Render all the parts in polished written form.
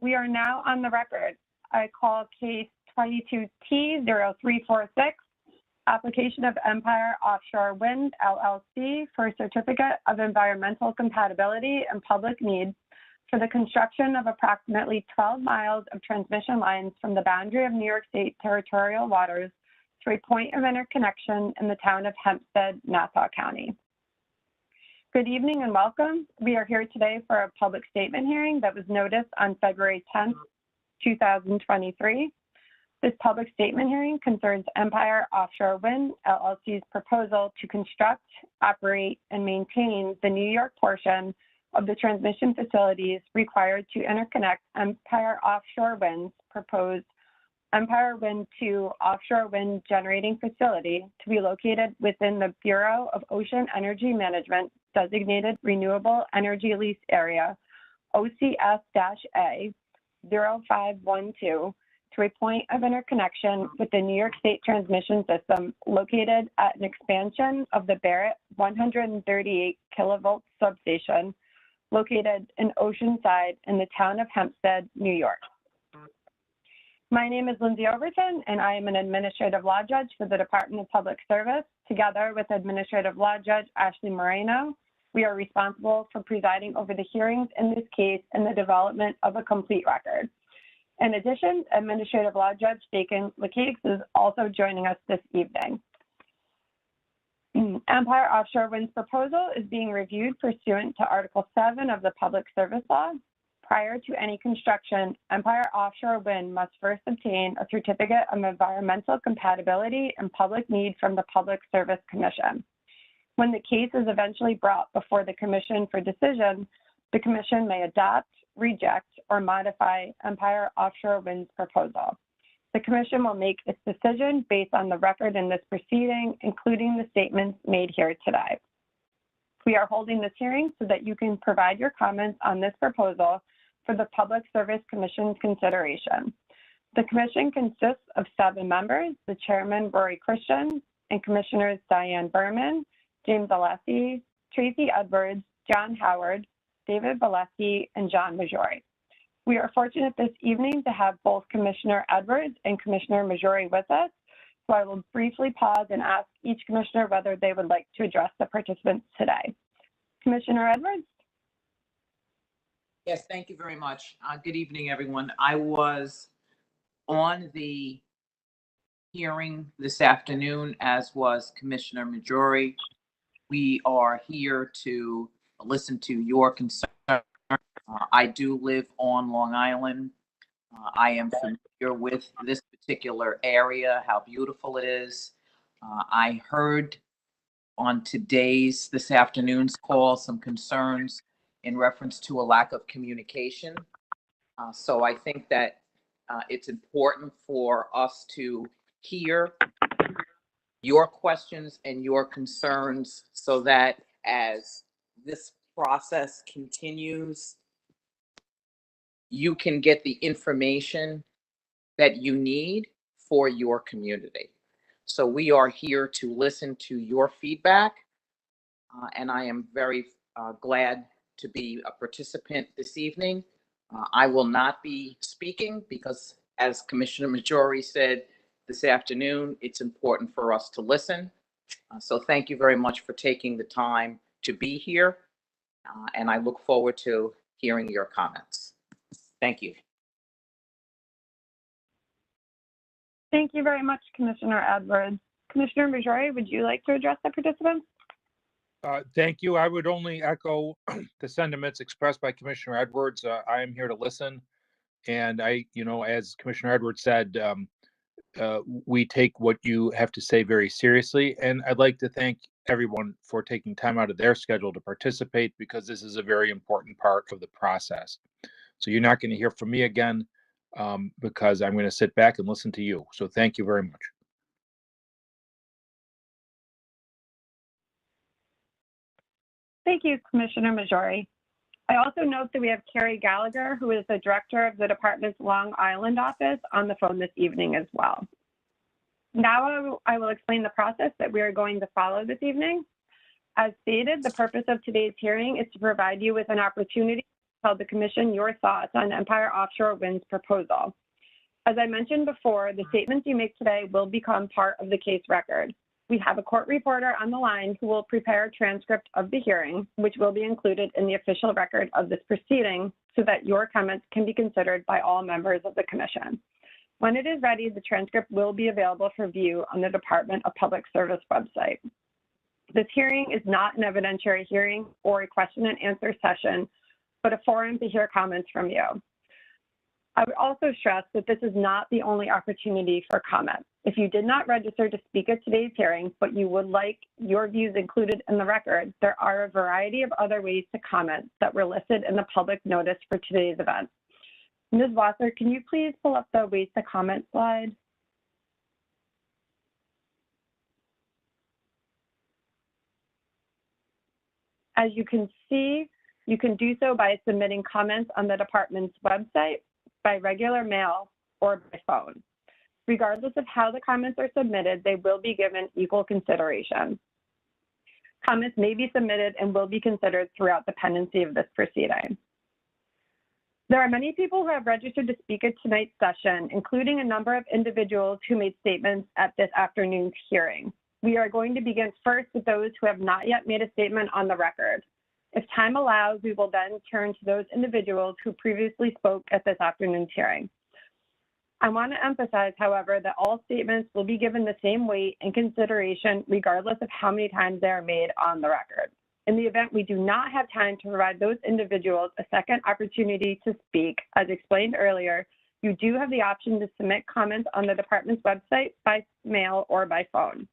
we are now on the record. I call case 22T0346, application of Empire Offshore Wind LLC for a certificate of environmental compatibility and public need for the construction of approximately 12 miles of transmission lines from the boundary of New York State territorial waters to a point of interconnection in the town of Hempstead, Nassau County. Good evening and welcome. We are here today for a public statement hearing that was noticed on February 10th, 2023. This public statement hearing concerns Empire Offshore Wind LLC's proposal to construct, operate, and maintain the New York portion of the transmission facilities required to interconnect Empire Offshore Wind's proposed Empire Wind 2 offshore wind generating facility to be located within the Bureau of Ocean Energy Management designated Renewable Energy Lease Area, OCS-A 0512, to a point of interconnection with the New York State transmission system located at an expansion of the Barrett 138 kilovolt substation located in Oceanside in the town of Hempstead, New York. My name is Lindsay Overton, and I am an administrative law judge for the Department of Public Service. Together with Administrative Law Judge Ashley Moreno, we are responsible for presiding over the hearings in this case and the development of a complete record. In addition, Administrative Law Judge Dakin Lacaix is also joining us this evening. Empire Offshore Wind's proposal is being reviewed pursuant to Article 7 of the Public Service Law. Prior to any construction, Empire Offshore Wind must first obtain a certificate of environmental compatibility and public need from the Public Service Commission. When the case is eventually brought before the Commission for decision, the Commission may adopt, reject, or modify Empire Offshore Wind's proposal. The Commission will make its decision based on the record in this proceeding, including the statements made here today. We are holding this hearing so that you can provide your comments on this proposal for the Public Service Commission's consideration. The Commission consists of 7 members, the Chairman, Rory Christian, and Commissioners Diane Berman, James Alessi, Tracy Edwards, John Howard, David Valesky, and John Majori. We are fortunate this evening to have both Commissioner Edwards and Commissioner Majori with us, so I will briefly pause and ask each commissioner whether they would like to address the participants today. Commissioner Edwards? Yes, thank you very much. Good evening, everyone. I was on the hearing this afternoon, as was Commissioner Majori. We are here to listen to your concern. I do live on Long Island. I am familiar with this particular area, how beautiful it is. I heard on this afternoon's call, some concerns in reference to a lack of communication. So I think that it's important for us to hear your questions and your concerns so that as this process continues, you can get the information that you need for your community. So we are here to listen to your feedback, and I am very glad to be a participant this evening. I will not be speaking because, as Commissioner Majori said this afternoon, it's important for us to listen. So thank you very much for taking the time to be here, and I look forward to hearing your comments. Thank you. Thank you very much, Commissioner Edwards. Commissioner Majori, would you like to address the participants? Thank you. I would only echo the sentiments expressed by Commissioner Edwards. I am here to listen. And as Commissioner Edwards said, we take what you have to say very seriously. And I'd like to thank everyone for taking time out of their schedule to participate, because this is a very important part of the process. So you're not going to hear from me again because I'm going to sit back and listen to you. So thank you very much. Thank you, Commissioner Majori. I also note that we have Carrie Gallagher, who is the director of the department's Long Island office, on the phone this evening as well. Now I will explain the process that we are going to follow this evening. As stated, the purpose of today's hearing is to provide you with an opportunity tell the commission your thoughts on Empire Offshore Wind's proposal. As I mentioned before, the statements you make today will become part of the case record. We have a court reporter on the line who will prepare a transcript of the hearing, which will be included in the official record of this proceeding so that your comments can be considered by all members of the commission. When it is ready, the transcript will be available for view on the Department of Public Service website. This hearing is not an evidentiary hearing or a question and answer session, but a forum to hear comments from you. I would also stress that this is not the only opportunity for comment. If you did not register to speak at today's hearing, but you would like your views included in the record, there are a variety of other ways to comment that were listed in the public notice for today's event. Ms. Wasser, can you please pull up the ways to comment slide? As you can see, you can do so by submitting comments on the department's website, by regular mail, or by phone. Regardless of how the comments are submitted, they will be given equal consideration. Comments may be submitted and will be considered throughout the pendency of this proceeding. There are many people who have registered to speak at tonight's session, including a number of individuals who made statements at this afternoon's hearing. We are going to begin first with those who have not yet made a statement on the record. If time allows, we will then turn to those individuals who previously spoke at this afternoon's hearing. I want to emphasize, however, that all statements will be given the same weight and consideration regardless of how many times they are made on the record. In the event we do not have time to provide those individuals a second opportunity to speak, as explained earlier, you do have the option to submit comments on the department's website by mail or by phone.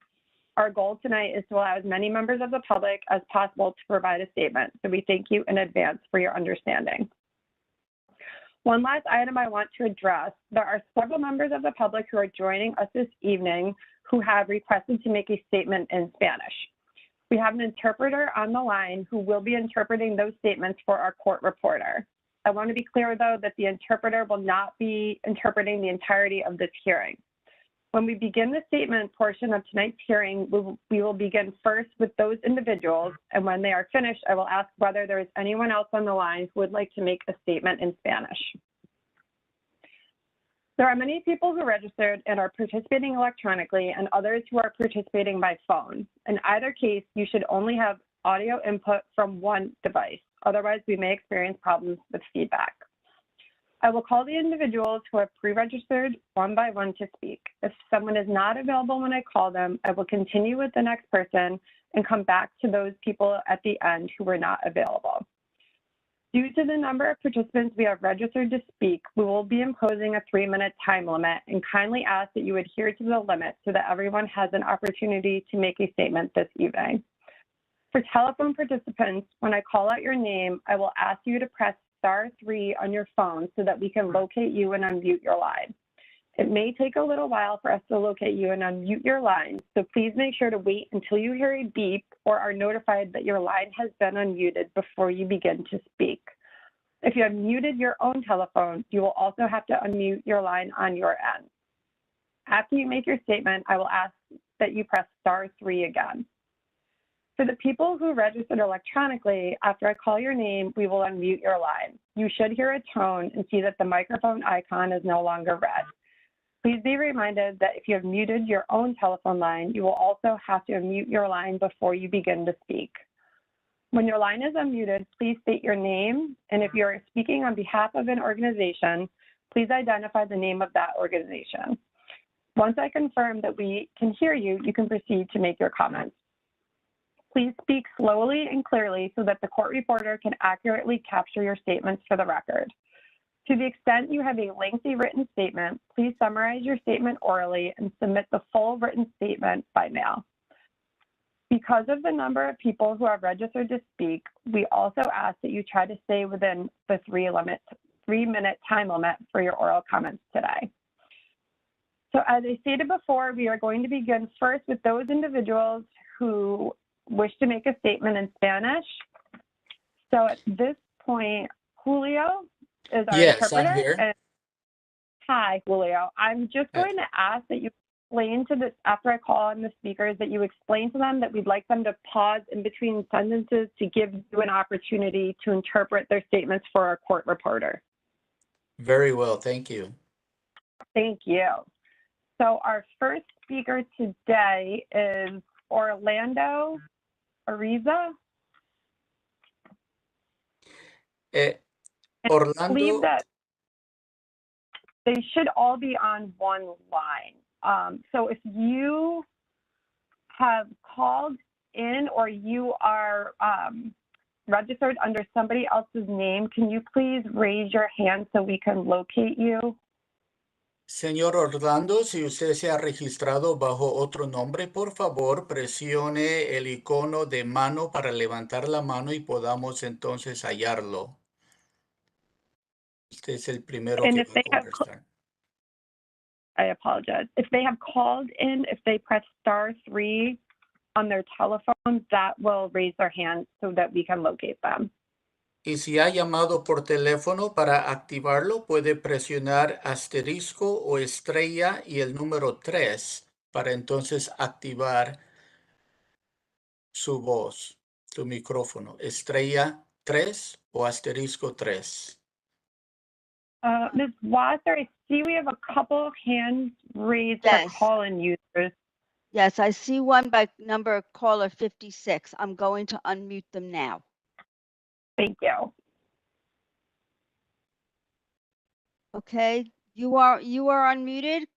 Our goal tonight is to allow as many members of the public as possible to provide a statement, so we thank you in advance for your understanding. One last item I want to address. There are several members of the public who are joining us this evening who have requested to make a statement in Spanish. We have an interpreter on the line who will be interpreting those statements for our court reporter. I want to be clear, though, that the interpreter will not be interpreting the entirety of this hearing. When we begin the statement portion of tonight's hearing, we will begin first with those individuals, and when they are finished, I will ask whether there is anyone else on the line who would like to make a statement in Spanish. There are many people who registered and are participating electronically and others who are participating by phone. In either case, you should only have audio input from one device. Otherwise, we may experience problems with feedback. I will call the individuals who have pre-registered one by one to speak. If someone is not available when I call them, I will continue with the next person and come back to those people at the end who were not available. Due to the number of participants we have registered to speak, we will be imposing a 3-minute time limit and kindly ask that you adhere to the limit so that everyone has an opportunity to make a statement this evening. For telephone participants, when I call out your name, I will ask you to press *3 on your phone so that we can locate you and unmute your line. It may take a little while for us to locate you and unmute your line, so please make sure to wait until you hear a beep or are notified that your line has been unmuted before you begin to speak. If you have muted your own telephone, you will also have to unmute your line on your end. After you make your statement, I will ask that you press *3 again. For the people who registered electronically, after I call your name, we will unmute your line. You should hear a tone and see that the microphone icon is no longer red. Please be reminded that if you have muted your own telephone line, you will also have to unmute your line before you begin to speak. When your line is unmuted, please state your name, and if you are speaking on behalf of an organization, please identify the name of that organization. Once I confirm that we can hear you, you can proceed to make your comments. Please speak slowly and clearly so that the court reporter can accurately capture your statements for the record. To the extent you have a lengthy written statement, please summarize your statement orally and submit the full written statement by mail. Because of the number of people who have registered to speak, we also ask that you try to stay within the 3-minute time limit for your oral comments today. So as I stated before, we are going to begin first with those individuals who wish to make a statement in Spanish. So at this point, Julio is our interpreter. I'm here. Hi, Julio. I'm just going to ask that you explain to after I call on the speakers, that you explain to them that we'd like them to pause in between sentences to give you an opportunity to interpret their statements for our court reporter. Very well, thank you. Thank you. So our first speaker today is Orlando Ariza. I believe Orlando, that they should all be on one line. So if you have called in or you are registered under somebody else's name, can you please raise your hand so we can locate you? señor Orlando, si usted se ha registrado bajo otro nombre, por favor, presione el icono de mano para levantar la mano y podamos entonces hallarlo. Usted es el primero And que if va a they have, conversar. I apologize. If they have called in, if they press *3 on their telephone, that will raise their hand so that we can locate them. Y si ha llamado por teléfono para activarlo, puede presionar asterisco o estrella y el número 3 para entonces activar su voz, su micrófono. Estrella 3 o asterisco 3. Ms. Wasser, I see we have a couple hands raised for Yes. call-in users. Yes, I see one by number caller 56. I'm going to unmute them now. Thank you. Okay, you are unmuted.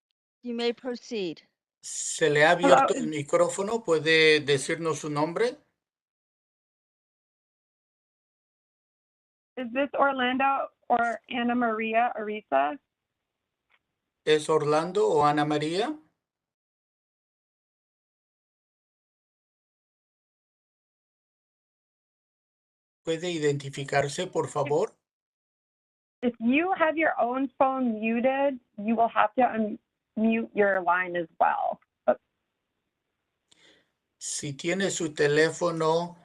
You may proceed. ¿Se le ha abierto Hello. el micrófono? ¿Puede decirnos su nombre? Is this Orlando or Ana Maria Ariza? ¿Es Orlando o Ana María? ¿Puede identificarse, por favor? If you have your own phone muted, you will have to unmute your line as well. Si tiene su teléfono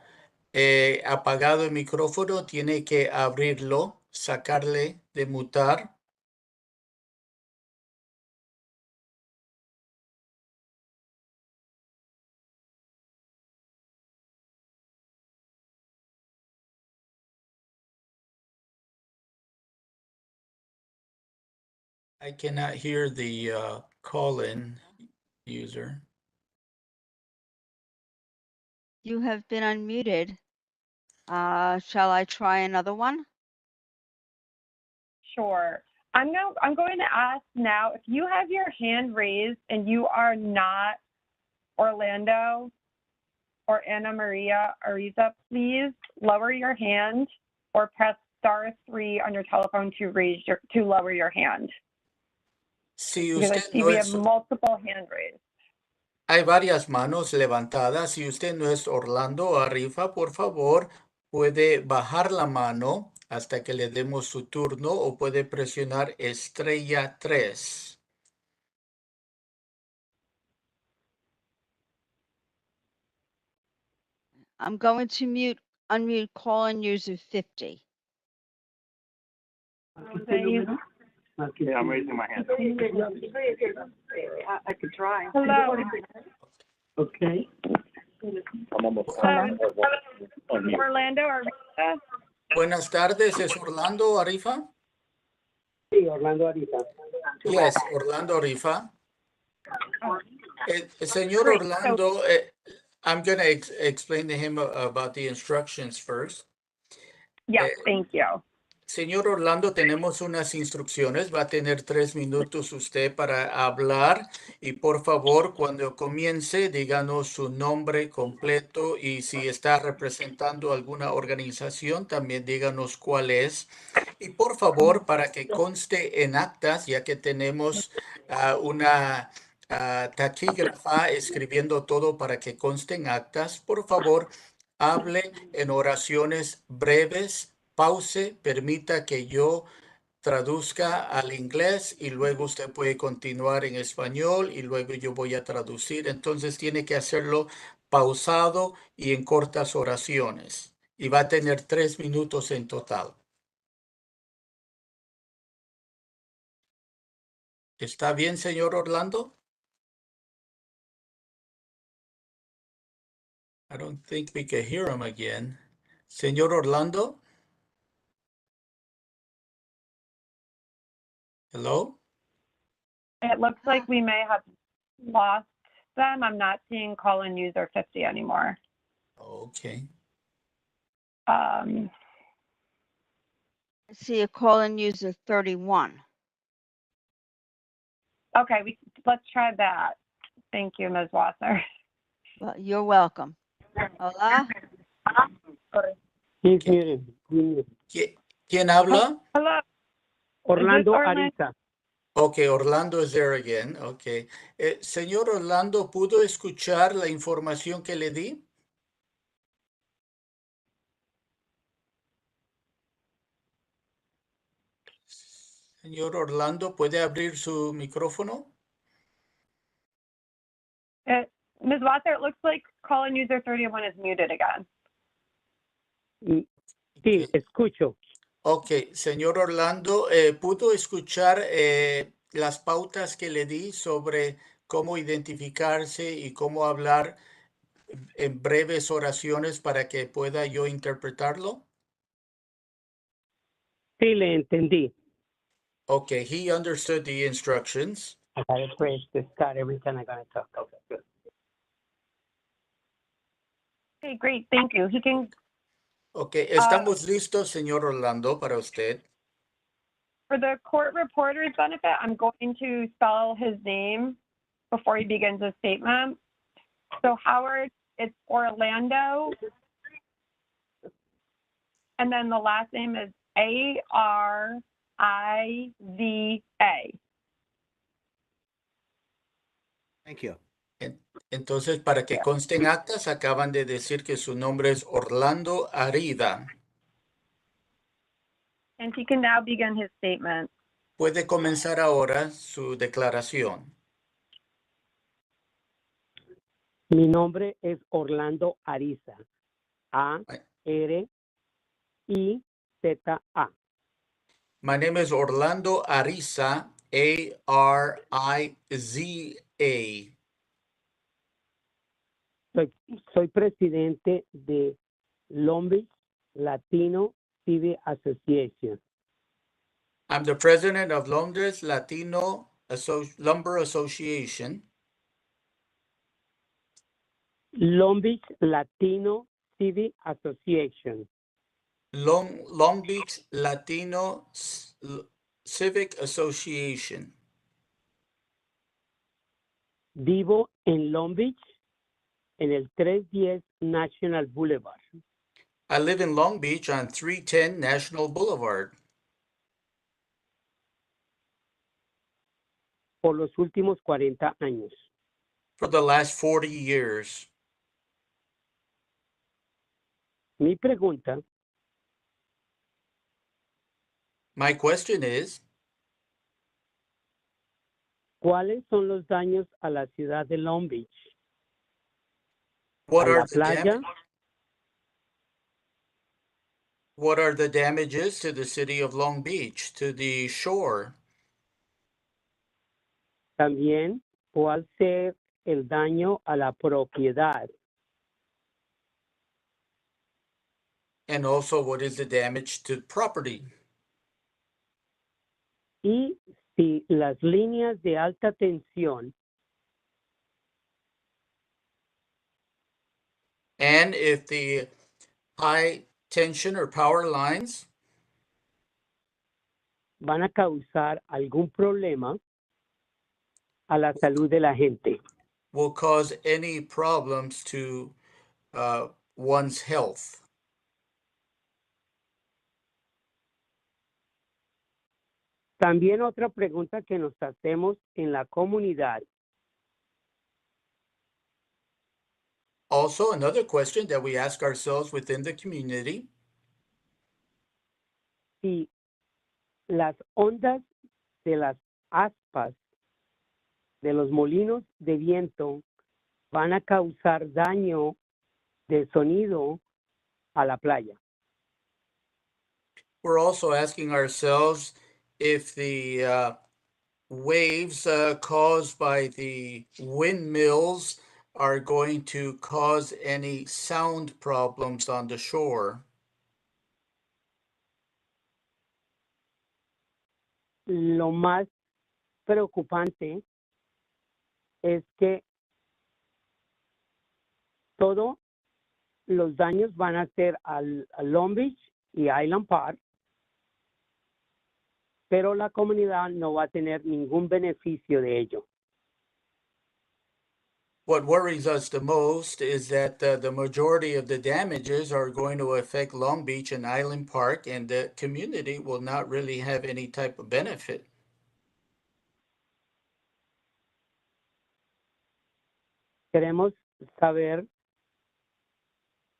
apagado el micrófono, tiene que abrirlo, sacarle de mutar. I cannot hear the call-in user. You have been unmuted. Shall I try another one? Sure. I'm going to ask now, if you have your hand raised and you are not Orlando or Ana Maria Ariza, please lower your hand or press *3 on your telephone to lower your hand. Si Because I usted see no we es, have multiple hand raised. hay varias manos levantadas. Si usted no es Orlando Arrifa, por favor, puede bajar la mano hasta que le demos su turno o puede presionar estrella 3. I'm going to unmute call-in user 50. Okay, I'm raising my hand. I could try. Hello. Okay. I'm almost on mute. Orlando Ariza. Buenas tardes, ¿es Orlando Arrifa? Sí, Orlando Ariza. Yes, Orlando Arrifa. Señor Great. Orlando, I'm going to explain to him about the instructions first. Yes, thank you. Señor Orlando, tenemos unas instrucciones. Va a tener 3 minutos usted para hablar y por favor, cuando comience, díganos su nombre completo y si está representando alguna organización, también díganos cuál es. Y por favor, para que conste en actas, ya que tenemos una taquígrafa escribiendo todo para que conste en actas, por favor, hable en oraciones breves. Pause, permita que yo traduzca al inglés y luego usted puede continuar en español y luego yo voy a traducir. Entonces tiene que hacerlo pausado y en cortas oraciones. Y va a tener 3 minutos en total. ¿Está bien, señor Orlando? I don't think we can hear him again. Señor Orlando? Hello? It looks like we may have lost them. I'm not seeing call-in user 50 anymore. Okay. I see a call-in user 31. Okay, let's try that. Thank you, Ms. Wasser. Well, you're welcome. Hola? He's Okay. muted. He's muted. ¿Quién habla? Hello. Orlando Orlando? Ariza. Okay, Orlando is there again. Okay. Señor Orlando, ¿pudo escuchar la información que le di? Señor Orlando, ¿puede abrir su micrófono? Ms. Wasser, it looks like call-in user 31 is muted again. Sí, escucho. Ok, señor Orlando, ¿pudo escuchar las pautas que le di sobre cómo identificarse y cómo hablar en breves oraciones para que pueda yo interpretarlo? Sí, le entendí. Okay, he understood the instructions. I gotta press the start every time I'm gonna talk. Okay, good. Okay, great. Thank you. He can, Okay, estamos listos, señor Orlando, para usted. for the court reporter's benefit, I'm going to spell his name before he begins his statement. So Howard, it's Orlando. And then the last name is Ariza. Thank you. Entonces, para que conste en actas, acaban de decir que su nombre es Orlando Arida. And he can now begin his statement. Puede comenzar ahora su declaración. Mi nombre es Orlando Ariza. A-R-I-Z-A. My name is Orlando Ariza, A-R-I-Z-A. Soy presidente de Long Beach Latino Civic Association. I'm the president of Londres Latino Lumber Association. Long Beach Latino Civic Association. Long Beach Latino Civic Association. Vivo en Long Beach, en el 310 National Boulevard. I live in Long Beach on 310 National Boulevard. Por los últimos 40 años. For the last 40 years. Mi pregunta My question is, ¿cuáles son los daños a la ciudad de Long Beach? what A la are the playa, what are the damages to the city of Long Beach, to the shore? también cuál ser el daño a la propiedad. And also, what is the damage to property? Y si las líneas de alta tensión And if the high tension or power lines van a causar algún problema a la salud de la gente. will cause any problems to one's health. También otra pregunta que nos hacemos en la comunidad. Also, another question that we ask ourselves within the community, Si las ondas de las aspas de los molinos de viento van a causar daño de sonido a la playa. we're also asking ourselves if the waves caused by the windmills are going to cause any sound problems on the shore? Lo más preocupante es que todos los daños van a ser a Long Beach y Island Park, pero la comunidad no va a tener ningún beneficio de ello. What worries us the most is that the majority of the damages are going to affect Long Beach and Island Park, and the community will not really have any type of benefit. Queremos saber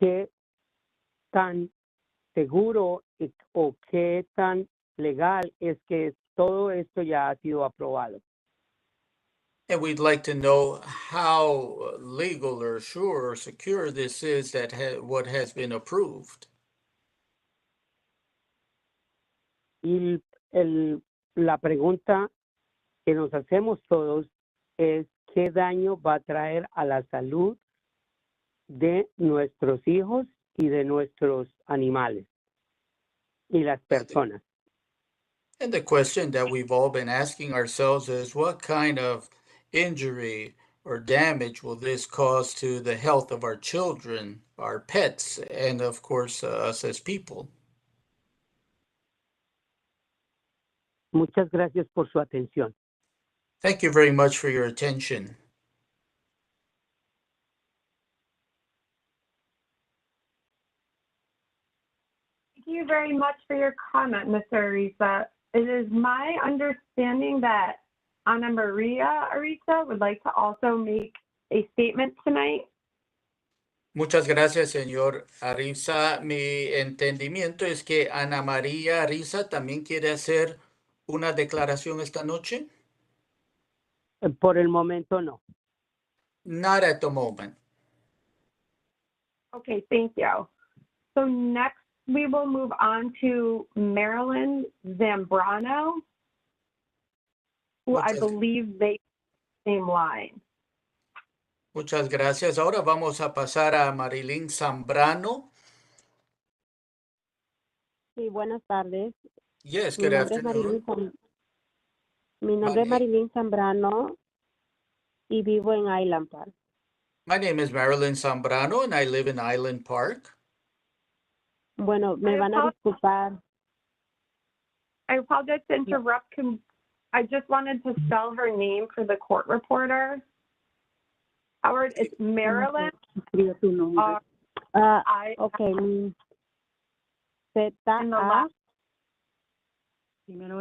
qué tan seguro o qué tan legal es que todo esto ya ha sido aprobado. And we'd like to know how legal or sure or secure this is that what has been approved. Y la pregunta que nos hacemos todos es qué daño va a traer a la salud de nuestros hijos y de nuestros animales y las personas. And the question that we've all been asking ourselves is what kind of injury or damage will this cause to the health of our children, our pets, and of course us as people? Muchas gracias por su atención. Thank you very much for your attention. Thank you very much for your comment, Ms. Arisa. It is my understanding that Ana Maria Arisa would like to also make a statement tonight. Muchas gracias, señor Ariza. Mi entendimiento es que Ana María Ariza también quiere hacer una declaración esta noche. Por el momento no. Not at the moment. Okay, thank you. So next we will move on to Marilyn Zambrano, who I Muchas- believe they same line. Muchas gracias. Ahora vamos a pasar a Marilyn Zambrano. Sí, buenas tardes. Yes, Mi good nombre es afternoon. Mi nombre es Marilyn Zambrano y vivo en Island Park. My name is Marilyn Zambrano and I live in Island Park. Bueno, me van a disculpar. I apologize to interrupt. I just wanted to spell her name for the court reporter. Howard, it's Marilyn. Okay. Z-A.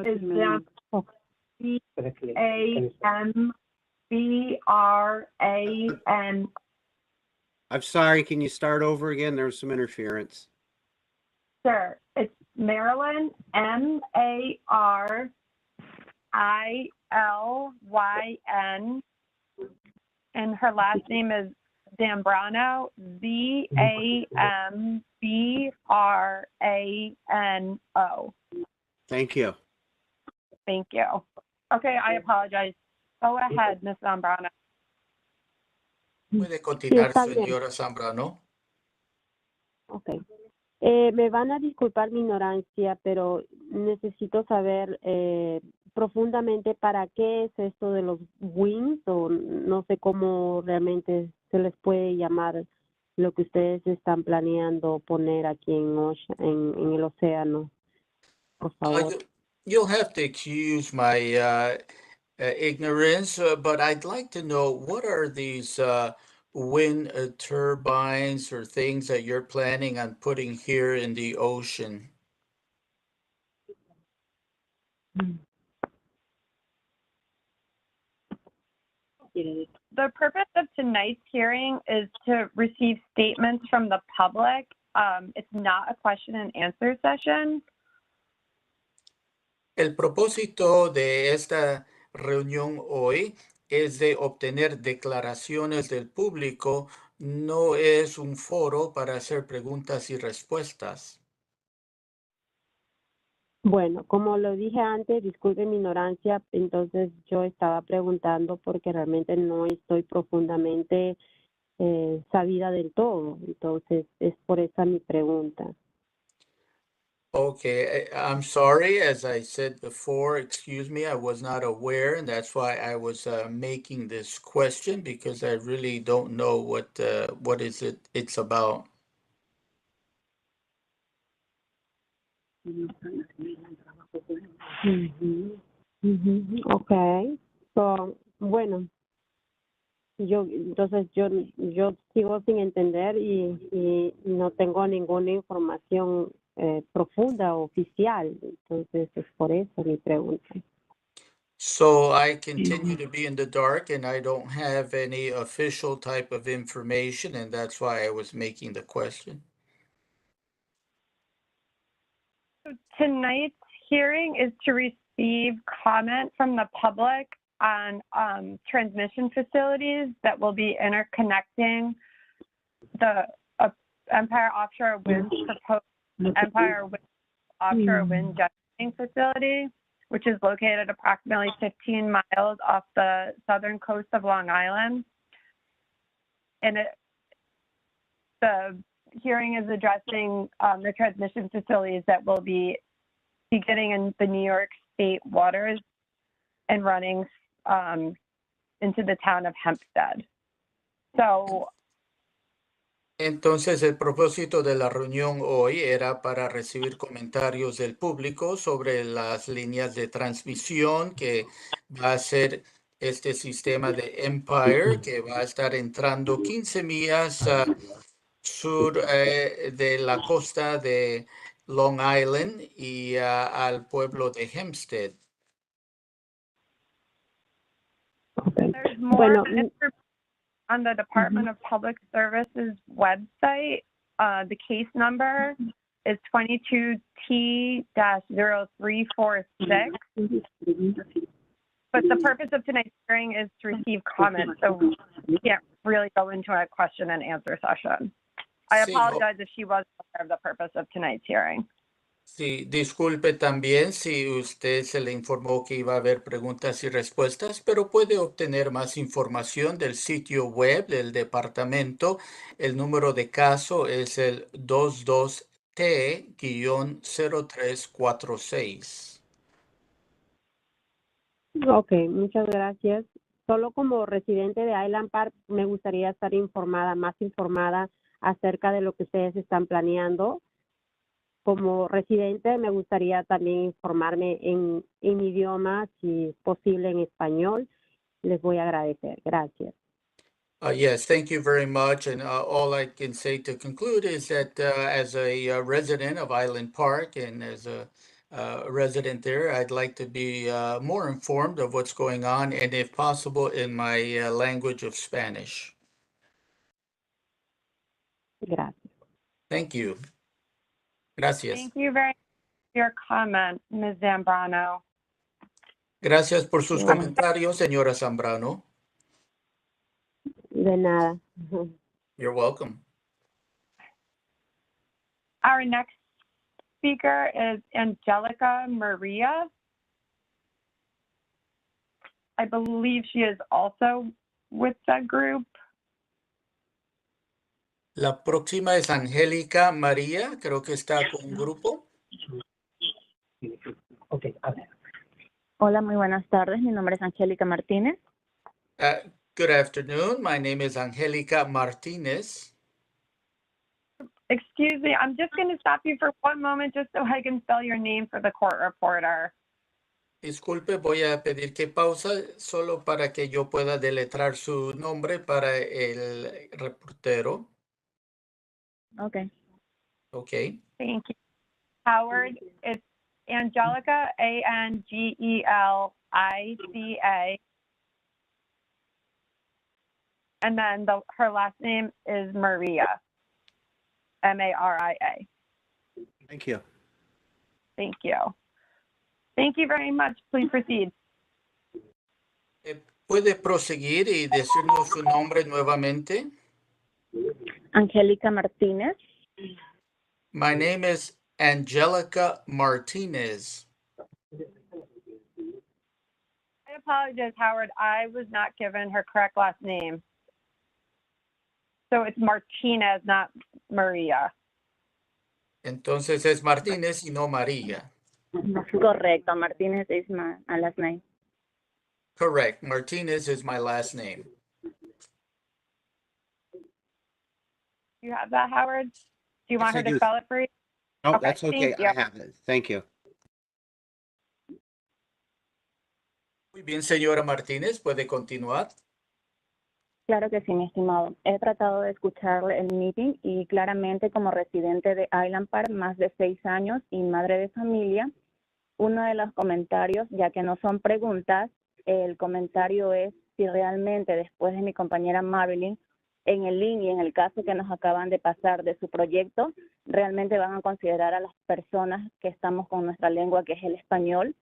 Is C-A-M-B-R-A-N. I'm sorry, can you start over again? There was some interference. Sure. It's Marilyn, M-A-R-I-L-Y-N. And her last name is Zambrano, Z-A-M-B-R-A-N-O. Thank you. Thank you. Okay, I apologize. Go ahead, Ms. Zambrano. Puede continuar, está bien. señora Zambrano. Okay. Me van a disculpar mi ignorancia, pero necesito saber profundamente para qué es esto de los wings, o no sé cómo realmente se les puede llamar lo que ustedes están planeando poner aquí en el océano. Por favor. You'll have to excuse my ignorance, but I'd like to know what are these wind turbines or things that you're planning on putting here in the ocean? The purpose of tonight's hearing is to receive statements from the public. It's not a question and answer session. El propósito de esta reunión hoy es de obtener declaraciones del público, no es un foro para hacer preguntas y respuestas. Bueno, como lo dije antes, disculpe mi ignorancia, entonces yo estaba preguntando porque realmente no estoy profundamente sabida del todo. Entonces, es por esa mi pregunta. Okay, I'm sorry. As I said before, excuse me, I was not aware, and that's why I was making this question because I really don't know what is it's about. Okay. So, bueno, entonces yo sigo sin entender y no tengo ninguna información profunda o oficial. Entonces, es por eso mi pregunta. So I continue to be in the dark and I don't have any official type of information, and that's why I was making the question. Tonight's hearing is to receive comment from the public on transmission facilities that will be interconnecting the Empire Offshore Wind's proposed Empire Offshore Wind generating facility, which is located approximately 15 miles off the southern coast of Long Island. And the hearing is addressing the transmission facilities that will be getting in the New York State waters and running into the town of Hempstead. So, Entonces, el propósito de la reunión hoy era para recibir comentarios del público sobre las líneas de transmisión que va a ser este sistema de Empire, que va a estar entrando 15 millas sur de la costa de Long Island y al pueblo de Hempstead. there's more information on the Department of Public Services website. The case number is 22T-0346. But the purpose of tonight's hearing is to receive comments, so we can't really go into a question and answer session. I Sí, apologize if she wasn't aware of the purpose of tonight's hearing. Sí, disculpe también si usted se le informó que iba a haber preguntas y respuestas, pero puede obtener más información del sitio web del departamento. El número de caso es el 22T-0346. Ok, muchas gracias. Solo como residente de Island Park me gustaría estar más informada acerca de lo que ustedes están planeando. Como residente me gustaría también informarme en mi idioma, si es posible en español. Les voy a agradecer. Gracias. Yes, thank you very much. And all I can say to conclude is that as a resident of Island Park and as a resident there, I'd like to be more informed of what's going on and if possible in my language of Spanish. Gracias. Thank you. Gracias. Thank you very much for your comment, Ms. Zambrano. Gracias por sus comentarios, señora Zambrano. De nada. You're welcome. Our next speaker is Angelica Maria. I believe she is also with the group. La próxima es Angélica María, creo que está con un grupo. Okay, a ver. Hola, muy buenas tardes. Mi nombre es Angélica Martínez. Good afternoon. My name is Angélica Martínez. Excuse me, I'm just going to stop you for one moment just so I can spell your name for the court reporter. Disculpe, voy a pedir que pausa solo para que yo pueda deletrar su nombre para el reportero. Okay. Okay. Thank you. Howard, it's Angelica, Angelica. And then her last name is Maria, Maria. Thank you. Thank you. Thank you very much. Please proceed. ¿Puede proseguir y decirnos su nombre nuevamente? Angélica Martínez. My name is Angelica Martínez. I apologize, Howard. I was not given her correct last name. So it's Martinez, not Maria. Entonces es Martínez y no María. Correcto, Martínez is my last name. Correct. Martinez is my last name. Do you have that, Howard? Do you want Yes, I her to do. spell it for you? No, Okay, that's okay. thank you. I have it. Thank you. Muy bien, señora Martínez, puede continuar. Claro que sí, mi estimado. He tratado de escuchar el meeting y claramente como residente de Island Park, más de 6 años y madre de familia, uno de los comentarios, ya que no son preguntas, el comentario es si realmente después de mi compañera Marilyn, en el link y en el caso que nos acaban de pasar de su proyecto, realmente van a considerar a las personas que estamos con nuestra lengua, que es el español,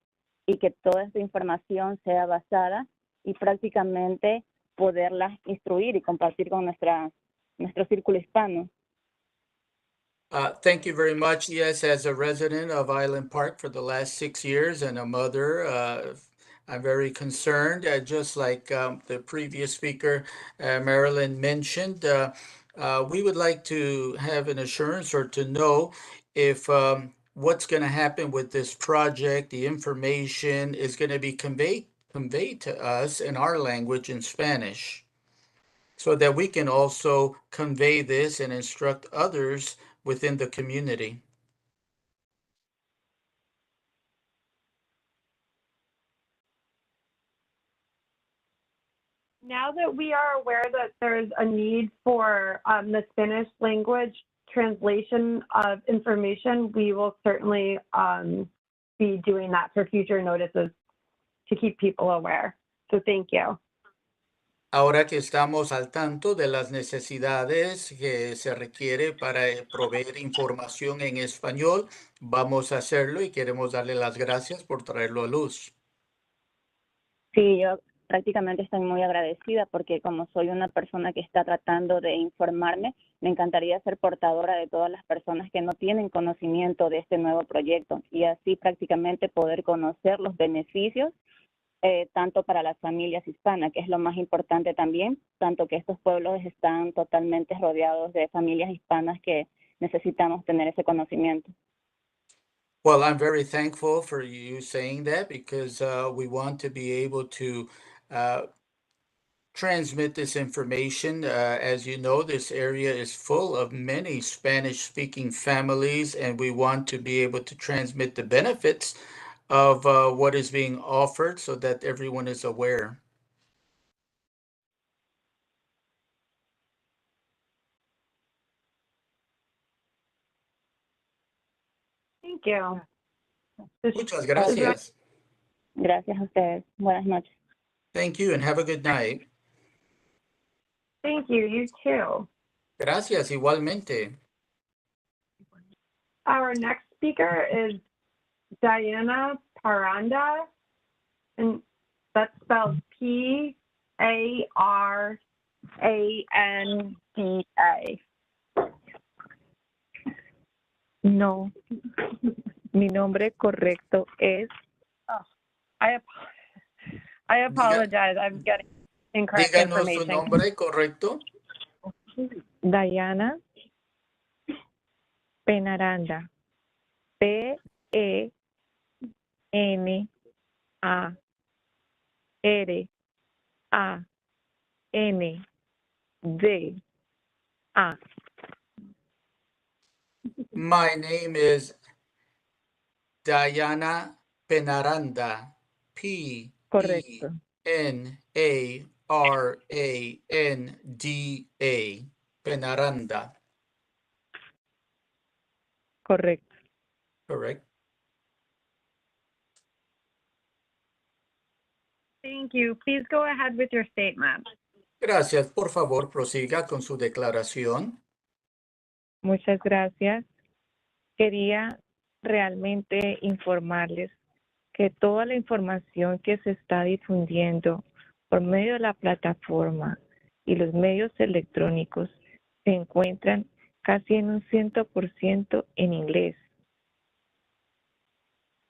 y que toda esta información sea basada y prácticamente poderlas instruir y compartir con nuestro círculo hispano. Thank you very much. Yes, as a resident of Island Park for the last 6 years and a mother, I'm very concerned, just like the previous speaker, Marilyn mentioned. We would like to have an assurance or to know if what's going to happen with this project, the information is going to be conveyed to us in our language in Spanish, so that we can also convey this and instruct others within the community. Now that we are aware that there's a need for the Spanish language translation of information, we will certainly be doing that for future notices to keep people aware. So thank you. Ahora que estamos al tanto de las necesidades que se requiere para proveer información en español, vamos a hacerlo y queremos darle las gracias por traerlo a luz. Sí, yo prácticamente estoy muy agradecida porque como soy una persona que está tratando de informarme, me encantaría ser portadora de todas las personas que no tienen conocimiento de este nuevo proyecto y así prácticamente poder conocer los beneficios tanto para las familias hispanas, que es lo más importante también, tanto que estos pueblos están totalmente rodeados de familias hispanas que necesitamos tener ese conocimiento. Well, I'm very thankful for you saying that because we want to be able to transmit this information. As you know, this area is full of many Spanish-speaking families, and we want to be able to transmit the benefits of what is being offered so that everyone is aware. Thank you. Muchas gracias. Gracias a ustedes. Buenas noches. Thank you and have a good night. Thank you. You too. Gracias, igualmente. Our next speaker is Diana Paranda, and that's spelled P-A-R-A-N-D-A. No, mi nombre correcto es. Oh, I apologize. I'm getting incorrect Díganos su information. nombre correcto. Diana Penaranda. Penaranda. My name is Diana Penaranda. Correcto. Penaranda. Penaranda. Correcto. Correct. Thank you. Please go ahead with your statement. Gracias. Por favor, prosiga con su declaración. Muchas gracias. Quería realmente informarles que toda la información que se está difundiendo por medio de la plataforma y los medios electrónicos se encuentran casi en un 100% en inglés.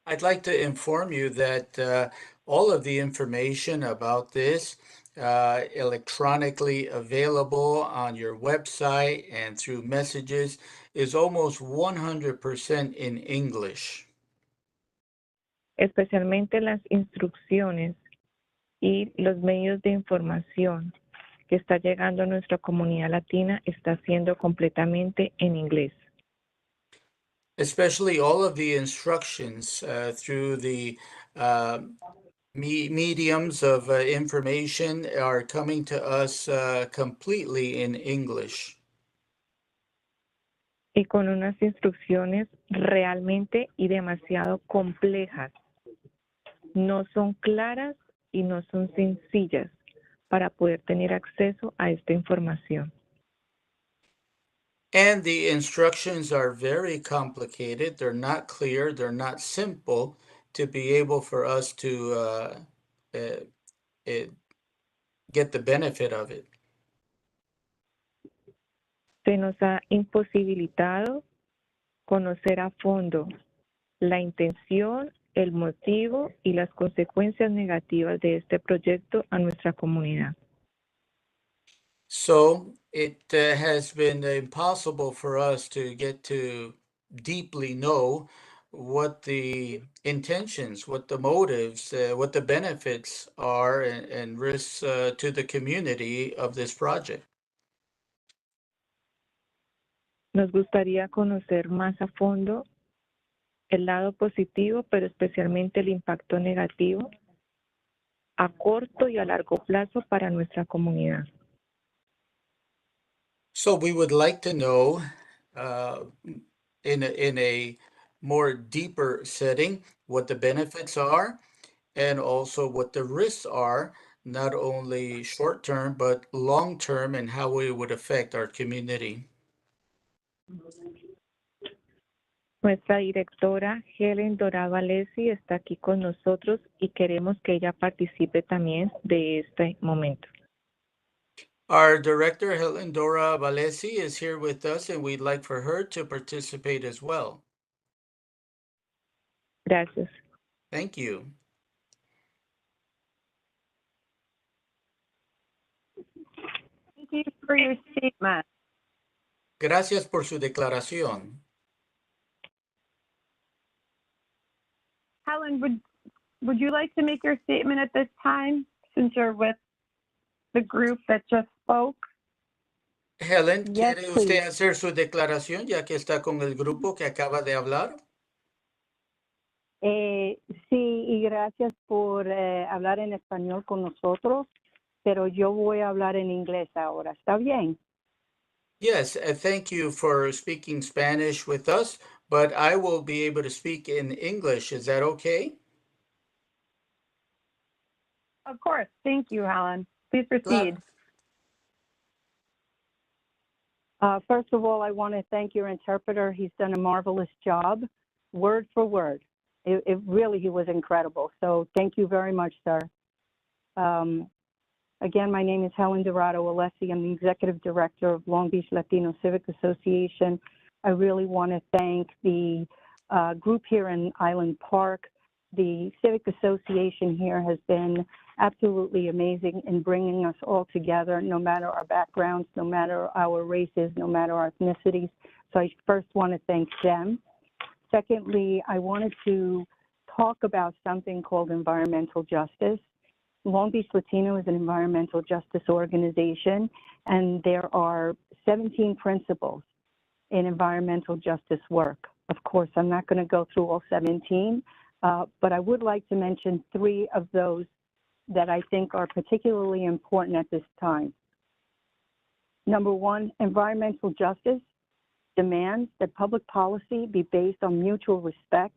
I'd like to inform you that all of the information about this electronically available on your website and through messages is almost 100% in English. Especialmente las instrucciones y los medios de información que está llegando a nuestra comunidad latina está siendo completamente en inglés. Especially all of the instructions through the mediums of information are coming to us completely in English. Y con unas instrucciones realmente y demasiado complejas. No son claras y no son sencillas para poder tener acceso a esta información. And the instructions are very complicated. They're not clear. They're not simple to be able for us to get the benefit of it. Se nos ha imposibilitado conocer a fondo la intención, el motivo y las consecuencias negativas de este proyecto a nuestra comunidad. So it has been impossible for us to get to deeply know what the intentions, what the motives, what the benefits are and risks to the community of this project. Nos gustaría conocer más a fondo el lado positivo, pero especialmente el impacto negativo a corto y a largo plazo para nuestra comunidad. So we would like to know in a more deeper setting what the benefits are and also what the risks are, not only short term, but long term, and how it would affect our community. Nuestra directora Helen Dorado Alessi está aquí con nosotros y queremos que ella participe también de este momento. Our director, Helen Dora Valesi, is here with us, and we'd like for her to participate as well. Gracias. Thank you. Thank you for your statement. Gracias por su declaración. Helen, would you like to make your statement at this time, since you're with the group that just spoke? Helen, Yes, ¿quiere usted please. hacer su declaración ya que está con el grupo que acaba de hablar? Sí, y gracias por hablar en español con nosotros, pero yo voy a hablar en inglés ahora. ¿Está bien? Yes, thank you for speaking Spanish with us, but I will be able to speak in English. Is that okay? Of course. Thank you, Helen. Please proceed. First of all, I want to thank your interpreter. He's done a marvelous job, word for word. It really, he was incredible. So thank you very much, sir. Again, my name is Helen Dorado Alessi. I'm the Executive Director of Long Beach Latino Civic Association. I really want to thank the group here in Island Park. The Civic Association here has been absolutely amazing in bringing us all together, no matter our backgrounds, no matter our races, no matter our ethnicities. So I first want to thank them. Secondly, I wanted to talk about something called environmental justice. Long Beach Latino is an environmental justice organization, and there are 17 principles in environmental justice work. Of course, I'm not going to go through all 17, but I would like to mention 3 of those that I think are particularly important at this time. Number 1, environmental justice demands that public policy be based on mutual respect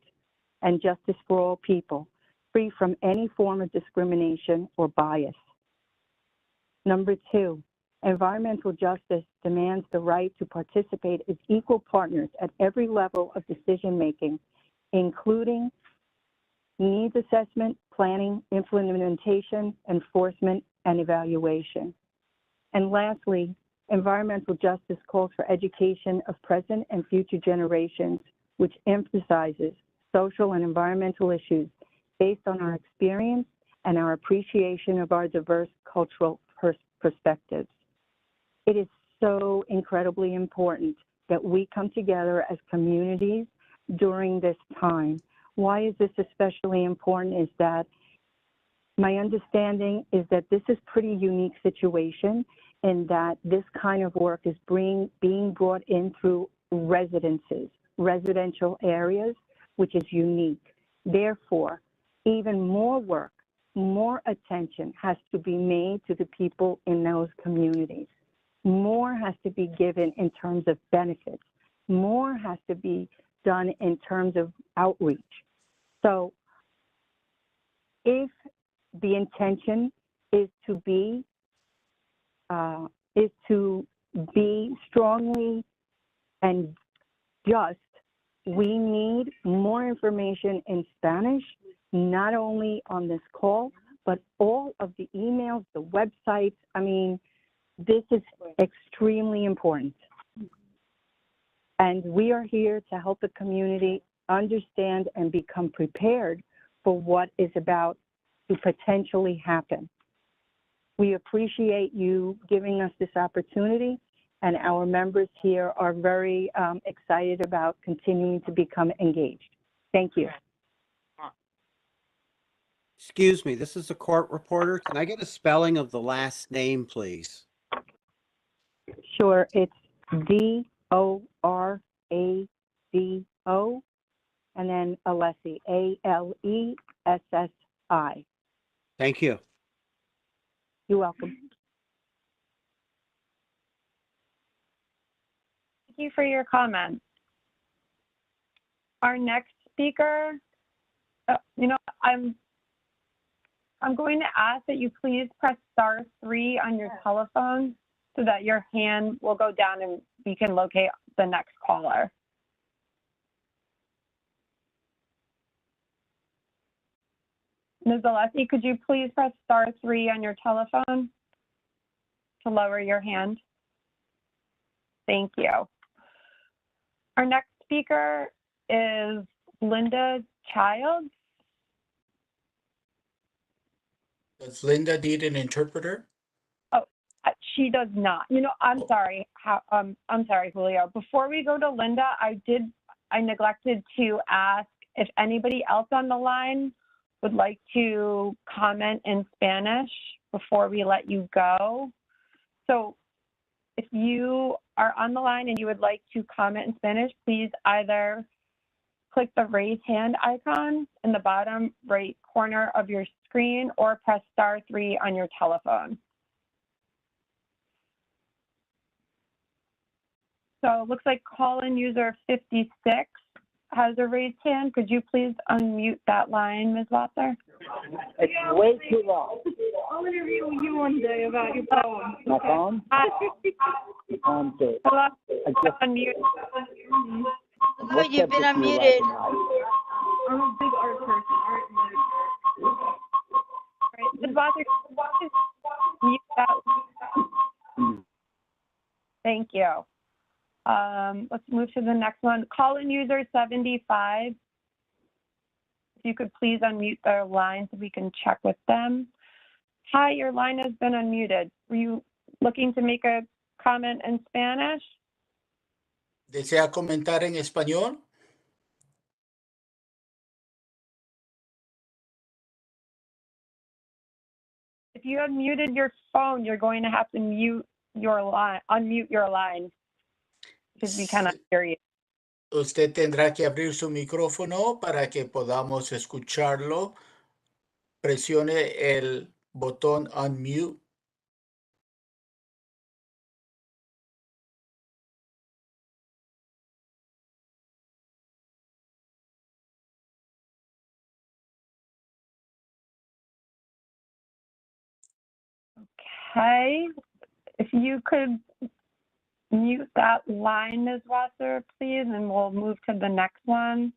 and justice for all people, free from any form of discrimination or bias. Number 2, environmental justice demands the right to participate as equal partners at every level of decision-making, including needs assessment, planning, implementation, enforcement, and evaluation. And lastly, environmental justice calls for education of present and future generations, which emphasizes social and environmental issues based on our experience and our appreciation of our diverse cultural perspectives. It is so incredibly important that we come together as communities during this time. Why is this especially important is that my understanding is that this is pretty unique situation in that this kind of work is being brought in through residences, residential areas, which is unique. Therefore, even more work, more attention has to be made to the people in those communities. More has to be given in terms of benefits. More has to be done in terms of outreach. So if the intention is to be strongly and just, we need more information in Spanish, not only on this call, but all of the emails, the websites. I mean, this is extremely important. And we are here to help the community understand and become prepared for what is about to potentially happen. We appreciate you giving us this opportunity, and our members here are very excited about continuing to become engaged. Thank you. Excuse me, this is a court reporter. Can I get a spelling of the last name, please? Sure, it's D-O-R-A-D-O, and then Alessi, A-L-E-S-S-I. Thank you. You're welcome. Thank you for your comments. Our next speaker, I'm going to ask that you please press *3 on your telephone so that your hand will go down and we can locate the next caller. Ms. Alessi, could you please press *3 on your telephone to lower your hand? Thank you. Our next speaker is Linda Childs. Does Linda need an interpreter? Oh, she does not. I'm sorry. I'm sorry, Julio. Before we go to Linda, I neglected to ask if anybody else on the line would like to comment in Spanish before we let you go. So if you are on the line and you would like to comment in Spanish, please either click the raise hand icon in the bottom right corner of your screen or press *3 on your telephone. So it looks like call-in user 56 has a raised hand. Could you please unmute that line, Ms. Wasser? It's way too long. I'll interview you one day about your poem. My phone? The phone too. Hello? I just, Unmute. No, you've been unmuted. I'm a big art person, art and literature. Right. Ms. Wasser, mute that. Thank you. Let's move to the next one. Call-in user 75. If you could please unmute their line so we can check with them. Hi, your line has been unmuted. Were you looking to make a comment in Spanish? ¿Desea comentar en español? If you have muted your phone, you're going to have to unmute your line because we cannot hear you. Usted tendrá que abrir su micrófono para que podamos escucharlo. Presione el botón unmute. Okay. If you could mute that line, Ms. Wasser, please, and we'll move to the next one.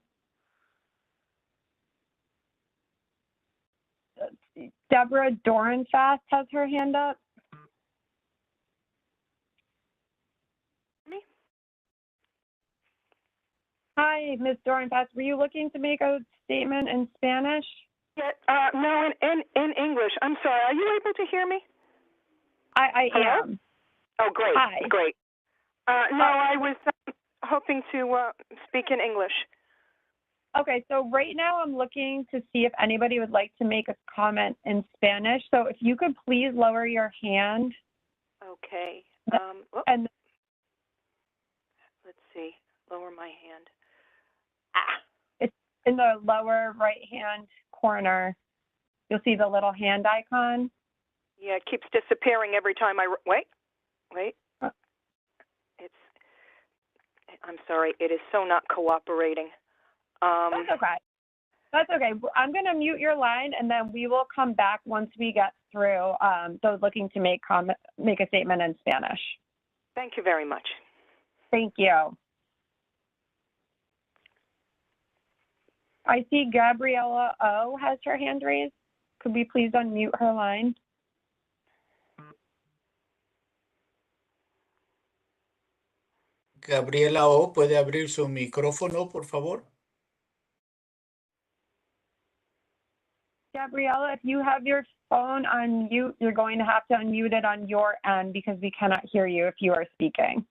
Let's see. Deborah Dorenfast has her hand up. Hi, Ms. Dorenfast. Were you looking to make a statement in Spanish? Yeah, no, in English. I'm sorry. Are you able to hear me? I Hello? am. Oh, great. Hi. Great. No, I was hoping to speak in English. Okay, so right now I'm looking to see if anybody would like to make a comment in Spanish. So if you could please lower your hand. Okay. And let's see. Lower my hand. it's in the lower right-hand corner. You'll see the little hand icon. Yeah, it keeps disappearing every time I wait. I'm sorry. It is so not cooperating. That's okay. That's okay. I'm going to mute your line, and then we will come back once we get through those looking to make a statement in Spanish. Thank you very much. Thank you. I see Gabriella O has her hand raised. Could we please unmute her line? Gabriela O, ¿puede abrir su micrófono, por favor? Gabriella, if you have your phone on mute, you're going to have to unmute it on your end because we cannot hear you if you are speaking.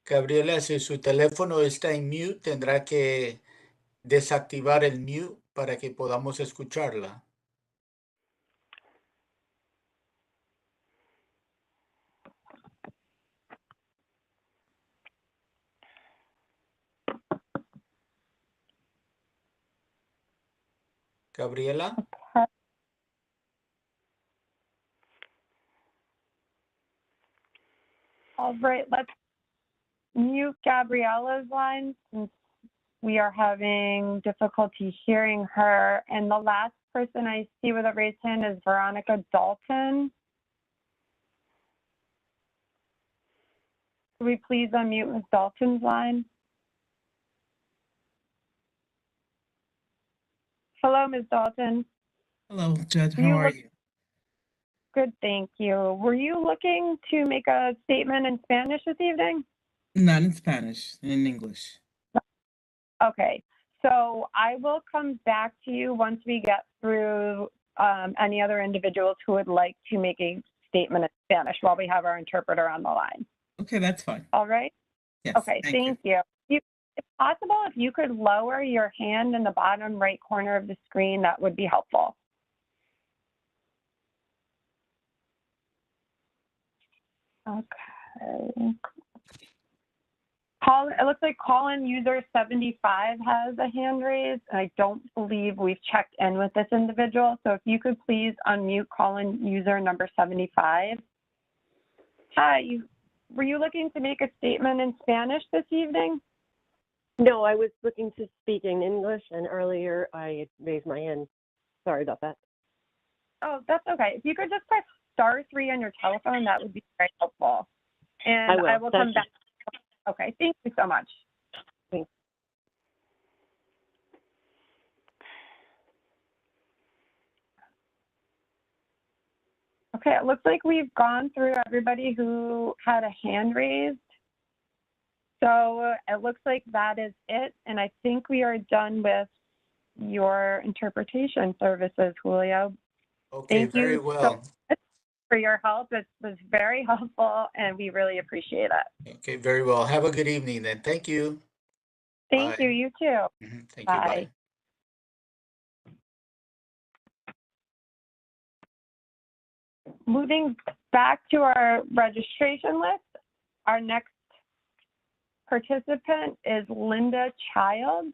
Gabriela, si su teléfono está en mute, tendrá que desactivar el mute para que podamos escucharla. Gabriela. All right, let's mute Gabriella's line since we are having difficulty hearing her. And the last person I see with a raised hand is Veronica Dalton. Could we please unmute Ms. Dalton's line? Hello, Ms. Dalton. Hello, Judge. How are you? Good, thank you. Were you looking to make a statement in Spanish this evening? Not in Spanish, in English. Okay, so I will come back to you once we get through any other individuals who would like to make a statement in Spanish while we have our interpreter on the line. Okay, that's fine. All right? Yes, Okay, thank you. If possible, if you could lower your hand in the bottom right corner of the screen, that would be helpful. Okay. It looks like call-in user 75 has a hand raised, and I don't believe we've checked in with this individual. So if you could please unmute call-in user number 75. Hi, were you looking to make a statement in Spanish this evening? No, I was looking to speak in English, and earlier I raised my hand. Sorry about that. Oh, that's okay. If you could just press *3 on your telephone, that would be very helpful. And I will come back. Okay, thank you so much. Thanks. Okay, it looks like we've gone through everybody who had a hand raised. So it looks like that is it. And I think we are done with your interpretation services, Julio. Okay, Thank very you well. so much for your help. It was very helpful and we really appreciate it. Okay, very well. Have a good evening then. Thank you. Thank you, you too. Thank you, Bye. bye. Moving back to our registration list, our next participant is Linda Childs.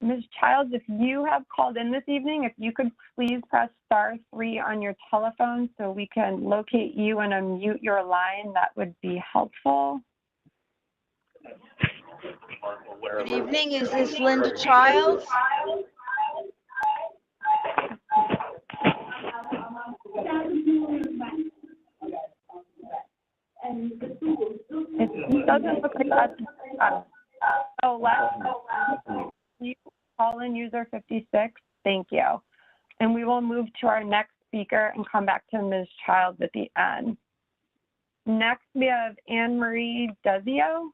Ms. Childs, if you have called in this evening, if you could please press *3 on your telephone so we can locate you and unmute your line, that would be helpful. Good evening. Is this Linda Childs? It doesn't look like that. So let's you call in user 56. Thank you. And we will move to our next speaker and come back to Ms. Childs at the end. Next, we have Anne Marie Dezio.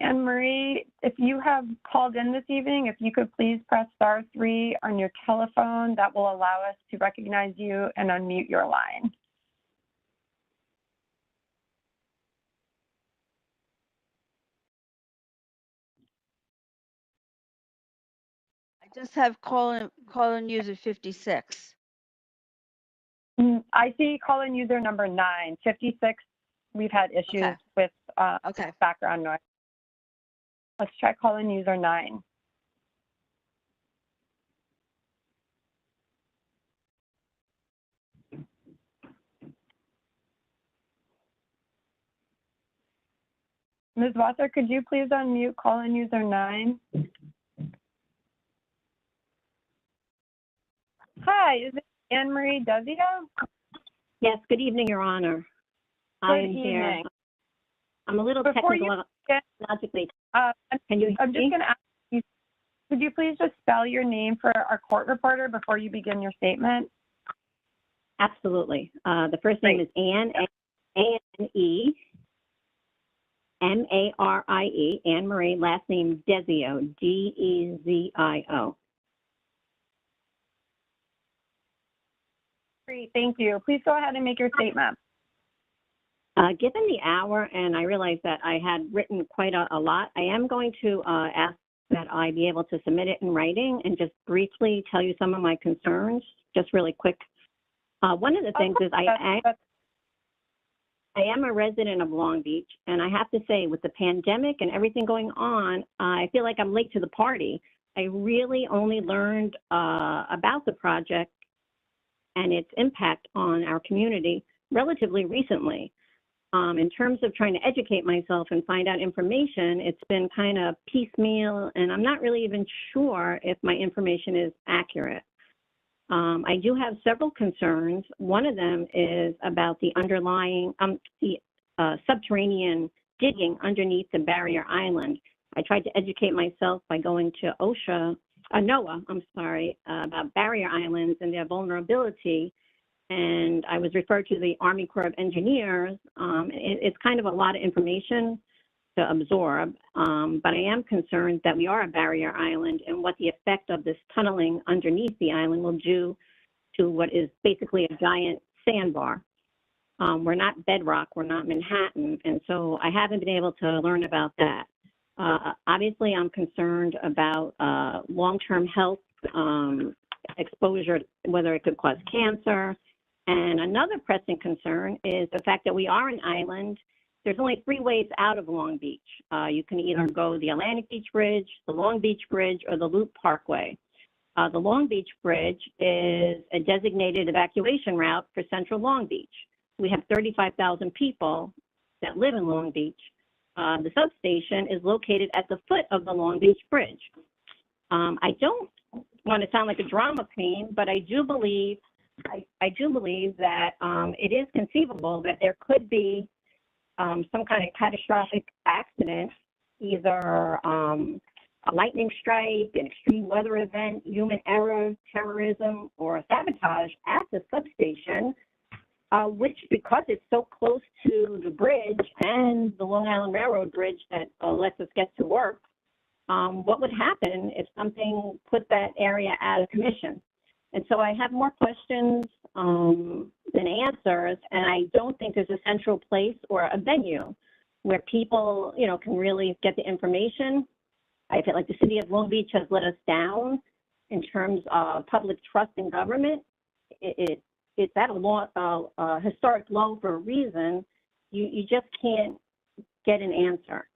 Anne Marie, if you have called in this evening, if you could please press *3 on your telephone, that will allow us to recognize you and unmute your line. I just have call-in user 56. I see call-in user number 9, 56. We've had issues with background noise. Let's try call-in user 9. Ms. Wasser, could you please unmute call-in user 9? Hi, is it Anne Marie Dezio? Yes, good evening, Your Honor. I am here. I'm a little technologically. Can you I'm just going to ask you, could you please just spell your name for our court reporter before you begin your statement? Absolutely. The first name is Anne, A-N-E, M-A-R-I-E, Anne Marie, last name Dezio, D-E-Z-I-O. Great, thank you. Please go ahead and make your statement. Given the hour, and I realize that I had written quite a lot, I am going to ask that I be able to submit it in writing and just briefly tell you some of my concerns, just really quick. One of the things is I am a resident of Long Beach, and I have to say, with the pandemic and everything going on, I feel like I'm late to the party. I really only learned about the project and its impact on our community relatively recently. In terms of trying to educate myself and find out information, it's been kind of piecemeal, and I'm not really even sure if my information is accurate. I do have several concerns. One of them is about the underlying, subterranean digging underneath the barrier island. I tried to educate myself by going to NOAA, about barrier islands and their vulnerability. And I was referred to the Army Corps of Engineers. It's kind of a lot of information to absorb, but I am concerned that we are a barrier island and what the effect of this tunneling underneath the island will do to what is basically a giant sandbar. We're not bedrock, we're not Manhattan, and so I haven't been able to learn about that. Obviously, I'm concerned about long-term health exposure, whether it could cause cancer. And another pressing concern is the fact that we are an island. There's only 3 ways out of Long Beach. You can either go the Atlantic Beach Bridge, the Long Beach Bridge, or the Loop Parkway. The Long Beach Bridge is a designated evacuation route for central Long Beach. We have 35,000 people that live in Long Beach. The substation is located at the foot of the Long Beach Bridge. I don't want to sound like a drama queen, but I do believe that it is conceivable that there could be some kind of catastrophic accident, either a lightning strike, an extreme weather event, human error, terrorism, or sabotage at the substation, which, because it's so close to the bridge and the Long Island Railroad Bridge that lets us get to work, what would happen if something put that area out of commission? And so I have more questions than answers, and I don't think there's a central place or a venue where people, can really get the information. I feel like the city of Long Beach has let us down in terms of public trust in government. It's at a historic low for a reason. You just can't get an answer.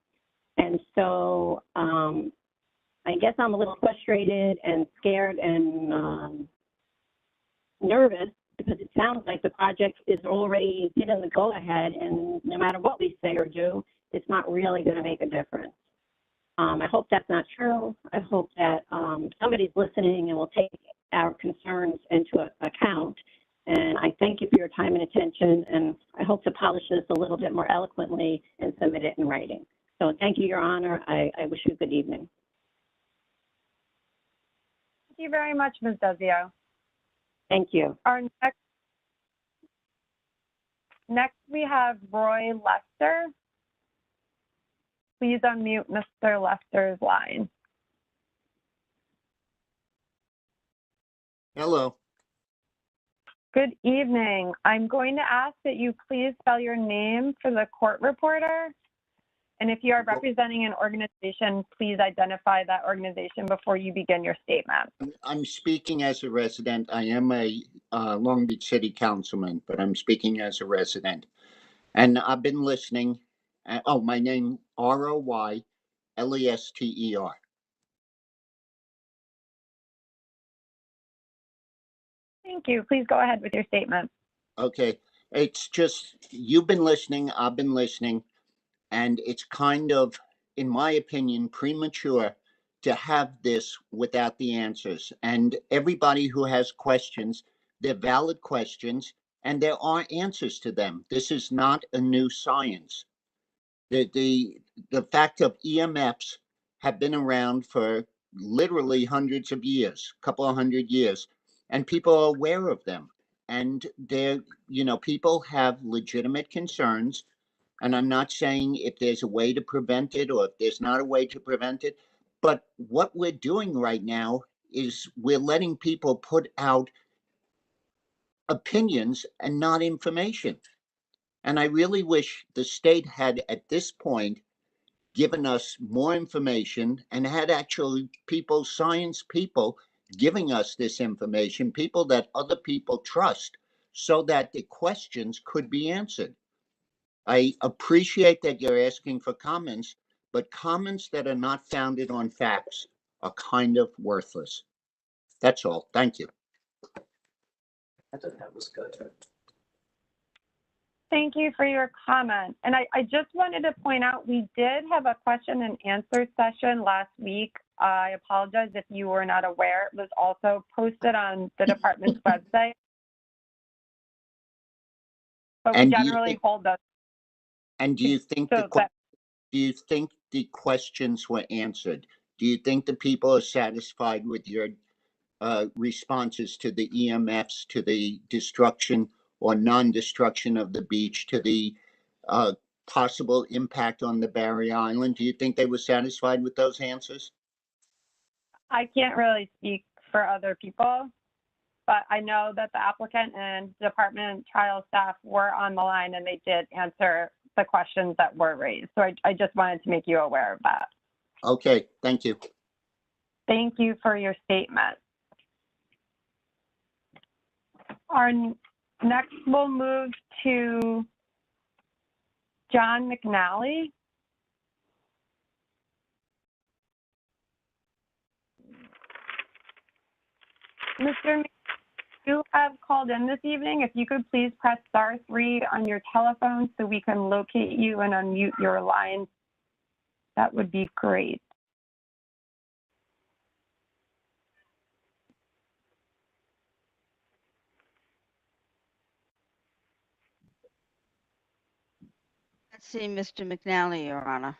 And so I guess I'm a little frustrated and scared and nervous because it sounds like the project is already given the go-ahead, and no matter what we say or do, it's not really going to make a difference. I hope that's not true. I hope that somebody's listening and will take our concerns into account. And I thank you for your time and attention, and I hope to polish this a little bit more eloquently and submit it in writing. So thank you, Your Honor. I wish you a good evening. Thank you very much, Ms. Dezio. Thank you. Our next we have Roy Lester. please unmute Mr. Lester's line. Hello. Good evening. I'm going to ask that you please spell your name for the court reporter. And if you are representing an organization, please identify that organization before you begin your statement. I'm speaking as a resident. I am a Long Beach City Councilman, but I'm speaking as a resident. And I've been listening. Oh, my name, Roylester. Thank you. Please go ahead with your statement. Okay. It's just, you've been listening, I've been listening, and it's kind of, in my opinion, premature to have this without the answers. And everybody who has questions, they're valid questions, and there are answers to them. This is not a new science. The fact of EMFs have been around for literally hundreds of years, couple of hundred years, and people are aware of them. And they're, people have legitimate concerns. And I'm not saying if there's a way to prevent it or if there's not a way to prevent it. But what we're doing right now is we're letting people put out opinions and not information. And I really wish the state had, at this point, given us more information and had actually people, science people, giving us this information, people that other people trust, so that the questions could be answered. I appreciate that you're asking for comments, but comments that are not founded on facts are kind of worthless. That's all. Thank you. I thought that was good. Thank you for your comment. And I just wanted to point out, we did have a question and answer session last week. I apologize if you were not aware. It was also posted on the department's website. But we generally hold those. And do you think the questions were answered? Do you think the people are satisfied with your responses to the EMFs, to the destruction or non-destruction of the beach, to the possible impact on the Barrier Island? Do you think they were satisfied with those answers? I can't really speak for other people, but I know that the applicant and department trial staff were on the line and they did answer the questions that were raised. So I just wanted to make you aware of that. Okay, thank you. Thank you for your statement. Our next, we'll move to John McNally. Mr. You have called in this evening. If you could please press *3 on your telephone so we can locate you and unmute your line, that would be great. Let's see, Mr. McNally, Your Honor.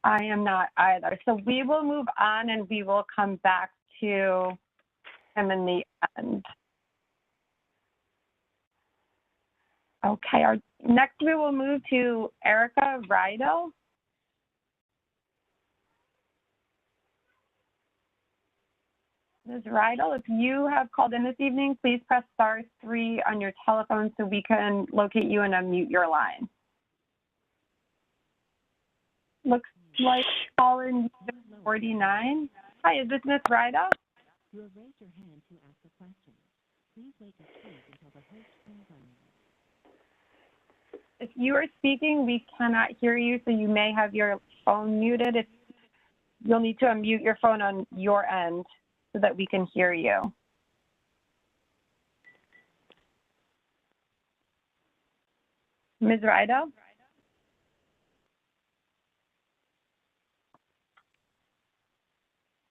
I am not either. So we will move on and we will come back to him in the end. Okay, next we will move to Erica Rydell. Ms. Rydell, if you have called in this evening, please press *3 on your telephone so we can locate you and unmute your line. Looks like caller 49. Hi, is this Ms. Rydell? You have raised your hand to ask a question. Please wait to speak until the host comes on you. If you are speaking, we cannot hear you, so you may have your phone muted. You'll need to unmute your phone on your end so that we can hear you. Ms. Rydell?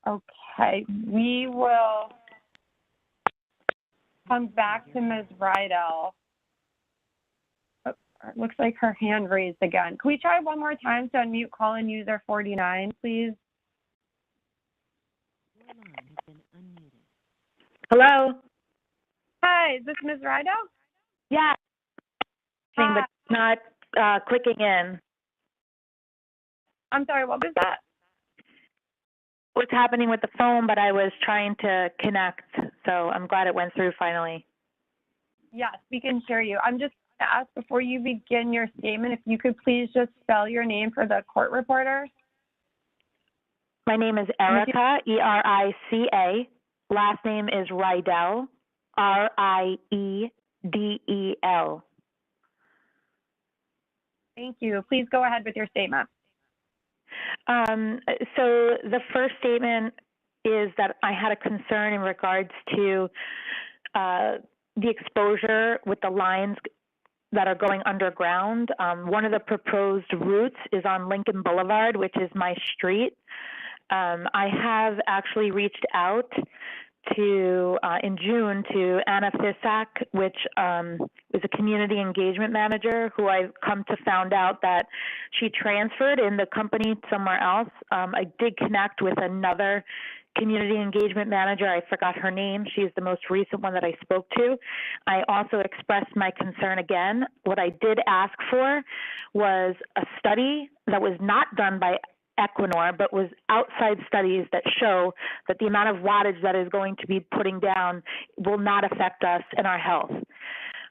Okay, we will come back to Ms. Rydell. Oh, it looks like her hand raised again. Can we try one more time to unmute call-in user 49, please? Your line has been unmuted. Hello? Hi, is this Ms. Rydell? Yeah. But not clicking in. I'm sorry, what was that? What's happening with the phone, but I was trying to connect, so I'm glad it went through finally. Yes, we can hear you. I'm just going to ask before you begin your statement, if you could please just spell your name for the court reporter. My name is Erica, E-R-I-C-A. Last name is Rydell, R-I-E-D-E-L. Thank you. Please go ahead with your statement. So the first statement is that I had a concern in regards to the exposure with the lines that are going underground. One of the proposed routes is on Lincoln Boulevard, which is my street. I have actually reached out to in June to Anna Fisak, which is a community engagement manager who I've come to found out that she transferred in the company somewhere else. I did connect with another community engagement manager. I forgot her name. She's the most recent one that I spoke to. I also expressed my concern again. What I did ask for was a study that was not done by Equinor, but was outside studies that show that the amount of wattage that is going to be putting down will not affect us and our health.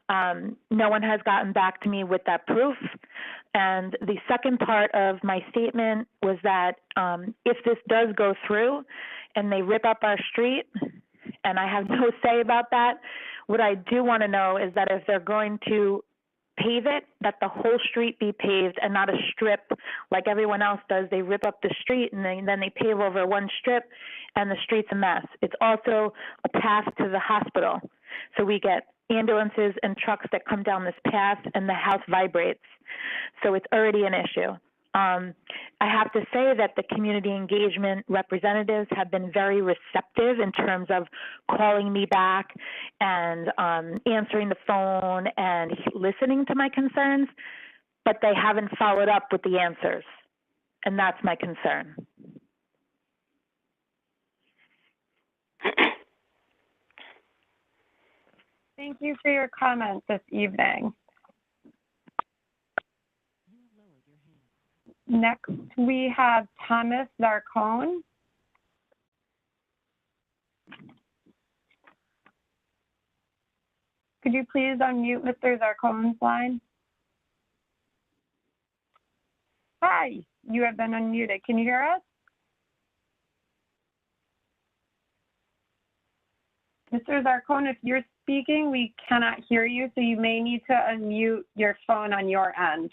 No one has gotten back to me with that proof. And the second part of my statement was that if this does go through and they rip up our street, and I have no say about that, what I do want to know is that if they're going to pave it, that the whole street be paved and not a strip like everyone else does. They rip up the street and then they pave over one strip and the street's a mess. It's also a path to the hospital. So we get ambulances and trucks that come down this path and the house vibrates. So it's already an issue. I have to say that the community engagement representatives have been very receptive in terms of calling me back and answering the phone and listening to my concerns, but they haven't followed up with the answers. And that's my concern. Thank you for your comments this evening. Next, we have Thomas Zarcone. Could you please unmute Mr. Zarcone's line? Hi, you have been unmuted. Can you hear us? Mr. Zarcone, if you're speaking, we cannot hear you, so you may need to unmute your phone on your end.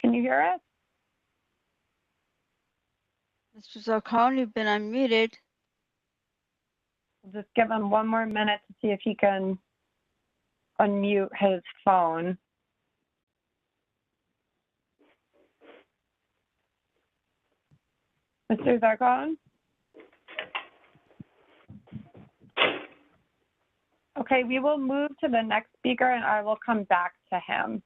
Can you hear us? Mr. Zarcone, you've been unmuted. We'll just give him one more minute to see if he can unmute his phone. Mr. Zarcone? Okay, we will move to the next speaker and I will come back to him.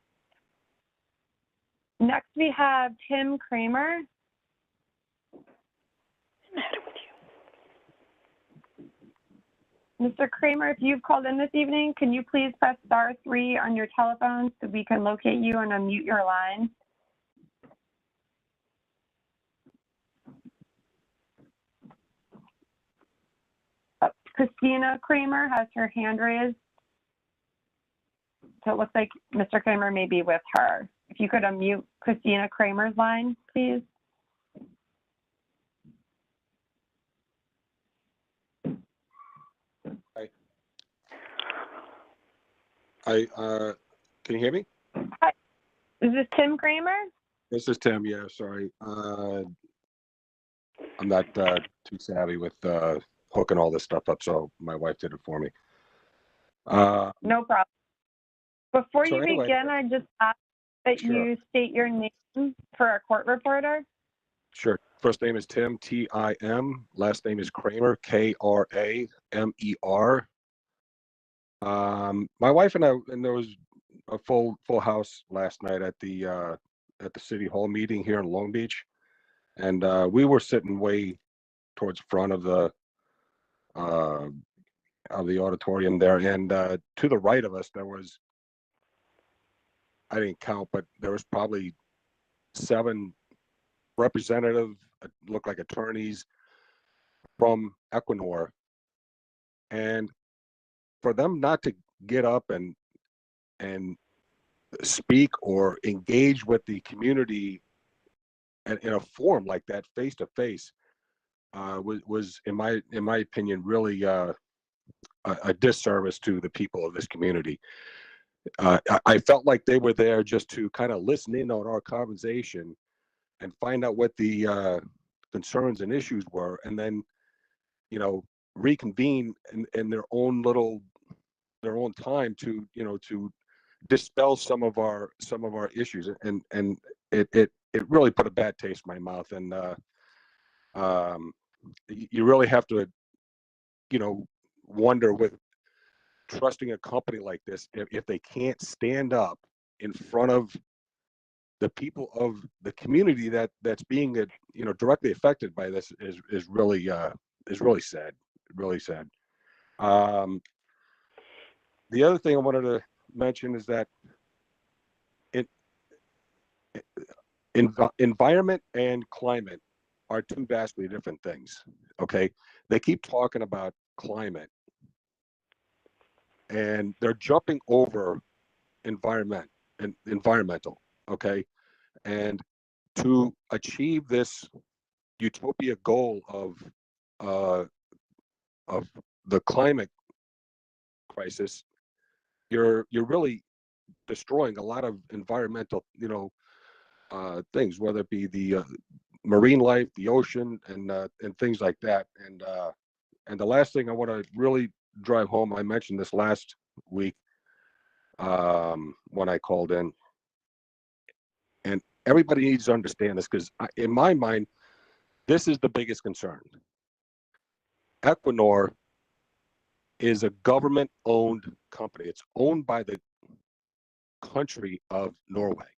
Next, we have Tim Kramer. Mr. Kramer, if you've called in this evening, can you please press *3 on your telephone so we can locate you and unmute your line? Christina Kramer has her hand raised. So it looks like Mr. Kramer may be with her. If you could unmute Christina Kramer's line, please. Can you hear me? Hi. Is this Tim Kramer? This is Tim. Yeah, sorry. I'm not too savvy with hooking all this stuff up, so my wife did it for me. No problem. Before So you anyway, begin, I just ask that sure. you state your name for our court reporter. Sure. First name is Tim, T-I-M. Last name is Kramer, K-R-A-M-E-R. My wife and I, and there was a full house last night at the city hall meeting here in Long Beach, and we were sitting way towards front of the the auditorium there, and to the right of us there was, I didn't count, but there was probably 7 representatives, looked like attorneys from Equinor, and for them not to get up and speak or engage with the community in a forum like that, face to face, was in my opinion really a disservice to the people of this community. I felt like they were there just to kind of listen in on our conversation and find out what the concerns and issues were, and then, you know, reconvene in their own time to, you know, to dispel some of our issues, and it really put a bad taste in my mouth. And you really have to, you know, wonder with trusting a company like this, if they can't stand up in front of the people of the community that's being, you know, directly affected by this, is really sad, really sad. The other thing I wanted to mention is that environment and climate are 2 vastly different things. Okay, they keep talking about climate and they're jumping over environmental. Okay, and to achieve this utopia goal of the climate crisis, you're really destroying a lot of environmental, you know, things, whether it be the marine life, the ocean, and things like that. And the last thing I want to really drive home, I mentioned this last week when I called in, and everybody needs to understand this, because in my mind, this is the biggest concern. Equinor is a government-owned company. It's owned by the country of Norway.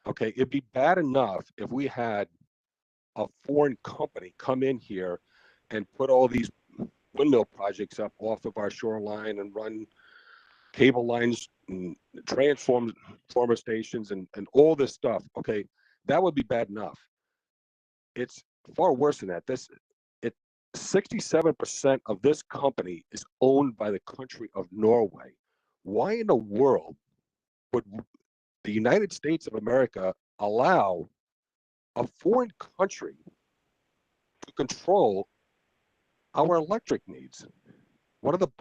Okay, it'd be bad enough if we had a foreign company come in here and put all these windmill projects up off of our shoreline and run cable lines and transformer stations and all this stuff. Okay, that would be bad enough. It's far worse than that. 67% of this company is owned by the country of Norway. Why in the world would the United States of America allow a foreign country to control our electric needs? One of the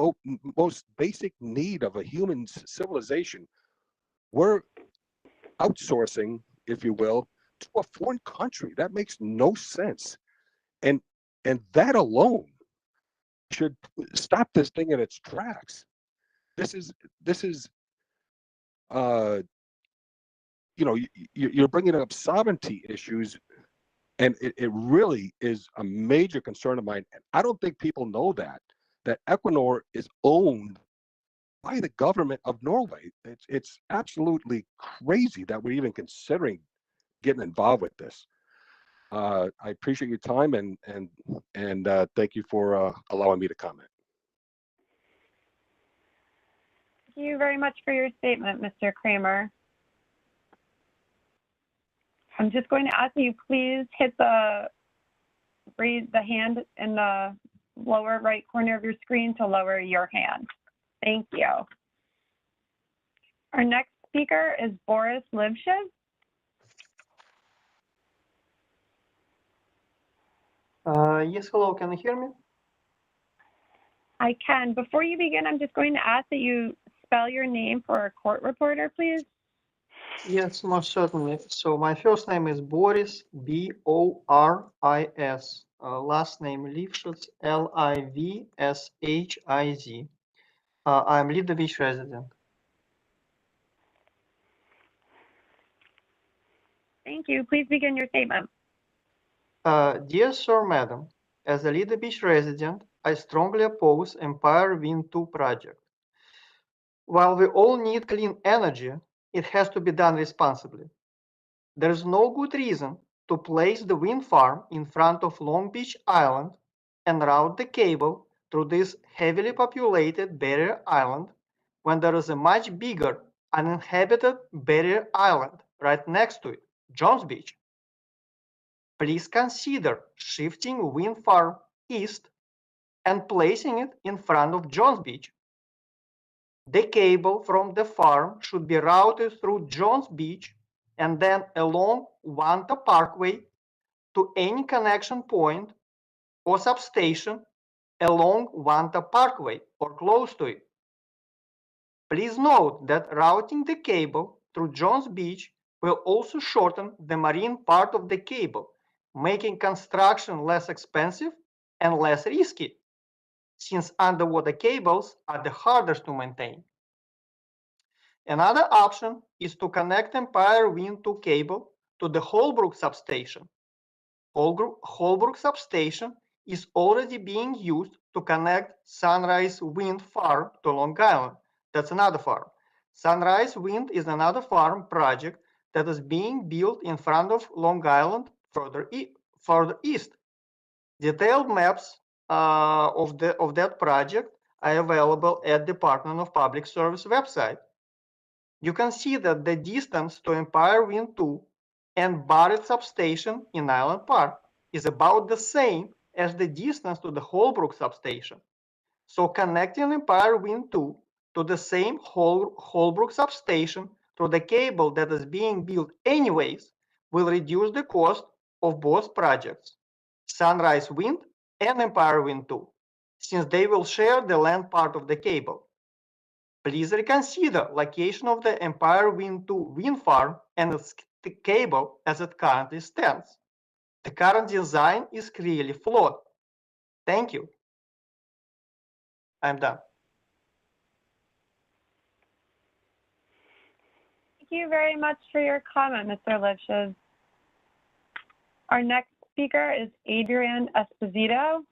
most basic need of a human civilization. We're outsourcing, if you will, to a foreign country. That makes no sense. And that alone should stop this thing in its tracks. This is you know, you're bringing up sovereignty issues, and it really is a major concern of mine. And I don't think people know that Equinor is owned by the government of Norway. It's absolutely crazy that we're even considering getting involved with this. I appreciate your time, and thank you for allowing me to comment. Thank you very much for your statement, Mr. Kramer. I'm just going to ask you, please raise the hand in the lower right corner of your screen to lower your hand. Thank you. Our next speaker is Boris Livshiv. Yes, hello, can you hear me? I can. Before you begin, I'm just going to ask that you spell your name for a court reporter, please. Yes, most certainly. So my first name is Boris, B-O-R-I-S. Last name Livshiz, L-I-V-S-H-I-Z. I'm Lido Beach resident. Thank you. Please begin your statement. Dear Sir, Madam, as a Lido Beach resident, I strongly oppose Empire Wind 2 project. While we all need clean energy, it has to be done responsibly. There is no good reason to place the wind farm in front of Long Beach Island and route the cable through this heavily populated barrier island when there is a much bigger uninhabited barrier island right next to it, Jones Beach? Please consider shifting wind farm east and placing it in front of Jones Beach. The cable from the farm should be routed through Jones Beach and then along Wanta Parkway to any connection point or substation along Wanta Parkway or close to it. Please note that routing the cable through Jones Beach will also shorten the marine part of the cable, making construction less expensive and less risky, since underwater cables are the hardest to maintain. Another option is to connect Empire Wind 2 cable to the Holbrook substation. Holbrook substation is already being used to connect Sunrise Wind Farm to Long Island. That's another farm. Sunrise Wind is another farm project that is being built in front of Long Island further east. Detailed maps of that project are available at Department of Public Service website. You can see that the distance to Empire Wind 2 and Barrett Substation in Island Park is about the same as the distance to the Holbrook Substation. So connecting Empire Wind 2 to the same Holbrook Substation through the cable that is being built anyways will reduce the cost of both projects, Sunrise Wind and Empire Wind 2, since they will share the land part of the cable. Please reconsider location of the Empire Wind 2 wind farm and its cable as it currently stands. The current design is clearly flawed. Thank you. I'm done. Thank you very much for your comment, Mr. Lipschitz. Our next speaker is Adrian Esposito.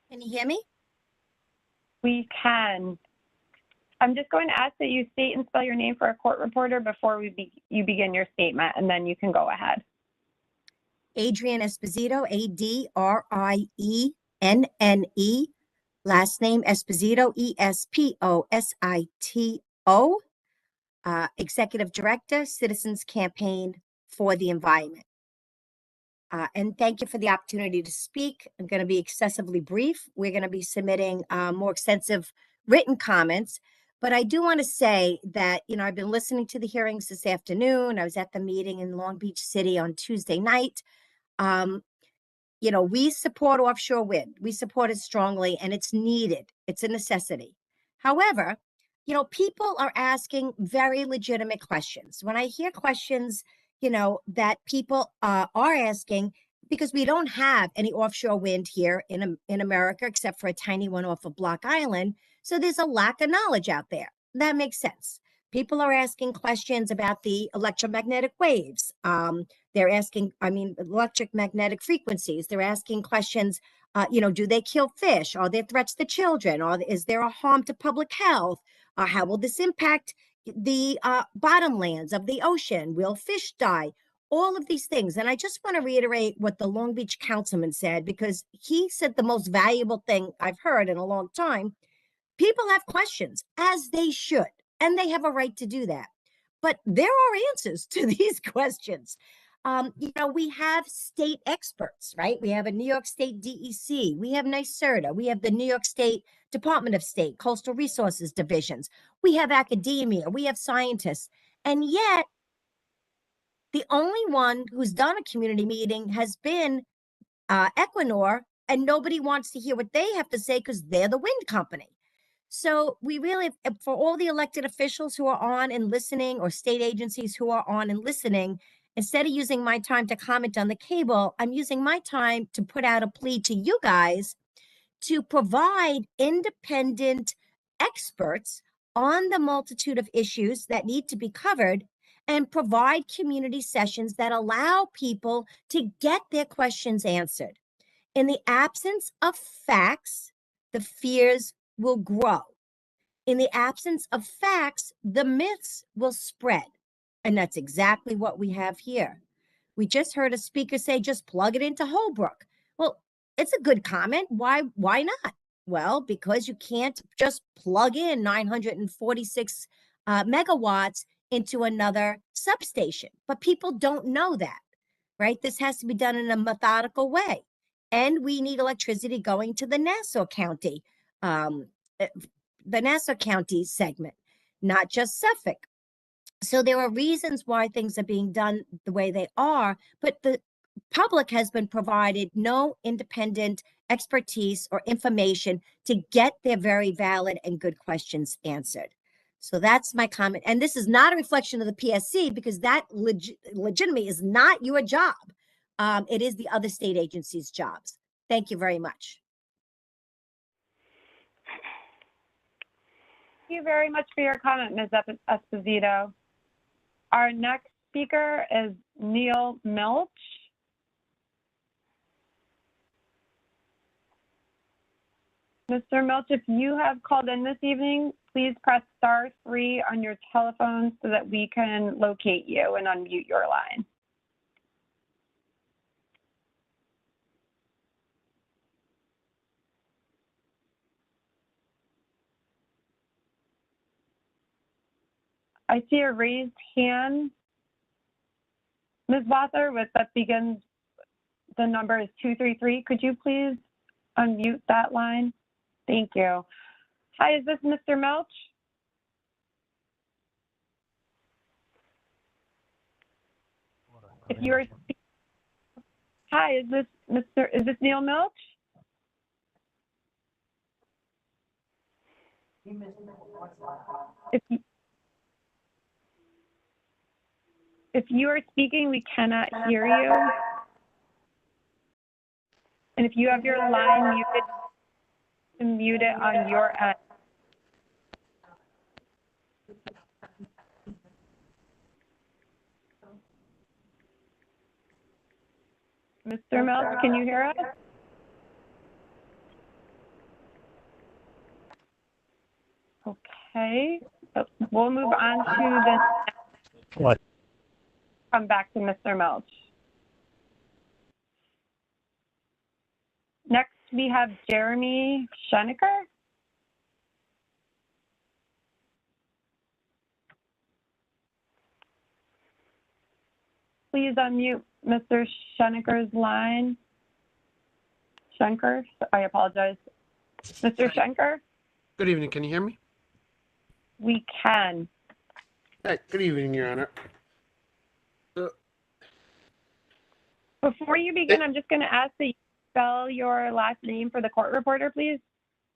Can you hear me? We can. I'm just going to ask that you state and spell your name for a court reporter before you begin your statement, and then you can go ahead. Adrian Esposito, A-D-R-I-E-N-N-E. Last name Esposito, E-S-P-O-S-I-T-O. Executive Director, Citizens Campaign for the Environment. And thank you for the opportunity to speak. I'm going to be excessively brief. We're going to be submitting more extensive written comments. But I do want to say that, I've been listening to the hearings this afternoon. I was at the meeting in Long Beach City on Tuesday night. We support offshore wind. We support it strongly, and it's needed. It's a necessity. However, people are asking very legitimate questions. When I hear questions, that people are asking, because we don't have any offshore wind here in America, except for a tiny one off of Block Island. So there's a lack of knowledge out there. That makes sense. People are asking questions about the electromagnetic waves. They're asking, electromagnetic frequencies. They're asking questions, do they kill fish? Are there threats to children? Or is there a harm to public health? How will this impact the bottomlands of the ocean? Will fish die? All of these things. And I just want to reiterate what the Long Beach councilman said, because he said the most valuable thing I've heard in a long time. People have questions, as they should, and they have a right to do that. But there are answers to these questions. We have state experts, right? We have a New York State DEC. We have NYSERDA. We have the New York State Department of State Coastal Resources Divisions. We have academia. We have scientists. And yet, the only one who's done a community meeting has been Equinor, and nobody wants to hear what they have to say because they're the wind company. So we really, for all the elected officials who are on and listening, or state agencies who are on and listening, instead of using my time to comment on the cable, I'm using my time to put out a plea to you guys to provide independent experts on the multitude of issues that need to be covered, and provide community sessions that allow people to get their questions answered. In the absence of facts, the fears will grow. In the absence of facts, the myths will spread. And that's exactly what we have here. We just heard a speaker say, just plug it into Holbrook. Well, it's a good comment. Why not? Well, because you can't just plug in 946 megawatts into another substation. But people don't know that, right? This has to be done in a methodical way. And we need electricity going to the Nassau County, segment, not just Suffolk. So there are reasons why things are being done the way they are, but the public has been provided no independent expertise or information to get their very valid and good questions answered. So that's my comment. And this is not a reflection of the PSC, because that legitimately is not your job. It is the other state agencies' jobs. Thank you very much. Thank you very much for your comment, Ms. Esposito. Our next speaker is Neil Milch. Mr. Milch, if you have called in this evening, please press *3 on your telephone so that we can locate you and unmute your line. I see a raised hand. Ms. Wather, that begins, the number is 233. Could you please unmute that line? Thank you. Hi, is this Mr. Milch? If you are, hi, is this Neil Milch? If you are speaking, we cannot hear you. And if you have your line muted, to mute it on your end. Mr. Milch, can you hear us? Okay, we'll move on to the What? Come back to Mr. Milch. Next, we have Jeremy Schoenecker. Please unmute Mr. Schoenecker's line. Schenker, I apologize. Mr. Schenker? Good evening. Can you hear me? We can. Hey, good evening, Your Honor. Before you begin, I'm just going to ask that you spell your last name for the court reporter, please.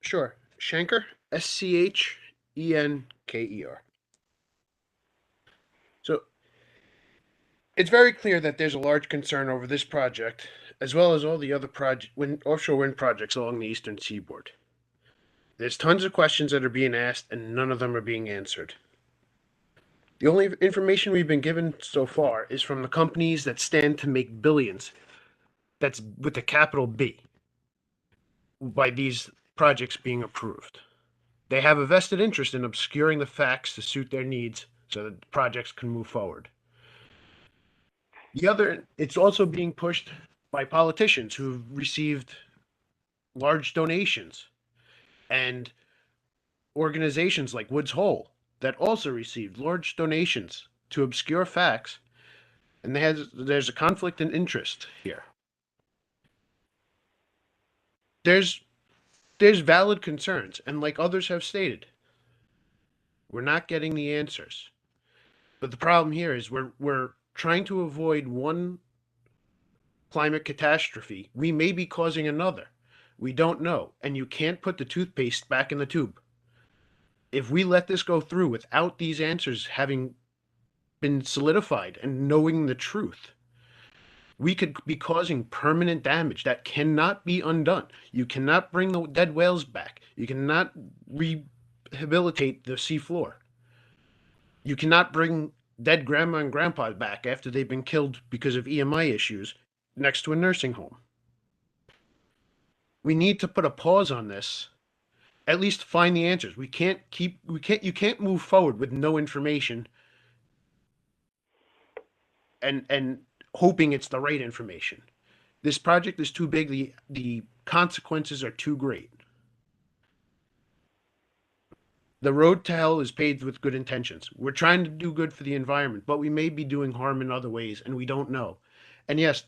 Sure. Schenker, Schenker. So it's very clear that there's a large concern over this project, as well as all the other offshore wind projects along the eastern seaboard. There's tons of questions that are being asked, and none of them are being answered. The only information we've been given so far is from the companies that stand to make billions. That's with the capital B, by these projects being approved. They have a vested interest in obscuring the facts to suit their needs so that the projects can move forward. It's also being pushed by politicians who've received large donations, and organizations like Woods Hole that also received large donations to obscure facts, and there's a conflict in interest here. There's valid concerns, and like others have stated, we're not getting the answers. But the problem here is we're trying to avoid one climate catastrophe. We may be causing another. We don't know, and you can't put the toothpaste back in the tube. If we let this go through without these answers having been solidified and knowing the truth, we could be causing permanent damage that cannot be undone. You cannot bring the dead whales back. You cannot rehabilitate the seafloor. You cannot bring dead grandma and grandpa back after they've been killed because of EMI issues next to a nursing home. We need to put a pause on this, at least find the answers. You can't move forward with no information and hoping it's the right information. This project is too big. The consequences are too great. The road to hell is paved with good intentions. We're trying to do good for the environment, but we may be doing harm in other ways, and we don't know. And yes,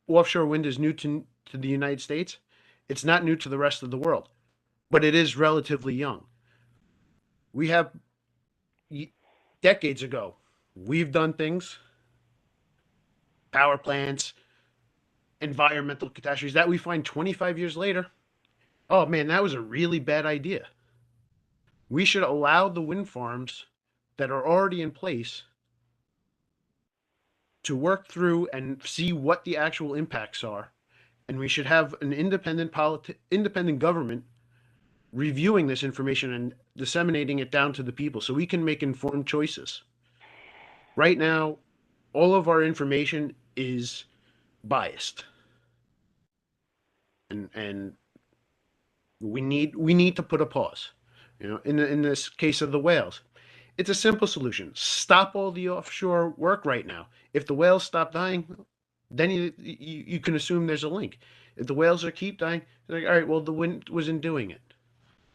offshore wind is new to the United States. It's not new to the rest of the world, but it is relatively young. We have decades ago, we've done things, power plants, environmental catastrophes that we find 25 years later. Oh man, that was a really bad idea. We should allow the wind farms that are already in place to work through and see what the actual impacts are. And we should have an independent government reviewing this information and disseminating it down to the people so we can make informed choices. Right now, all of our information is biased. And we need to put a pause. In this case of the whales, it's a simple solution. Stop all the offshore work right now. If the whales stop dying, then you can assume there's a link. If the whales keep dying, they're like, all right, well, the wind wasn't doing it.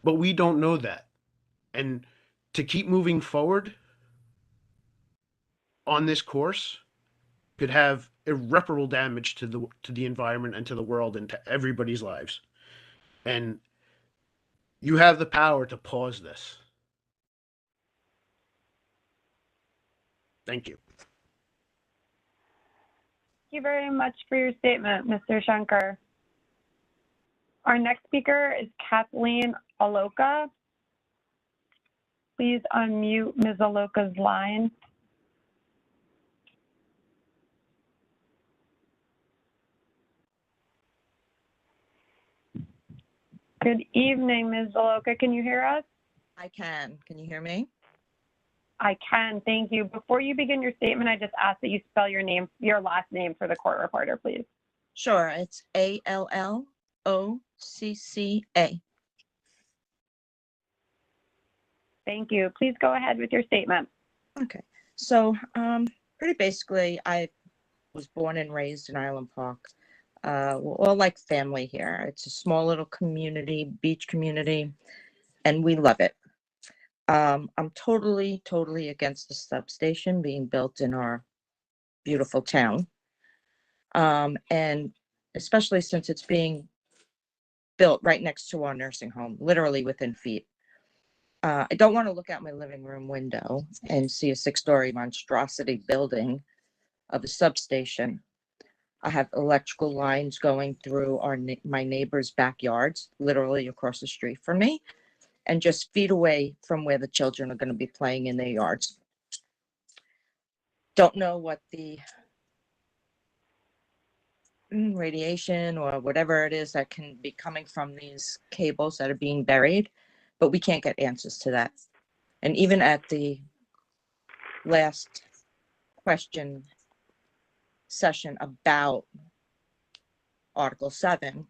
But we don't know that. And to keep moving forward on this course could have irreparable damage to the environment and to the world and to everybody's lives. And you have the power to pause this. Thank you. Thank you very much for your statement, Mr. Shankar. Our next speaker is Kathleen Aloka. Please unmute Ms. Aloka's line. Good evening, Ms. Aloka. Can you hear us? I can. Can you hear me? I can. Thank you. Before you begin your statement, I just ask that you spell your last name for the court reporter, please. Sure. It's Allocca. Thank you. Please go ahead with your statement. Okay. So pretty basically, I was born and raised in Island Park. Well, like family here. It's a small little community, beach community, and we love it. I'm totally against the substation being built in our beautiful town. And especially since it's being built right next to our nursing home, literally within feet. I don't want to look out my living room window and see a 6-story monstrosity building of a substation. I have electrical lines going through my neighbors' backyards, literally across the street from me, and just feet away from where the children are going to be playing in their yards. Don't know what the radiation or whatever it is that can be coming from these cables that are being buried, but we can't get answers to that. And even at the last question session about Article 7,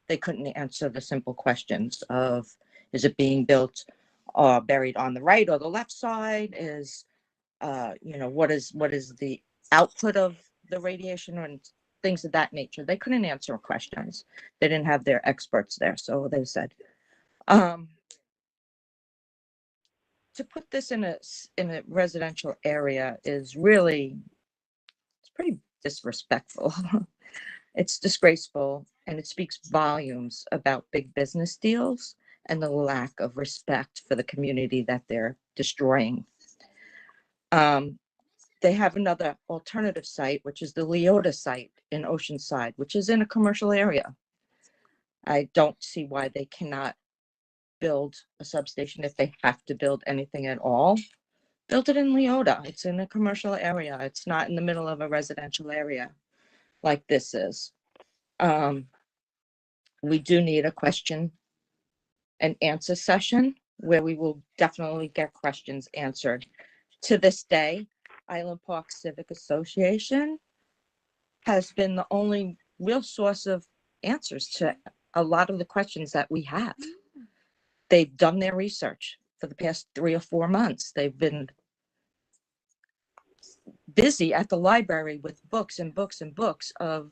they couldn't answer the simple questions of, is it being built or buried on the right or the left side? What is the output of the radiation and things of that nature? They couldn't answer questions. They didn't have their experts there. So they said, to put this in a residential area is really, it's pretty disrespectful. It's disgraceful, and it speaks volumes about big business deals and the lack of respect for the community that they're destroying. They have another alternative site, which is the Leota site in Oceanside, which is in a commercial area. I don't see why they cannot build a substation if they have to build anything at all. Build it in Leota. It's in a commercial area. It's not in the middle of a residential area like this is. We do need a question and answer session where we will definitely get questions answered. To this day, Island Park Civic Association has been the only real source of answers to a lot of the questions that we have. They've done their research for the past 3 or 4 months. They've been busy at the library with books and books and books of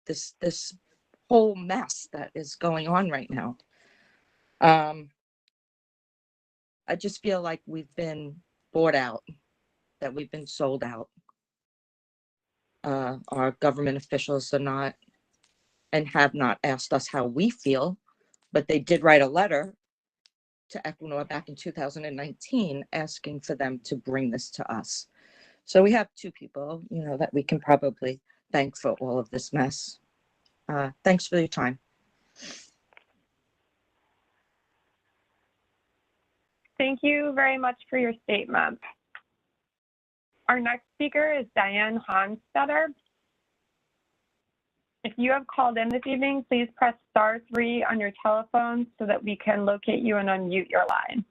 this whole mess that is going on right now. I just feel like we've been bought out, that we've been sold out. Our government officials are not and have not asked us how we feel, but they did write a letter to Equinor back in 2019 asking for them to bring this to us. So we have two people, you know, that we can probably thank for all of this mess. Thanks for your time. Thank you very much for your statement. Our next speaker is Diane Honstetter. If you have called in this evening, please press *3 on your telephone so that we can locate you and unmute your line.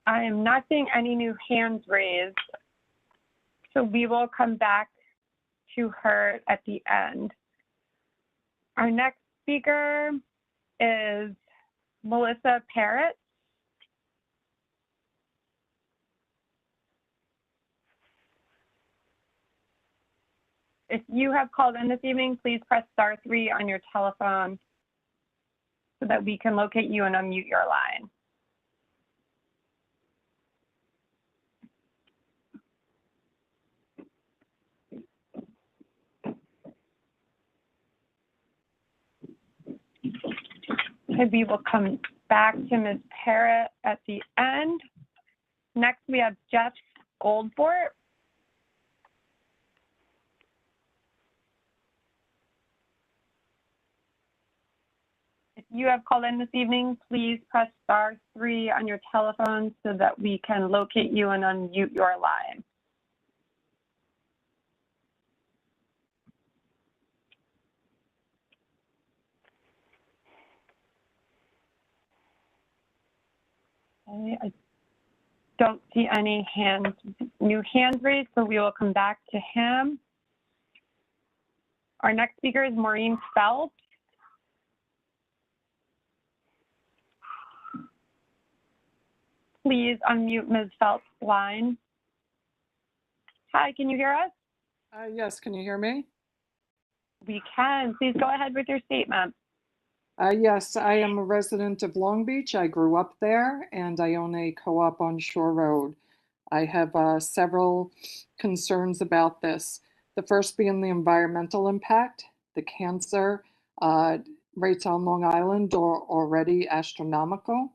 I am not seeing any new hands raised, so we will come back to her at the end. Our next speaker is Melissa Parrott. If you have called in this evening, please press *3 on your telephone so that we can locate you and unmute your line. We will come back to Ms. Parrott at the end. Next, we have Jeff Goldfort. If you have called in this evening, please press *3 on your telephone so that we can locate you and unmute your line. Okay, I don't see any new hands raised, so we will come back to him. Our next speaker is Maureen Phelps. Please unmute Ms. Phelps' line. Hi, can you hear us? Yes, can you hear me? We can. Please go ahead with your statement. Yes, I am a resident of Long Beach. I grew up there and I own a co-op on Shore Road. I have several concerns about this. The first being the environmental impact. The cancer rates on Long Island are already astronomical.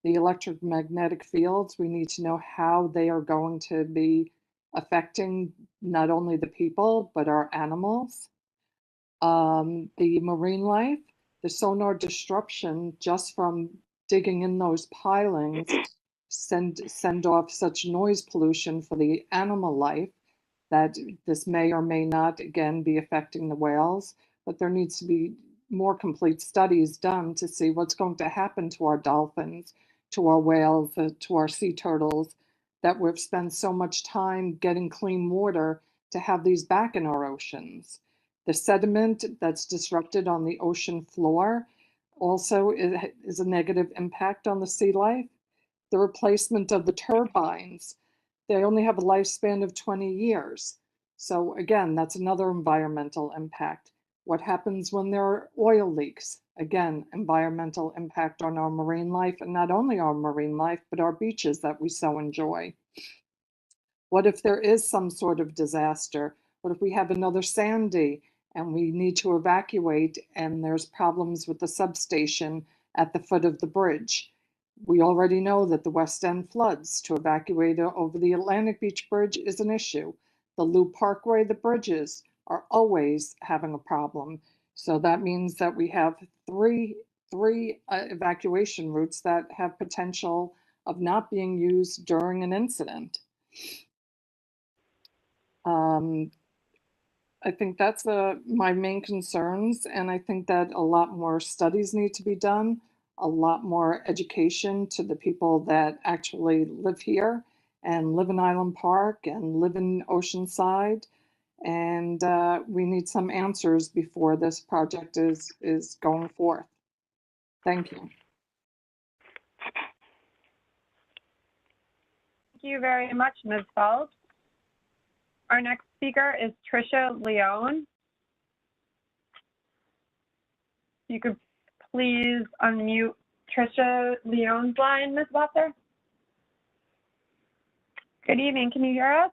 The electromagnetic fields, we need to know how they are going to be affecting not only the people, but our animals. The marine life, the sonar disruption just from digging in those pilings send off such noise pollution for the animal life that this may or may not again be affecting the whales, but there needs to be more complete studies done to see what's going to happen to our dolphins, to our whales, to our sea turtles, that we've spent so much time getting clean water to have these back in our oceans. The sediment that's disrupted on the ocean floor also is a negative impact on the sea life. The replacement of the turbines, they only have a lifespan of 20 years. So again, that's another environmental impact. What happens when there are oil leaks? Again, environmental impact on our marine life, and not only our marine life, but our beaches that we so enjoy. What if there is some sort of disaster? What if we have another Sandy and we need to evacuate and there's problems with the substation at the foot of the bridge? We already know that the West End floods. To evacuate over the Atlantic Beach Bridge is an issue. The Loop Parkway, the bridges are always having a problem. So that means that we have three evacuation routes that have potential of not being used during an incident. I think that's my main concerns, and I think that a lot more studies need to be done, a lot more education to the people that actually live here and live in Island Park and live in Oceanside. And we need some answers before this project is going forth. Thank you. Thank you very much, Ms. Phelps. Our next speaker is Tricia Leone. You could please unmute Tricia Leone's line, Ms. Wasser. Good evening. Can you hear us?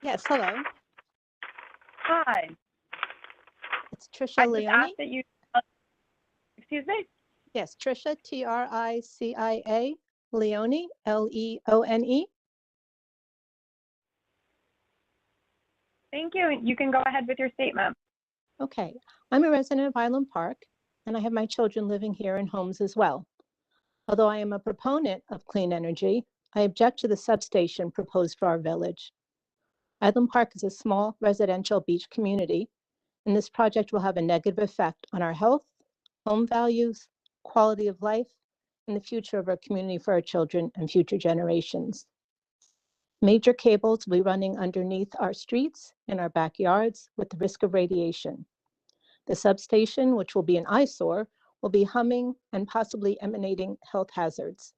Yes, hello. Hi. It's Tricia I just Leone. asked that you, excuse me? Yes, Tricia, Tricia, Leone, Leone. Thank you. You can go ahead with your statement. Okay, I'm a resident of Island Park, and I have my children living here in homes as well. Although I am a proponent of clean energy, I object to the substation proposed for our village. Island Park is a small residential beach community, and this project will have a negative effect on our health, home values, quality of life, and the future of our community for our children and future generations. Major cables will be running underneath our streets and our backyards with the risk of radiation. The substation, which will be an eyesore, will be humming and possibly emanating health hazards.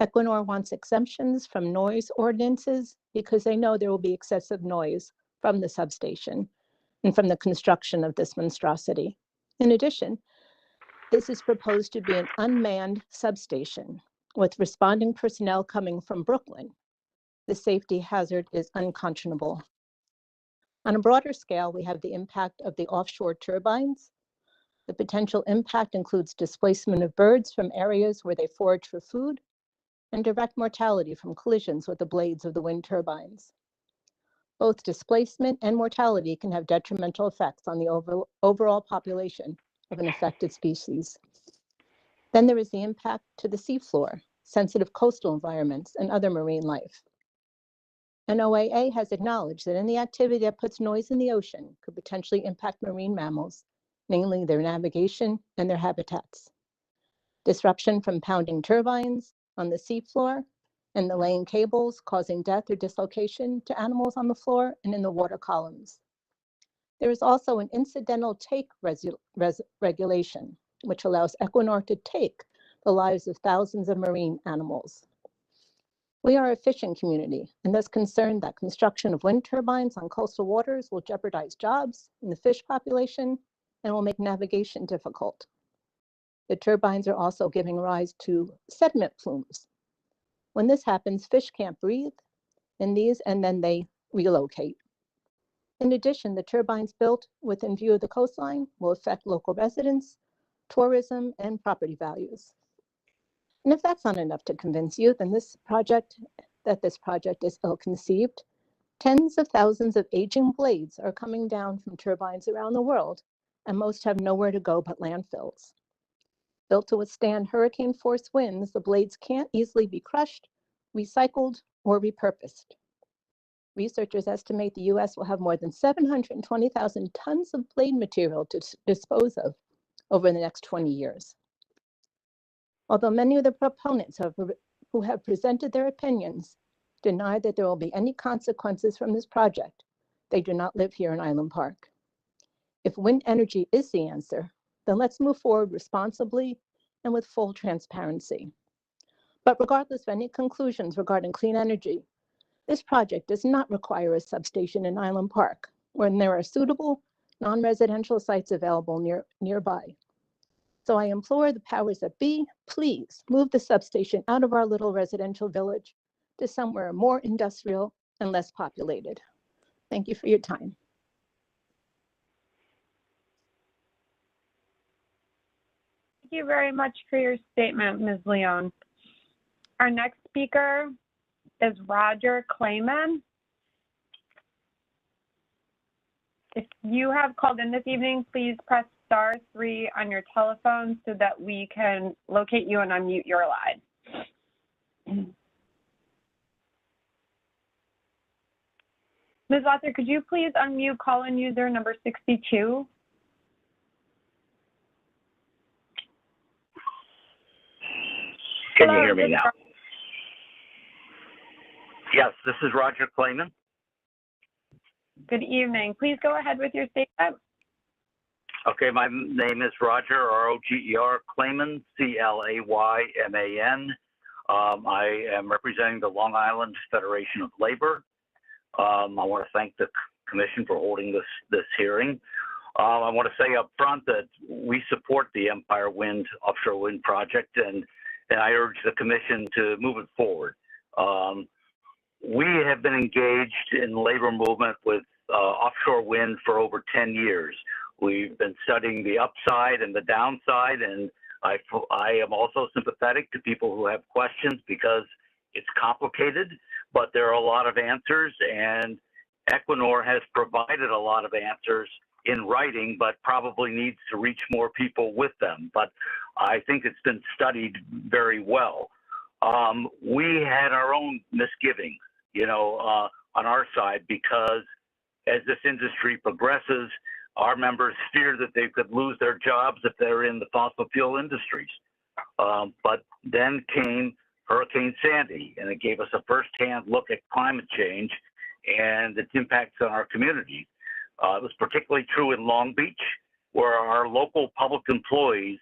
Equinor wants exemptions from noise ordinances because they know there will be excessive noise from the substation and from the construction of this monstrosity. In addition, this is proposed to be an unmanned substation with responding personnel coming from Brooklyn. The safety hazard is unconscionable. On a broader scale, we have the impact of the offshore turbines. The potential impact includes displacement of birds from areas where they forage for food and direct mortality from collisions with the blades of the wind turbines. Both displacement and mortality can have detrimental effects on the overall population of an affected species. Then there is the impact to the seafloor, sensitive coastal environments, and other marine life. NOAA has acknowledged that any activity that puts noise in the ocean could potentially impact marine mammals, namely their navigation and their habitats. Disruption from pounding turbines on the seafloor and the laying cables causing death or dislocation to animals on the floor and in the water columns. There is also an incidental take regulation, which allows Equinor to take the lives of thousands of marine animals. We are a fishing community and thus concerned that construction of wind turbines on coastal waters will jeopardize jobs in the fish population and will make navigation difficult. The turbines are also giving rise to sediment plumes. When this happens, fish can't breathe in these and then they relocate. In addition, the turbines built within view of the coastline will affect local residents, tourism, and property values. And if that's not enough to convince you, then this project is ill-conceived. Tens of thousands of aging blades are coming down from turbines around the world, and most have nowhere to go but landfills. Built to withstand hurricane-force winds, the blades can't easily be crushed, recycled, or repurposed. Researchers estimate the U.S. will have more than 720,000 tons of blade material to dispose of over the next 20 years. Although many of the proponents who have presented their opinions deny that there will be any consequences from this project, they do not live here in Island Park. If wind energy is the answer, then let's move forward responsibly and with full transparency. But regardless of any conclusions regarding clean energy, this project does not require a substation in Island Park when there are suitable non-residential sites available nearby. So I implore the powers that be, please move the substation out of our little residential village to somewhere more industrial and less populated. Thank you for your time. Thank you very much for your statement, Ms. Leone. Our next speaker is Roger Clayman. If you have called in this evening, please press *3 on your telephone so that we can locate you and unmute your line. Ms. Wasser, could you please unmute call-in user number 62? Can you hear me now? Yes, this is Roger Clayman. Good evening. Please go ahead with your statement. Okay, my name is Roger, R-O-G-E-R, Clayman, C-L-A-Y-M-A-N. I am representing the Long Island Federation of Labor. I want to thank the commission for holding this hearing. I want to say up front that we support the Empire Wind offshore wind project, and I urge the commission to move it forward. We have been engaged in the labor movement with offshore wind for over 10 years. We've been studying the upside and the downside, and I am also sympathetic to people who have questions because it's complicated, but there are a lot of answers, and Equinor has provided a lot of answers in writing, but probably needs to reach more people with them. But I think it's been studied very well. We had our own misgivings, on our side, because as this industry progresses, our members fear that they could lose their jobs if they're in the fossil fuel industries. But then came Hurricane Sandy, and it gave us a firsthand look at climate change and its impacts on our communities. It was particularly true in Long Beach, where our local public employees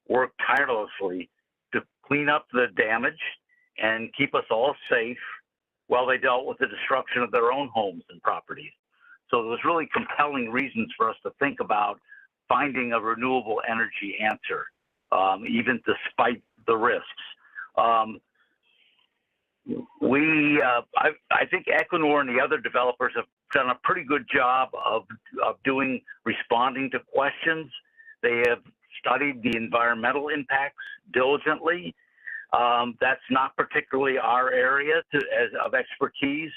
worked tirelessly to clean up the damage and keep us all safe while they dealt with the destruction of their own homes and properties. So there was really compelling reasons for us to think about finding a renewable energy answer, even despite the risks. I think Equinor and the other developers have done a pretty good job of responding to questions. They have studied the environmental impacts diligently. That's not particularly our area of expertise,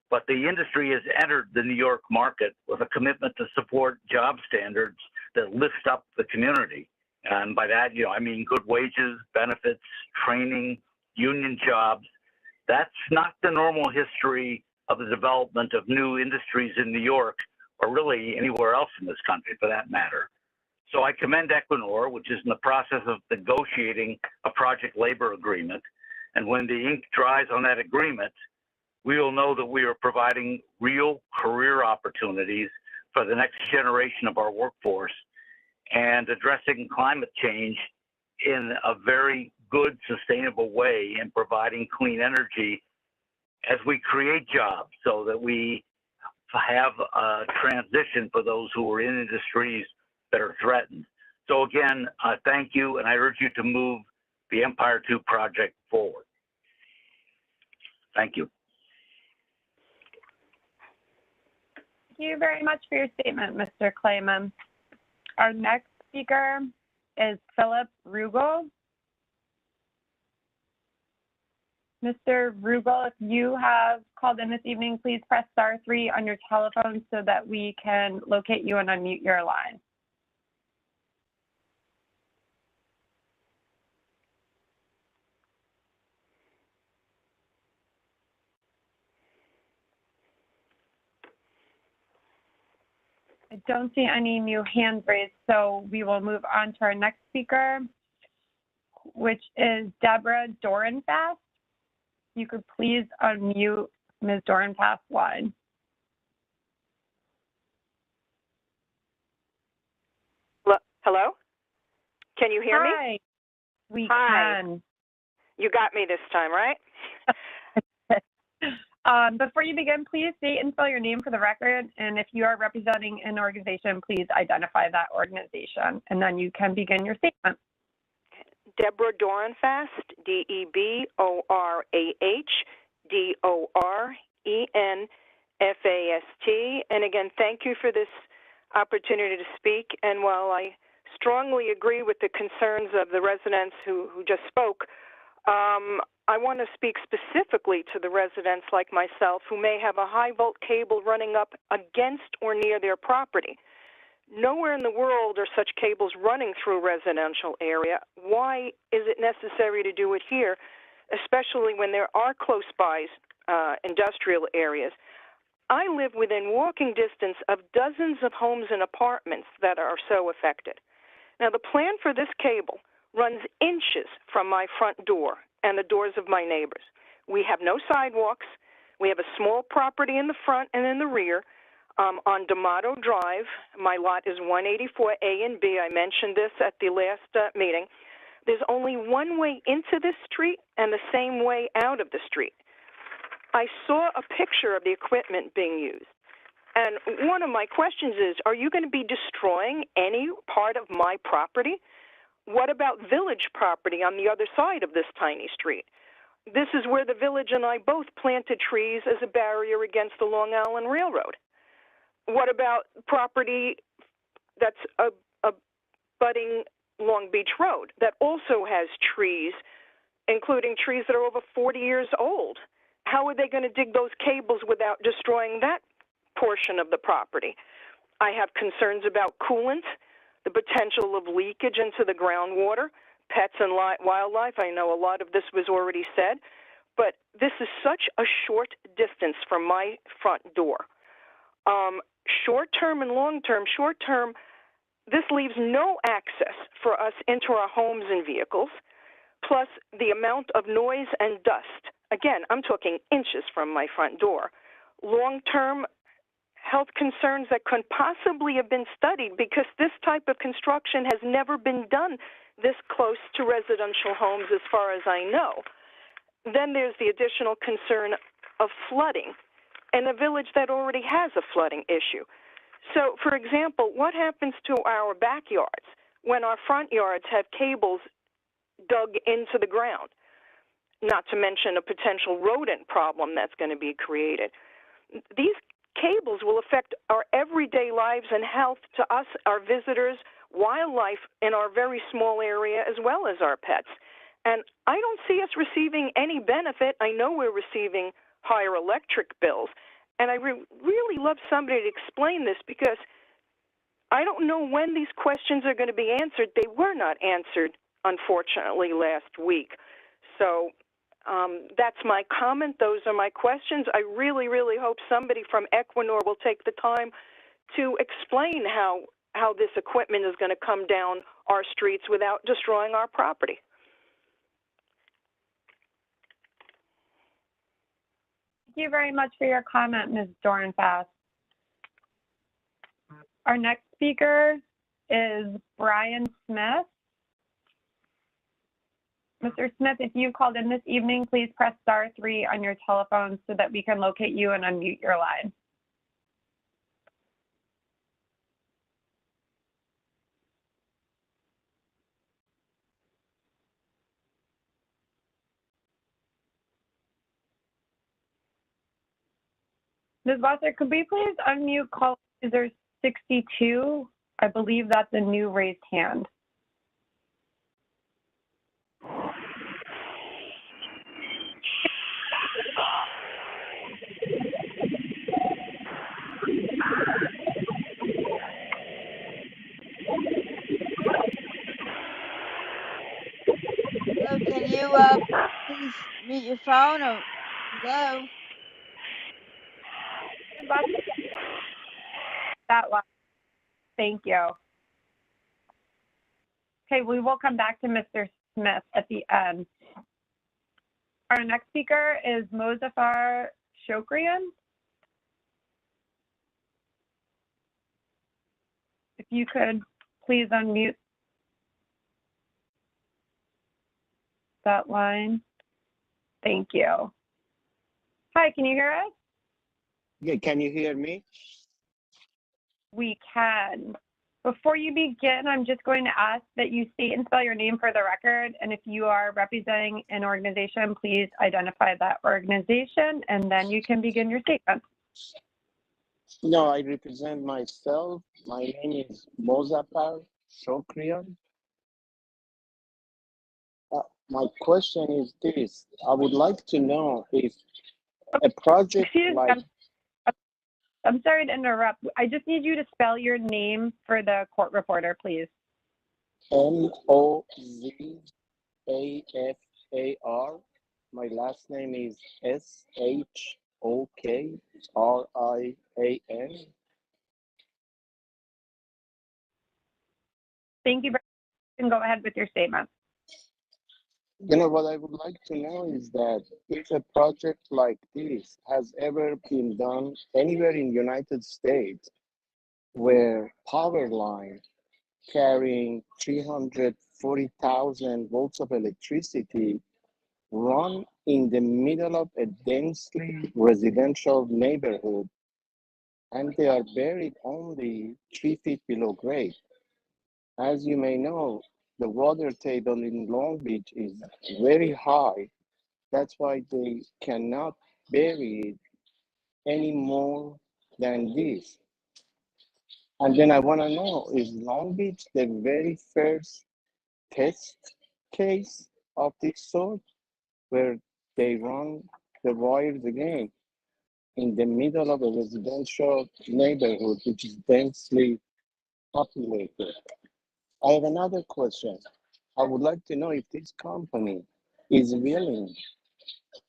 but the industry has entered the New York market with a commitment to support job standards that lift up the community. And by that, I mean good wages, benefits, training, union jobs. That's not the normal history of the development of new industries in New York, or really anywhere else in this country for that matter. So I commend Equinor, which is in the process of negotiating a project labor agreement. And when the ink dries on that agreement, we will know that we are providing real career opportunities for the next generation of our workforce and addressing climate change in a very good, sustainable way, and providing clean energy as we create jobs so that we have a transition for those who are in industries that are threatened. So again, thank you, and I urge you to move the Empire 2 project forward. Thank you. Thank you very much for your statement, Mr. Clayman. Our next speaker is Philip Rugel. Mr. Rugel, if you have called in this evening, please press *3 on your telephone so that we can locate you and unmute your line. I don't see any new hands raised, so we will move on to our next speaker, which is Deborah Dorenfast. You could please unmute Ms. Dorenfast's line. Hello? Can you hear Hi. me? We Hi. can. You got me this time, right? Before you begin, please state and spell your name for the record. And if you are representing an organization, please identify that organization. And then you can begin your statement. Deborah Dorenfast, DeborahDorenfast. And again, thank you for this opportunity to speak. And while I strongly agree with the concerns of the residents who just spoke, I want to speak specifically to the residents like myself who may have a high volt cable running up against or near their property. Nowhere in the world are such cables running through a residential area. Why is it necessary to do it here, especially when there are close by industrial areas? I live within walking distance of dozens of homes and apartments that are so affected. Now, the plan for this cable runs inches from my front door and the doors of my neighbors. We have no sidewalks. We have a small property in the front and in the rear on D'Amato Drive. My lot is 184A and B. I mentioned this at the last meeting. There's only one way into this street and the same way out of the street. I saw a picture of the equipment being used. And one of my questions is, are you going to be destroying any part of my property? What about village property on the other side of this tiny street? This is where the village and I both planted trees as a barrier against the Long Island Railroad. What about property that's abutting Long Beach Road that also has trees, including trees that are over 40 years old? How are they going to dig those cables without destroying that portion of the property? I have concerns about coolant, the potential of leakage into the groundwater, pets and wildlife. I know a lot of this was already said, but this is such a short distance from my front door. Short-term and long-term, short-term, this leaves no access for us into our homes and vehicles, plus the amount of noise and dust. Again, I'm talking inches from my front door. Long-term health concerns that couldn't possibly have been studied because this type of construction has never been done this close to residential homes as far as I know. Then there's the additional concern of flooding in a village that already has a flooding issue. So, for example, what happens to our backyards when our front yards have cables dug into the ground? Not to mention a potential rodent problem that's going to be created. These cables will affect our everyday lives and health to us, our visitors, wildlife in our very small area, as well as our pets. And I don't see us receiving any benefit. I know we're receiving higher electric bills. And I really love somebody to explain this because I don't know when these questions are going to be answered. They were not answered, unfortunately, last week. So that's my comment. Those are my questions. I really, really hope somebody from Equinor will take the time to explain how this equipment is going to come down our streets without destroying our property. Thank you very much for your comment, Ms. Dorenfast. Our next speaker is Brian Smith. Mr. Smith, if you called in this evening, please press *3 on your telephone so that we can locate you and unmute your line. Ms. Wasser, could we please unmute call user 62? I believe that's a new raised hand. Hello, can you please mute your phone or hello? That one. Thank you. Okay, we will come back to Mr. Smith at the end. Our next speaker is Mozaffar Shokrian. If you could please unmute that line. Thank you. Hi, can you hear us? Yeah, can you hear me? We can. Before you begin, I'm just going to ask that you state and spell your name for the record. And if you are representing an organization, please identify that organization, and then you can begin your statement. No, I represent myself. My name is Mozaffar Shokrian. My question is this. I would like to know if a project like... I'm sorry to interrupt. I just need you to spell your name for the court reporter, please. Mozaffar. My last name is Shokrian. Thank you very much. You can go ahead with your statement. You know, what I would like to know is that if a project like this has ever been done anywhere in United States where power line carrying 340,000 volts of electricity run in the middle of a densely residential neighborhood, and they are buried only 3 feet below grade. As you may know, the water table in Long Beach is very high. That's why they cannot bury it any more than this. And then I want to know, is Long Beach the very first test case of this sort where they run the wires again in the middle of a residential neighborhood which is densely populated? I have another question. I would like to know if this company is willing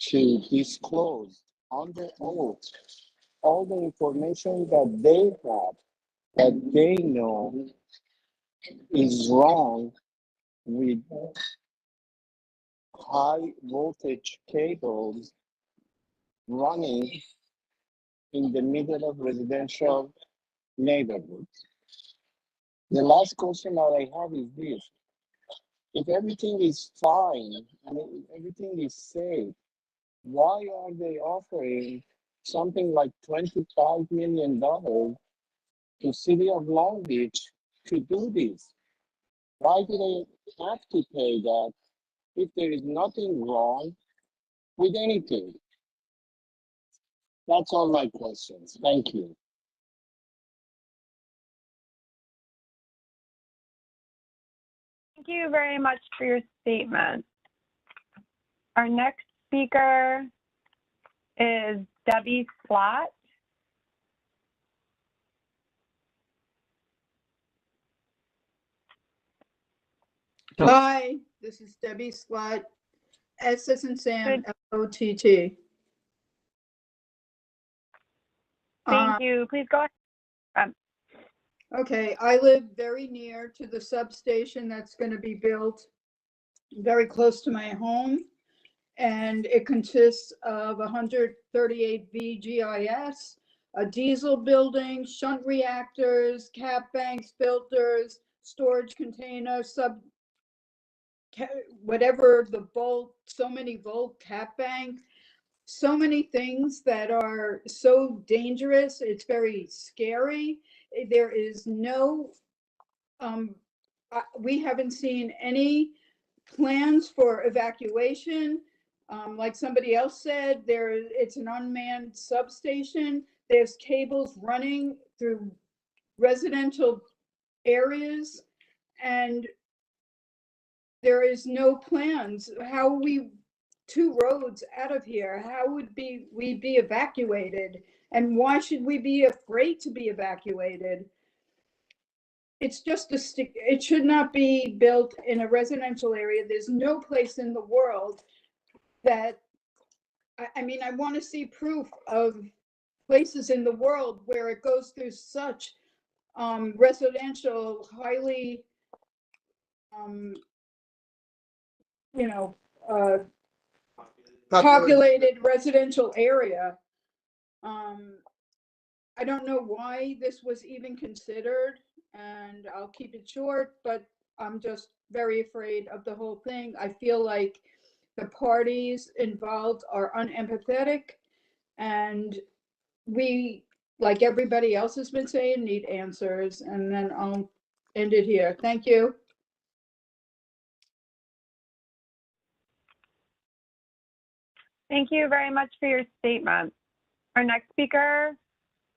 to disclose under oath all the information that they have, that they know is wrong with high voltage cables running in the middle of residential neighborhoods. The last question that I have is this: if everything is fine and if everything is safe, why are they offering something like $25 million to City of Long Beach to do this? Why do they have to pay that if there is nothing wrong with anything? That's all my questions. Thank you. Thank you very much for your statement. Our next speaker is Debbie Slott. Hi, this is Debbie Slott, S as in Sam, L-O-T-T. Thank you. Please go ahead. Okay, I live very near to the substation that's going to be built very close to my home. And it consists of 138 VGIS, a diesel building, shunt reactors, cap banks, filters, storage containers, whatever the volt, so many volt cap bank, so many things that are so dangerous. It's very scary. There is no, we haven't seen any plans for evacuation. Like somebody else said, it's an unmanned substation. There's cables running through residential areas, and there is no plans. How are we 2 roads out of here? How would we be evacuated? And why should we be afraid to be evacuated? It's just it should not be built in a residential area. There's no place in the world that, I mean, I want to see proof of places in the world where it goes through such residential, highly, you know, populated residential area. I don't know why this was even considered, and I'll keep it short, but I'm just very afraid of the whole thing. I feel like the parties involved are unempathetic, and we, like everybody else has been saying, need answers. And then I'll end it here. Thank you. Thank you very much for your statement. Our next speaker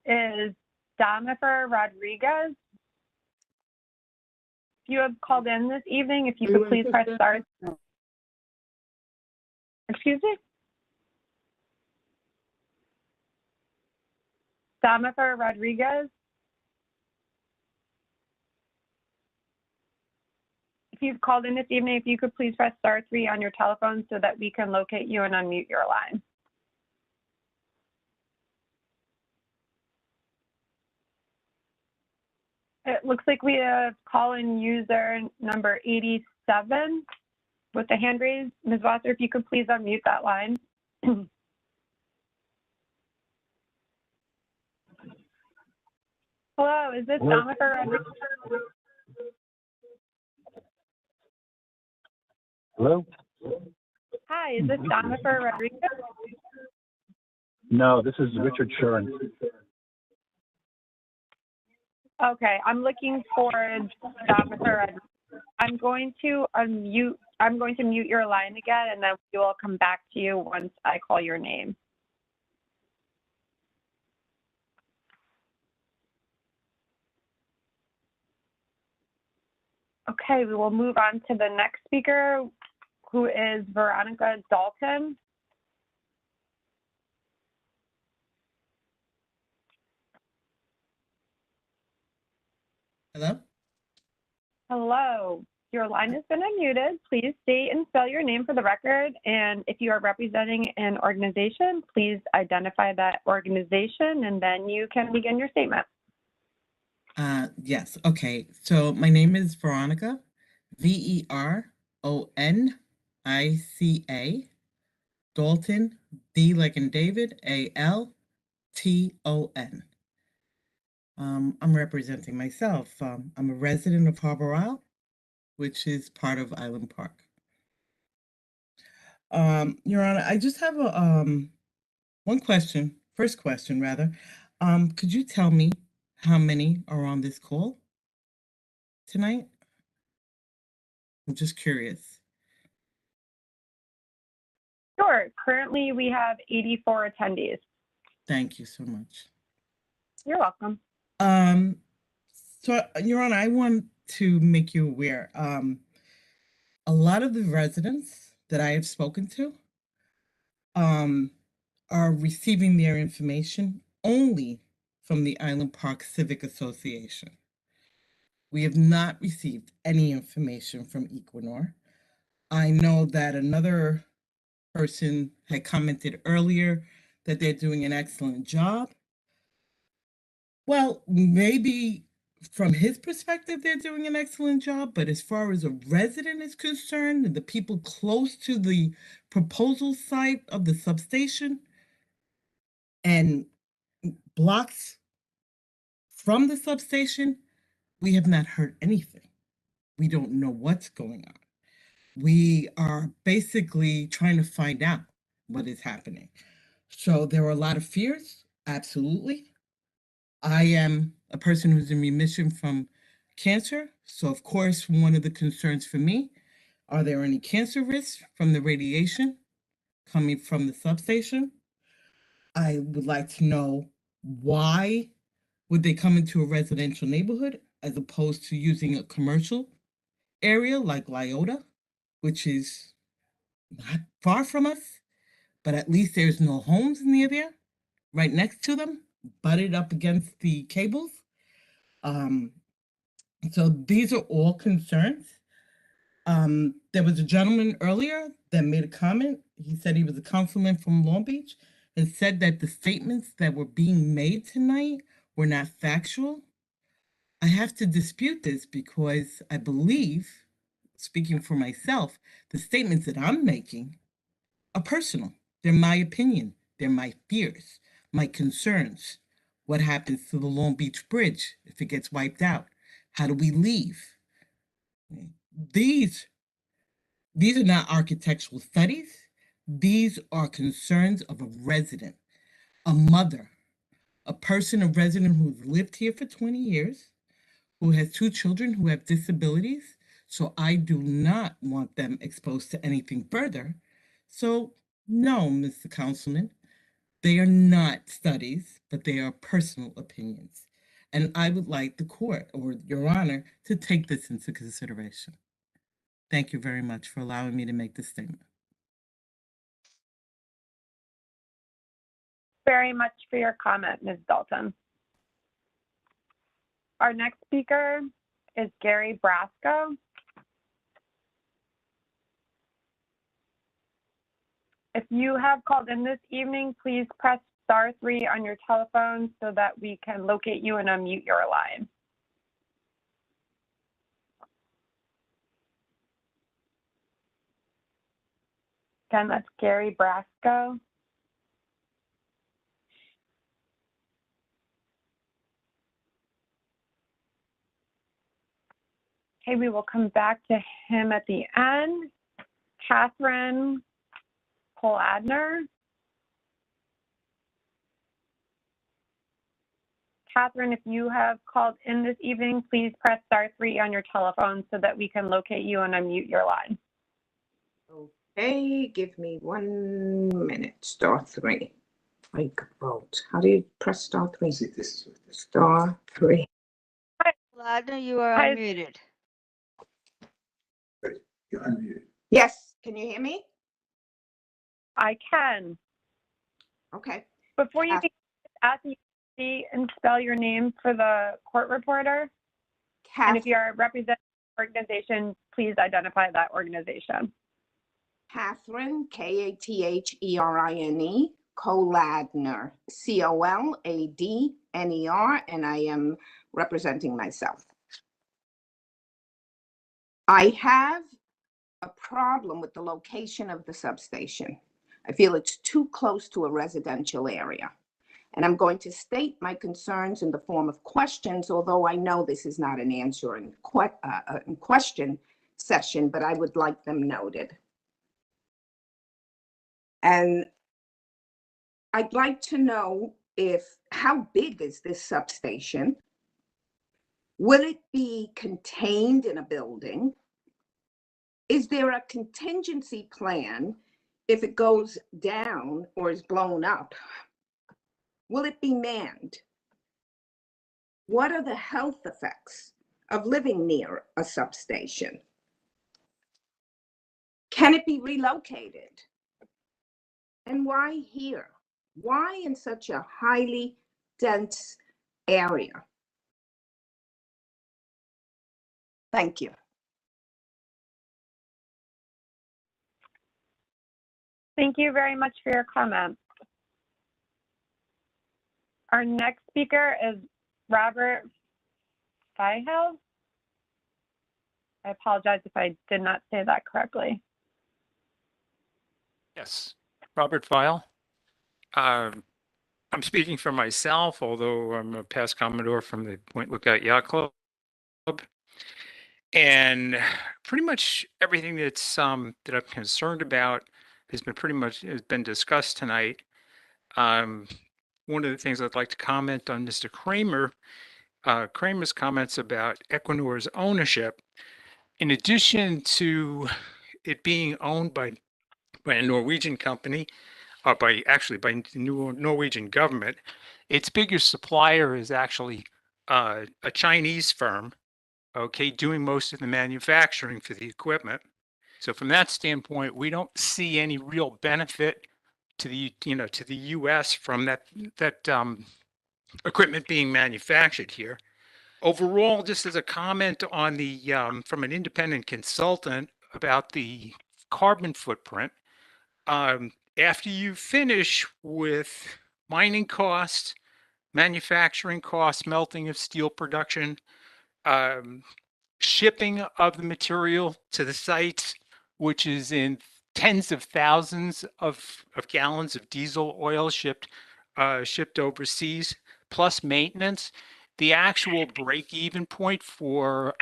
is Jennifer Rodriguez. If you have called in this evening, if you could please press star. Excuse me? Jennifer Rodriguez. If you've called in this evening, if you could please press star 3 on your telephone so that we can locate you and unmute your line. It looks like we have call-in user number 87. with the hand raised. Ms. Wasser, if you could please unmute that line. Hello, is this Jennifer Rodriguez? Hello? Hi, is this Jennifer Rodriguez? No, this is Richard Shuren. Okay, I'm looking for Jennifer Rodriguez. I'm going to mute your line again, and then we will come back to you once I call your name. Okay, we will move on to the next speaker, who is Veronica Dalton. Hello? Hello. Your line has been unmuted. Please state and spell your name for the record. And if you are representing an organization, please identify that organization, and then you can begin your statement. Yes. Okay. So my name is Veronica, Veronica, Dalton, D like in David, Alton. I'm representing myself. I'm a resident of Harbor Isle, which is part of Island Park. Your Honor, I just have a one question. First question, rather. Could you tell me how many are on this call tonight? I'm just curious. Sure. Currently, we have 84 attendees. Thank you so much. You're welcome. So, Your Honor, I want to make you aware. A lot of the residents that I have spoken to are receiving their information only from the Island Park Civic Association. We have not received any information from Equinor. I know that another person had commented earlier that they're doing an excellent job. Well, maybe from his perspective, they're doing an excellent job, but as far as a resident is concerned, and the people close to the proposal site of the substation and blocks from the substation, we have not heard anything. We don't know what's going on. We are basically trying to find out what is happening. So there are a lot of fears, absolutely. I am a person who's in remission from cancer. So, of course, one of the concerns for me, are there any cancer risks from the radiation coming from the substation? I would like to know why would they come into a residential neighborhood as opposed to using a commercial area like Lyota, which is not far from us, but at least there's no homes near there, right next to them, butted up against the cables. So these are all concerns. There was a gentleman earlier that made a comment. He said he was a councilman from Long Beach and said that the statements that were being made tonight were not factual. I have to dispute this because I believe, speaking for myself, the statements that I'm making are personal. They're my opinion. They're my fears, my concerns. What happens to the Long Beach Bridge if it gets wiped out? How do we leave? These are not architectural studies. These are concerns of a resident, a mother, a person, a resident who's lived here for 20 years, who has 2 children who have disabilities. So I do not want them exposed to anything further. So no, Mr. Councilman, they are not studies, but they are personal opinions. And I would like the court, or Your Honor, to take this into consideration. Thank you very much for allowing me to make this statement. Very much for your comment, Ms. Dalton. Our next speaker is Gary Brasco. If you have called in this evening, please press *3 on your telephone so that we can locate you and unmute your line. Again, that's Gary Brasco. Okay, we will come back to him at the end. Catherine Cole-Adner. Catherine, if you have called in this evening, please press *3 on your telephone so that we can locate you and unmute your line. Okay, give me 1 minute. *3. Like vote. How do you press *3? See, this is *3. Ladner, you are Hi. unmuted. You're unmuted. Yes, can you hear me? I can. Okay. Before you begin, ask you to see and spell your name for the court reporter. And if you're representing an organization, please identify that organization. Catherine, Katherine, Cole-Adner, Coladner, and I am representing myself. I have a problem with the location of the substation. I feel it's too close to a residential area. And I'm going to state my concerns in the form of questions, although I know this is not an answering question session, but I would like them noted. And I'd like to know how big is this substation? Will it be contained in a building? Is there a contingency plan if it goes down or is blown up? Will it be manned? What are the health effects of living near a substation? Can it be relocated? And why here? Why in such a highly dense area? Thank you. Thank you very much for your comment. Our next speaker is Robert Feihel. I apologize if I did not say that correctly. Yes, Robert Feil. I'm speaking for myself, although I'm a past Commodore from the Point Lookout Yacht Club. And pretty much everything that's that I'm concerned about has been discussed tonight. One of the things I'd like to comment on Mr. Kramer's comments about Equinor's ownership. In addition to it being owned by a Norwegian company, by the Norwegian government, its biggest supplier is actually a Chinese firm, okay, doing most of the manufacturing for the equipment. So from that standpoint, we don't see any real benefit to the U.S. from that equipment being manufactured here. Overall, just as a comment on the from an independent consultant about the carbon footprint, after you finish with mining costs, manufacturing costs, melting of steel production, shipping of the material to the sites, which is in tens of thousands of gallons of diesel oil shipped overseas, plus maintenance, the actual break-even point for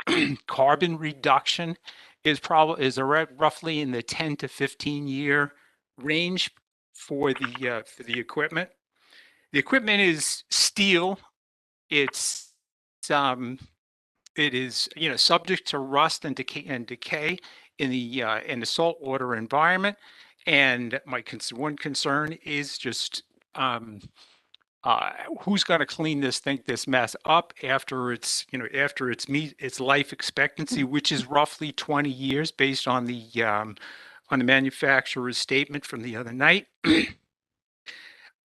carbon reduction is roughly in the 10 to 15 year range for the equipment. The equipment is steel. It is subject to rust and decay in the saltwater environment. And my one concern is just who's going to clean this mess up after its life expectancy, which is roughly 20 years based on the manufacturer's statement from the other night.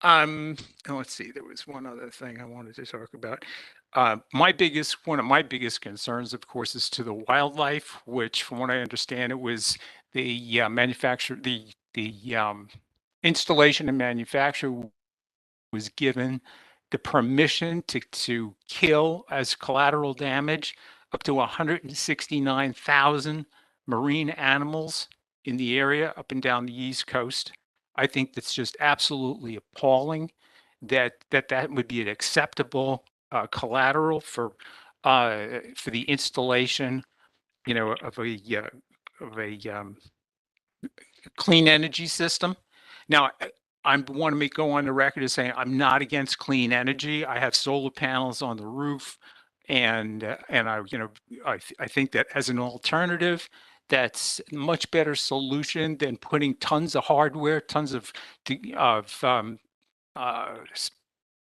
Let's see, there was one other thing I wanted to talk about. One of my biggest concerns, of course, is to the wildlife, which, from what I understand, it was the installation and manufacture was given the permission to kill as collateral damage up to 169,000 marine animals in the area up and down the East Coast. I think that's just absolutely appalling that would be an acceptable collateral for the installation, of a clean energy system. Now, I want to go on the record as saying I'm not against clean energy. I have solar panels on the roof, and I think that as an alternative, that's a much better solution than putting tons of hardware, tons of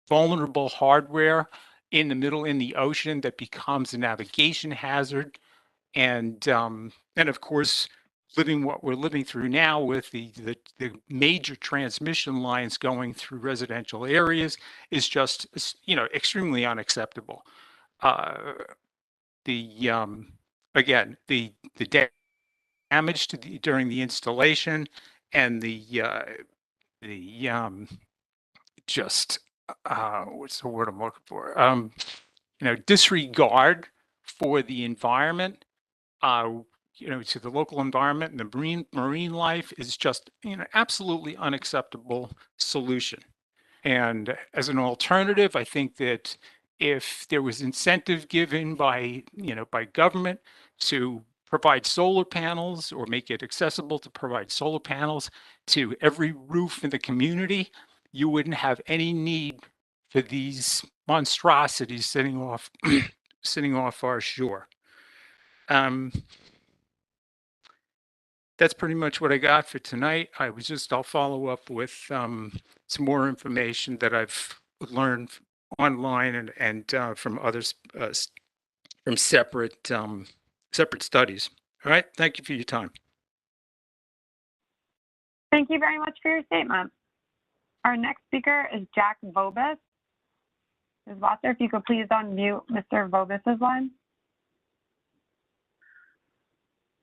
vulnerable hardware in the middle in the ocean that becomes a navigation hazard. And of course, what we're living through now with the major transmission lines going through residential areas is just extremely unacceptable. Again, the damage during the installation and just what's the word I'm looking for? Disregard for the environment, to the local environment and the marine life is just absolutely unacceptable solution. And as an alternative, I think that if there was incentive given by government to provide solar panels or make it accessible to provide solar panels to every roof in the community, you wouldn't have any need for these monstrosities sitting off our shore. That's pretty much what I got for tonight. I'll follow up with some more information that I've learned online and from others, from separate studies. All right, thank you for your time. Thank you very much for your statement. Our next speaker is Jack Vobis. Ms. Wasser, if you could please unmute Mr. Vobis's line.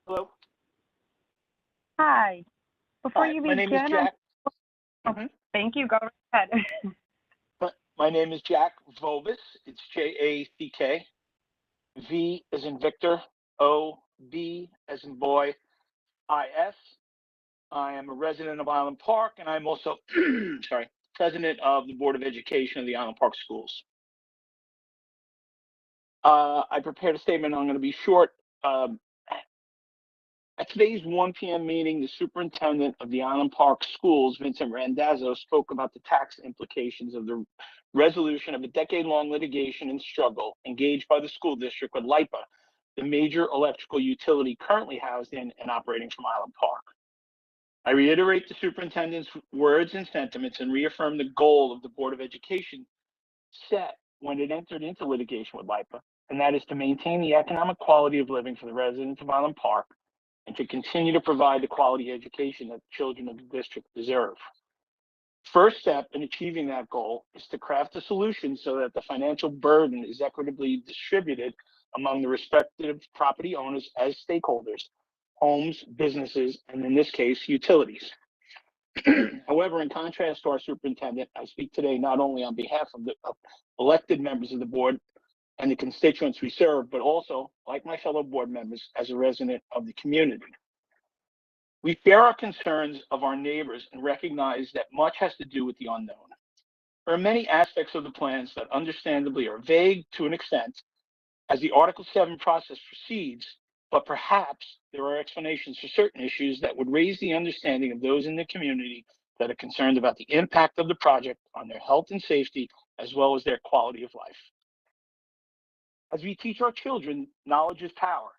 Hello. Hi. Before you my begin, name is Jack. Thank you. Go ahead. My name is Jack Vobis. It's Jack. V as in Victor. O-B as in boy. I-S. I am a resident of Island Park, and I'm also, president of the Board of Education of the Island Park Schools. I prepared a statement. I'm going to be short. At today's 1 p.m. meeting, the superintendent of the Island Park Schools, Vincent Randazzo, spoke about the tax implications of the resolution of a decade-long litigation and struggle engaged by the school district with LIPA, the major electrical utility currently housed in and operating from Island Park. I reiterate the superintendent's words and sentiments and reaffirm the goal of the Board of Education set when it entered into litigation with LIPA, and that is to maintain the economic quality of living for the residents of Island Park and to continue to provide the quality education that children of the district deserve. First step in achieving that goal is to craft a solution so that the financial burden is equitably distributed among the respective property owners as stakeholders, homes, businesses, and in this case, utilities. However, in contrast to our superintendent, I speak today not only on behalf of the elected members of the board and the constituents we serve, but also, like my fellow board members, as a resident of the community. We share our concerns of our neighbors and recognize that much has to do with the unknown. There are many aspects of the plans that understandably are vague to an extent as the Article 7 process proceeds, but perhaps there are explanations for certain issues that would raise the understanding of those in the community that are concerned about the impact of the project on their health and safety, as well as their quality of life. As we teach our children, knowledge is power,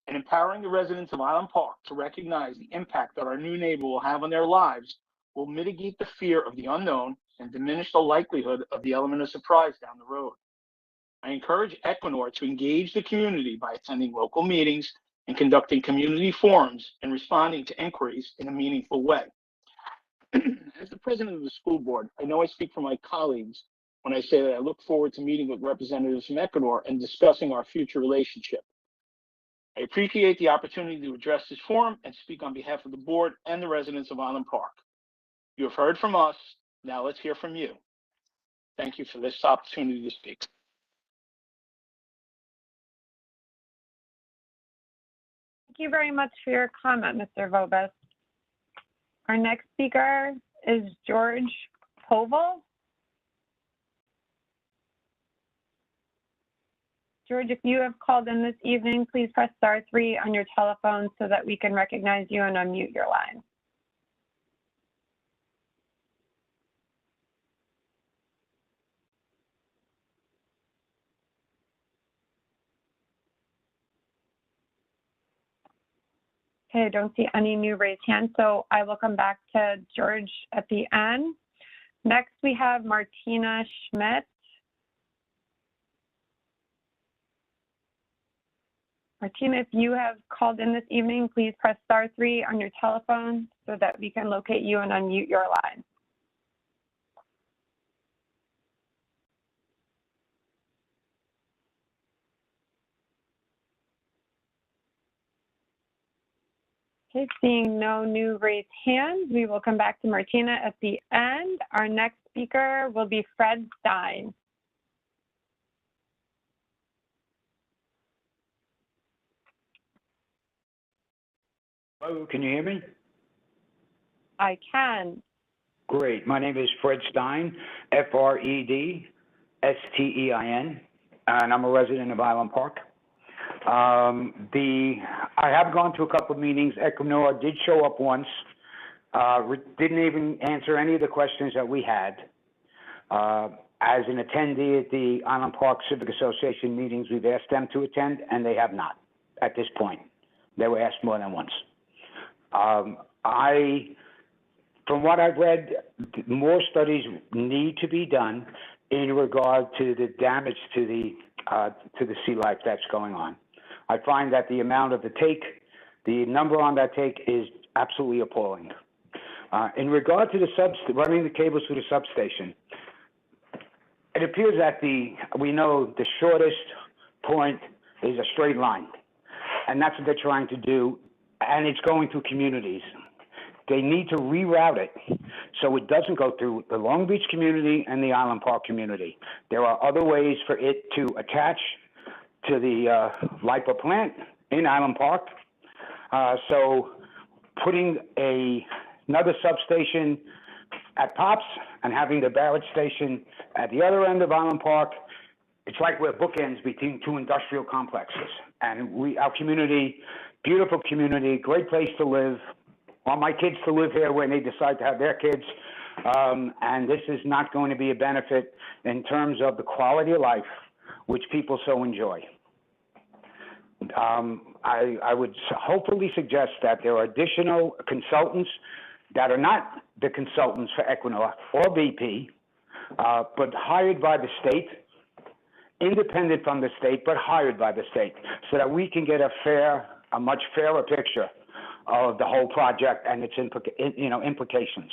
and empowering the residents of Island Park to recognize the impact that our new neighbor will have on their lives will mitigate the fear of the unknown and diminish the likelihood of the element of surprise down the road. I encourage Equinor to engage the community by attending local meetings and conducting community forums and responding to inquiries in a meaningful way. As the president of the school board, I know I speak for my colleagues when I say that I look forward to meeting with representatives from Equinor and discussing our future relationship. I appreciate the opportunity to address this forum and speak on behalf of the board and the residents of Island Park. You have heard from us, now let's hear from you. Thank you for this opportunity to speak. you very much for your comment, Mr. Vobis. Our next speaker is George Povel. George, if you have called in this evening, please press *3 on your telephone so that we can recognize you and unmute your line. Okay, I don't see any new raised hands, so I will come back to George at the end. Next, we have Martina Schmidt. Martina, if you have called in this evening, please press *3 on your telephone so that we can locate you and unmute your line. Okay, seeing no new raised hands, we will come back to Martina at the end. Our next speaker will be Fred Stein. Hello, can you hear me? I can. Great. My name is Fred Stein, F-R-E-D-S-T-E-I-N, and I'm a resident of Island Park. I have gone to a couple of meetings. Equinor did show up once, didn't even answer any of the questions that we had. As an attendee at the Island Park Civic Association meetings, we've asked them to attend, and they have not at this point. They were asked more than once. From what I've read, more studies need to be done in regard to the damage to the sea life that's going on. I find that the amount of the number on that take is absolutely appalling. In regard to running the cables through the substation, it appears that we know the shortest point is a straight line, and that's what they're trying to do, and it's going through communities. They need to reroute it so it doesn't go through the Long Beach community and the Island Park community. There are other ways for it to attach to the LIPA plant in Island Park. So putting another substation at Pops and having the Barrett station at the other end of Island Park, it's like we're bookends between two industrial complexes. And our community, beautiful community, great place to live. I want my kids to live here when they decide to have their kids. And this is not going to be a benefit in terms of the quality of life, which people so enjoy. I would hopefully suggest that there are additional consultants that are not the consultants for Equinor or BP, but hired by the state, independent from the state, but hired by the state, so that we can get a much fairer picture of the whole project and its implications.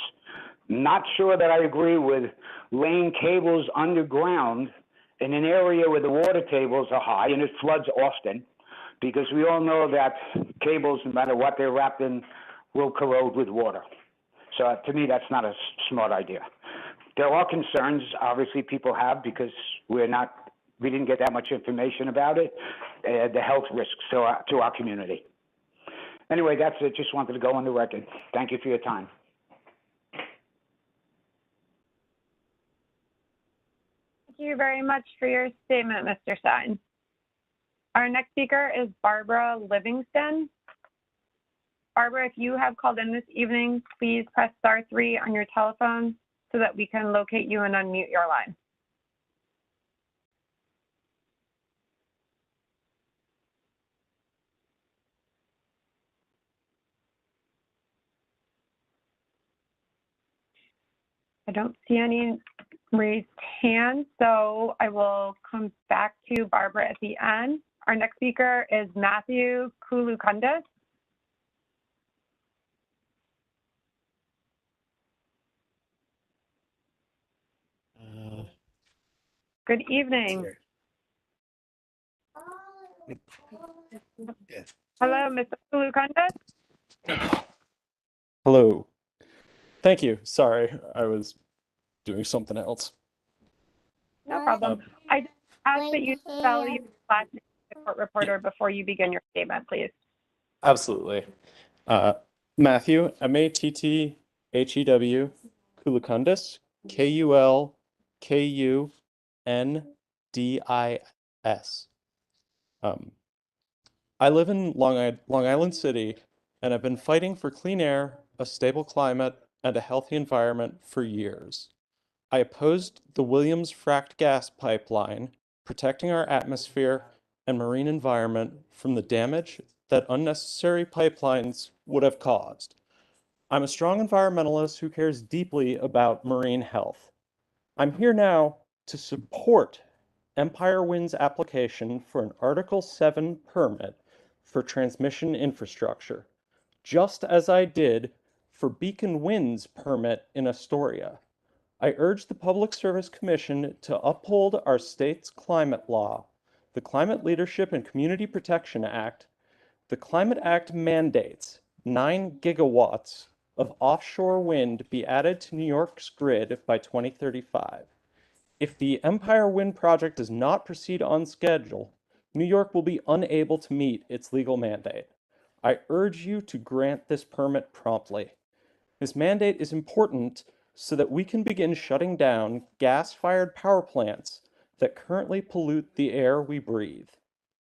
Not sure that I agree with laying cables underground in an area where the water tables are high and it floods often, because we all know that cables, no matter what they're wrapped in, will corrode with water. So to me, that's not a smart idea. There are concerns, obviously, people have, because we didn't get that much information about it, the health risks to our community. Anyway, that's it. Just wanted to go on the record. Thank you for your time. Thank you very much for your statement, Mr. Stein. Our next speaker is Barbara Livingston. Barbara, if you have called in this evening, please press *3 on your telephone so that we can locate you and unmute your line. I don't see any raised hands, so I will come back to Barbara at the end. Our next speaker is Matthew Koulukundis. Good evening. Hello, Mr. Koulukundis. Hello. Thank you. Sorry, I was doing something else. No problem. I just ask that you spell your last name to the court reporter before you begin your statement, please. Absolutely. Matthew, Matthew, Kulukundis, Kulkundis. I live in Long Island City, and I've been fighting for clean air, a stable climate, and a healthy environment for years. I opposed the Williams fracked gas pipeline, protecting our atmosphere and marine environment from the damage that unnecessary pipelines would have caused. I'm a strong environmentalist who cares deeply about marine health. I'm here now to support Empire Wind's application for an Article 7 permit for transmission infrastructure, just as I did for Beacon Wind's permit in Astoria. I urge the Public Service Commission to uphold our state's climate law, the Climate Leadership and Community Protection Act. The Climate Act mandates 9 gigawatts of offshore wind be added to New York's grid by 2035. If the Empire Wind project does not proceed on schedule, New York will be unable to meet its legal mandate. I urge you to grant this permit promptly. This mandate is important so that we can begin shutting down gas-fired power plants that currently pollute the air we breathe.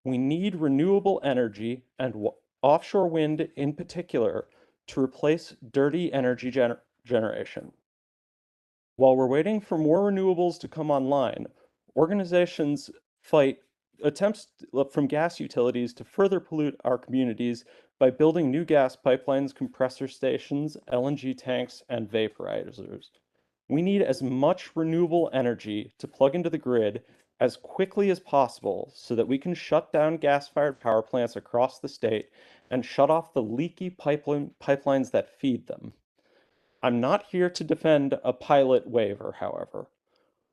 We need renewable energy and offshore wind in particular to replace dirty energy generation. While we're waiting for more renewables to come online, organizations fight attempts from gas utilities to further pollute our communities by building new gas pipelines, compressor stations, LNG tanks, and vaporizers. We need as much renewable energy to plug into the grid as quickly as possible so that we can shut down gas-fired power plants across the state and shut off the leaky pipelines that feed them. I'm not here to defend a pilot waiver, however.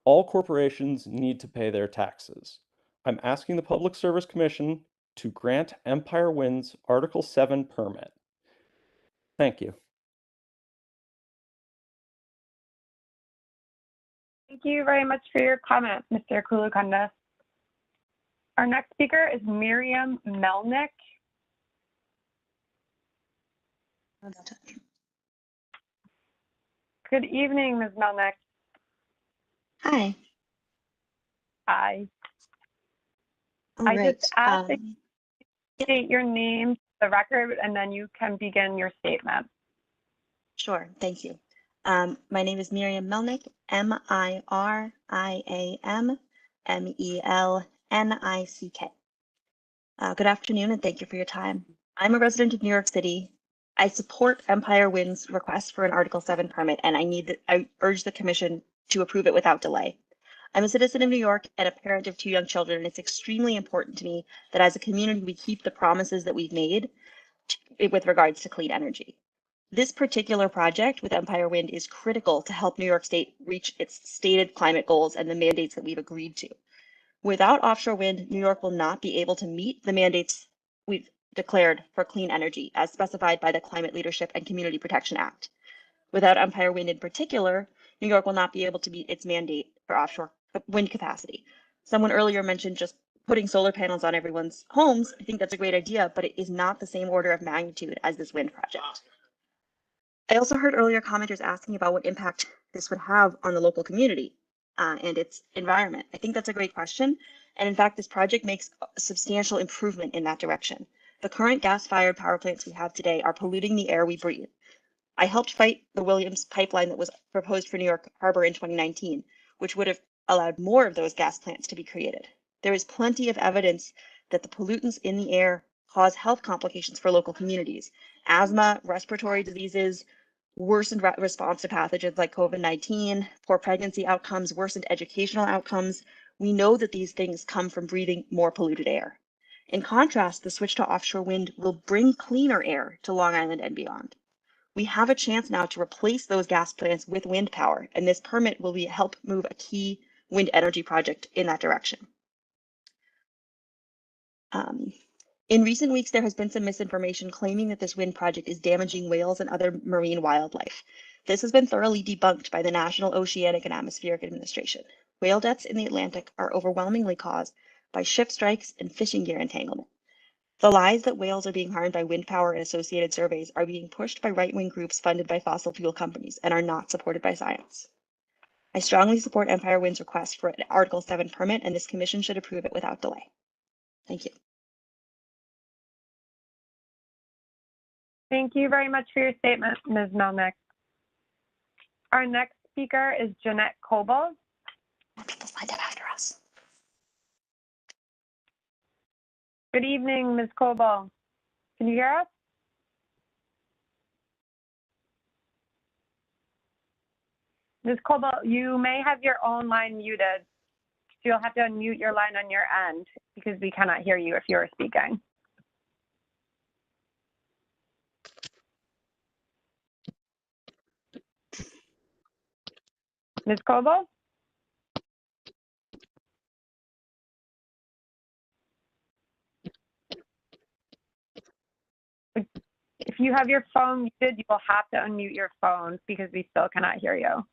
All corporations need to pay their taxes. I'm asking the Public Service Commission to grant Empire Wind's Article 7 permit. Thank you. Thank you very much for your comments, Mr. Kulukundis. Our next speaker is Miriam Melnick. Good evening, Ms. Melnick. Hi. Hi. All I right. just asked that you state your name, the record, and then you can begin your statement. Sure. Thank you. My name is Miriam Melnick, Miriam Melnick. Good afternoon, and thank you for your time. I'm a resident of New York City. I support Empire Wind's request for an Article 7 permit, and I urge the Commission to approve it without delay. I'm a citizen of New York and a parent of 2 young children, and it's extremely important to me that as a community we keep the promises that we've made with regards to clean energy. This particular project with Empire Wind is critical to help New York State reach its stated climate goals and the mandates that we've agreed to. Without offshore wind, New York will not be able to meet the mandates we've declared for clean energy as specified by the Climate Leadership and Community Protection Act. Without Empire Wind in particular, New York will not be able to meet its mandate for offshore wind capacity. Someone earlier mentioned just putting solar panels on everyone's homes. I think that's a great idea, but it is not the same order of magnitude as this wind project. I also heard earlier commenters asking about what impact this would have on the local community and its environment. I think that's a great question. And in fact, this project makes a substantial improvement in that direction. The current gas-fired power plants we have today are polluting the air we breathe. I helped fight the Williams pipeline that was proposed for New York Harbor in 2019, which would have allowed more of those gas plants to be created. There is plenty of evidence that the pollutants in the air cause health complications for local communities. Asthma, respiratory diseases, worsened response to pathogens like COVID-19, poor pregnancy outcomes, worsened educational outcomes. We know that these things come from breathing more polluted air. In contrast, the switch to offshore wind will bring cleaner air to Long Island and beyond. We have a chance now to replace those gas plants with wind power, and this permit will help move a key wind energy project in that direction. In recent weeks, there has been some misinformation claiming that this wind project is damaging whales and other marine wildlife. This has been thoroughly debunked by the National Oceanic and Atmospheric Administration. Whale deaths in the Atlantic are overwhelmingly caused by ship strikes and fishing gear entanglement. The lies that whales are being harmed by wind power and associated surveys are being pushed by right-wing groups funded by fossil fuel companies and are not supported by science. I strongly support Empire Wind's request for an Article 7 permit, and this commission should approve it without delay. Thank you. Thank you very much for your statement, Ms. Melnick. Our next speaker is Jeanette Coble. People signed up after us. Good evening, Ms. Coble. Can you hear us? Ms. Coble, you may have your own line muted. So you'll have to unmute your line on your end because we cannot hear you if you are speaking. Ms. Coble? If you have your phone muted, you will have to unmute your phone because we still cannot hear you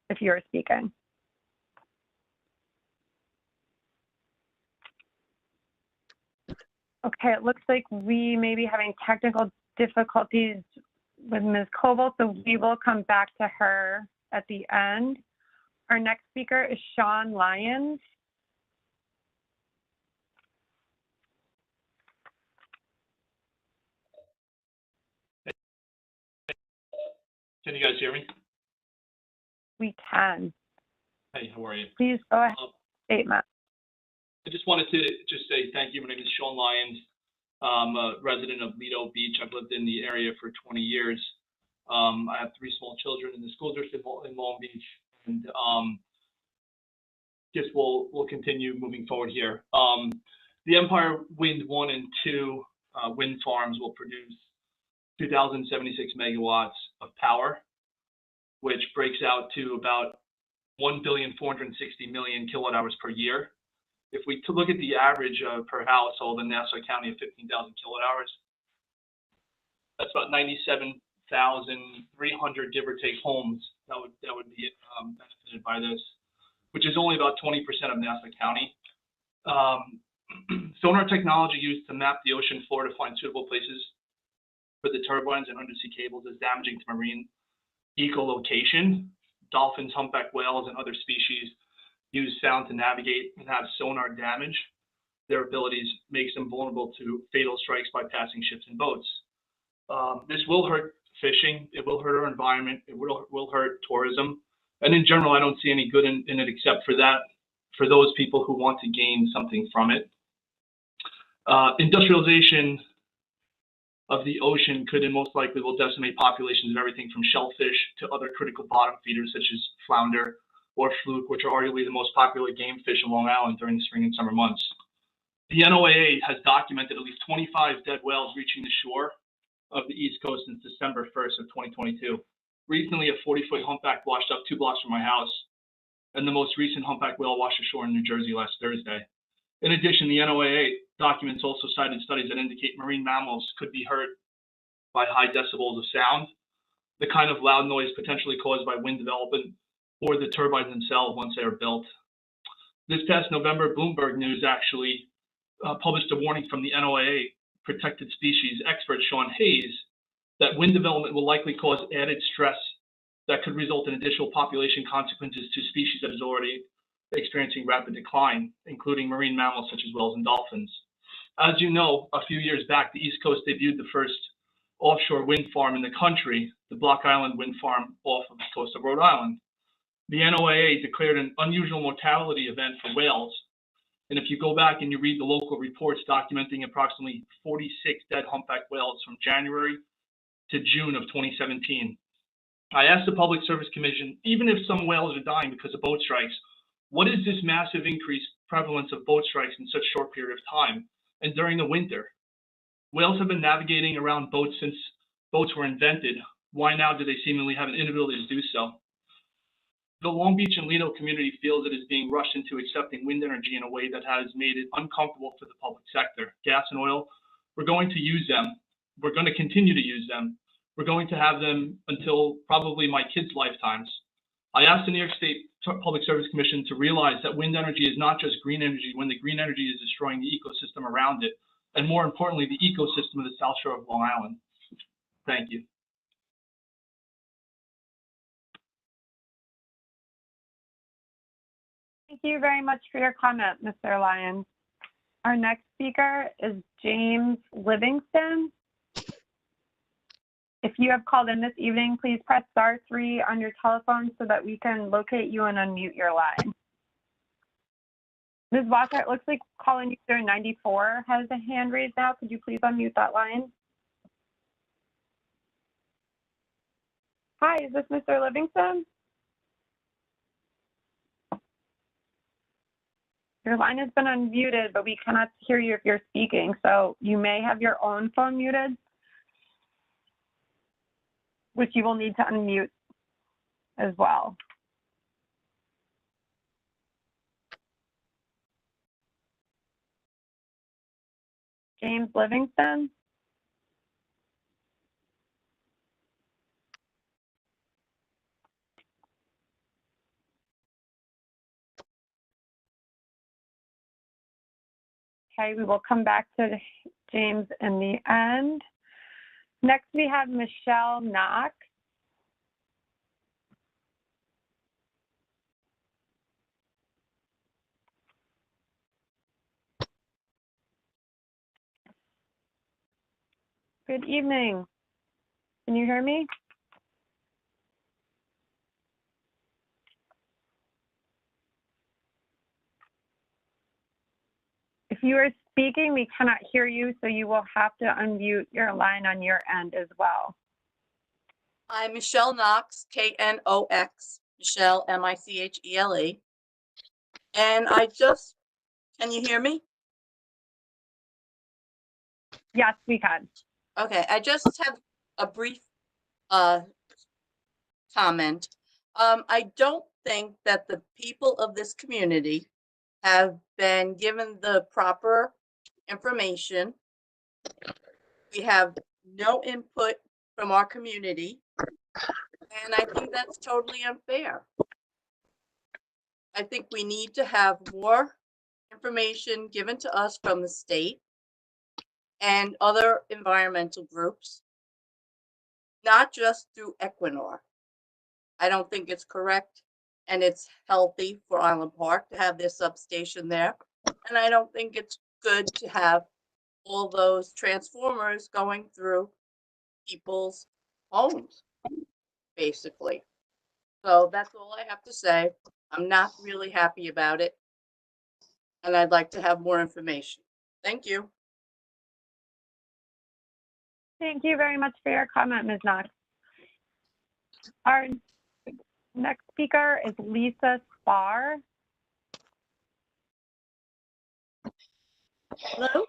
if you are speaking. Okay, it looks like we may be having technical difficulties with Ms. Coble, so we will come back to her at the end. Our next speaker is Sean Lyons. Can you guys hear me? We can. Hey, how are you? Please go ahead. Statement. I just wanted to just say thank you. My name is Sean Lyons. I'm a resident of Lido Beach. I've lived in the area for 20 years. I have 3 small children in the school district in Long Beach, and just we'll continue moving forward here. The Empire Wind 1 and 2 wind farms will produce 2,076 megawatts of power, which breaks out to about 1,460,000,000 kilowatt hours per year. If we look at the average per household in Nassau County of 15,000 kilowatt hours, that's about 97,300 give or take homes that would be benefited by this, which is only about 20% of Nassau County. Sonar technology used to map the ocean floor to find suitable places for the turbines and undersea cables is damaging to marine echolocation. Dolphins, humpback whales, and other species use sound to navigate and have sonar damage. Their abilities makes them vulnerable to fatal strikes by passing ships and boats. This will hurt fishing. It will hurt our environment. It will hurt tourism. And in general, I don't see any good in it except for that, for those people who want to gain something from it. Industrialization of the ocean could and most likely will decimate populations of everything from shellfish to other critical bottom feeders such as flounder or fluke, which are arguably the most popular game fish in Long Island during the spring and summer months. The NOAA has documented at least 25 dead whales reaching the shore of the East Coast since December 1st of 2022. Recently, a 40-foot humpback washed up 2 blocks from my house, and the most recent humpback whale washed ashore in New Jersey last Thursday. In addition, the NOAA documents also cited studies that indicate marine mammals could be hurt by high decibels of sound, the kind of loud noise potentially caused by wind development or the turbines themselves once they are built. This past November, Bloomberg News actually published a warning from the NOAA protected species expert Sean Hayes that wind development will likely cause added stress that could result in additional population consequences to species that is already experiencing rapid decline, including marine mammals such as whales and dolphins. As you know, a few years back, the East Coast debuted the first offshore wind farm in the country, the Block Island Wind Farm off of the coast of Rhode Island. The NOAA declared an unusual mortality event for whales. And if you go back and you read the local reports documenting approximately 46 dead humpback whales from January to June of 2017. I asked the Public Service Commission, even if some whales are dying because of boat strikes, what is this massive increased prevalence of boat strikes in such a short period of time and during the winter? Whales have been navigating around boats since boats were invented. Why now do they seemingly have an inability to do so? The Long Beach and Lido community feels it is being rushed into accepting wind energy in a way that has made it uncomfortable for the public sector. Gas and oil, we're going to use them. We're going to continue to use them. We're going to have them until probably my kids' lifetimes. I asked the New York State Public Service Commission to realize that wind energy is not just green energy when the green energy is destroying the ecosystem around it. and more importantly, the ecosystem of the South Shore of Long Island. Thank you. Thank you very much for your comment, Mr. Lyons. Our next speaker is James Livingston. If you have called in this evening, please press *3 on your telephone so that we can locate you and unmute your line. Ms. Walker, it looks like calling user 94 has a hand raised now. Could you please unmute that line? Hi, is this Mr. Livingston? Your line has been unmuted, but we cannot hear you if you're speaking, so you may have your own phone muted, which you will need to unmute as well. James Livingston? Okay, we will come back to James in the end. Next, we have Michelle Knox. Good evening. Can you hear me? If you are speaking, we cannot hear you, so you will have to unmute your line on your end as well. I'm Michelle Knox, Knox, Michelle, Michele. And can you hear me? Yes, we can. Okay, I just have a brief comment. I don't think that the people of this community have been given the proper information. We have no input from our community, and I think that's totally unfair. I think we need to have more information given to us from the state and other environmental groups, not just through Equinor. I don't think it's correct and it's healthy for Island Park to have their substation there. And I don't think it's good to have all those transformers going through people's homes, basically. So that's all I have to say. I'm not really happy about it, and I'd like to have more information. Thank you. Thank you very much for your comment, Ms. Knox. Our next speaker is Lisa Spar. Hello?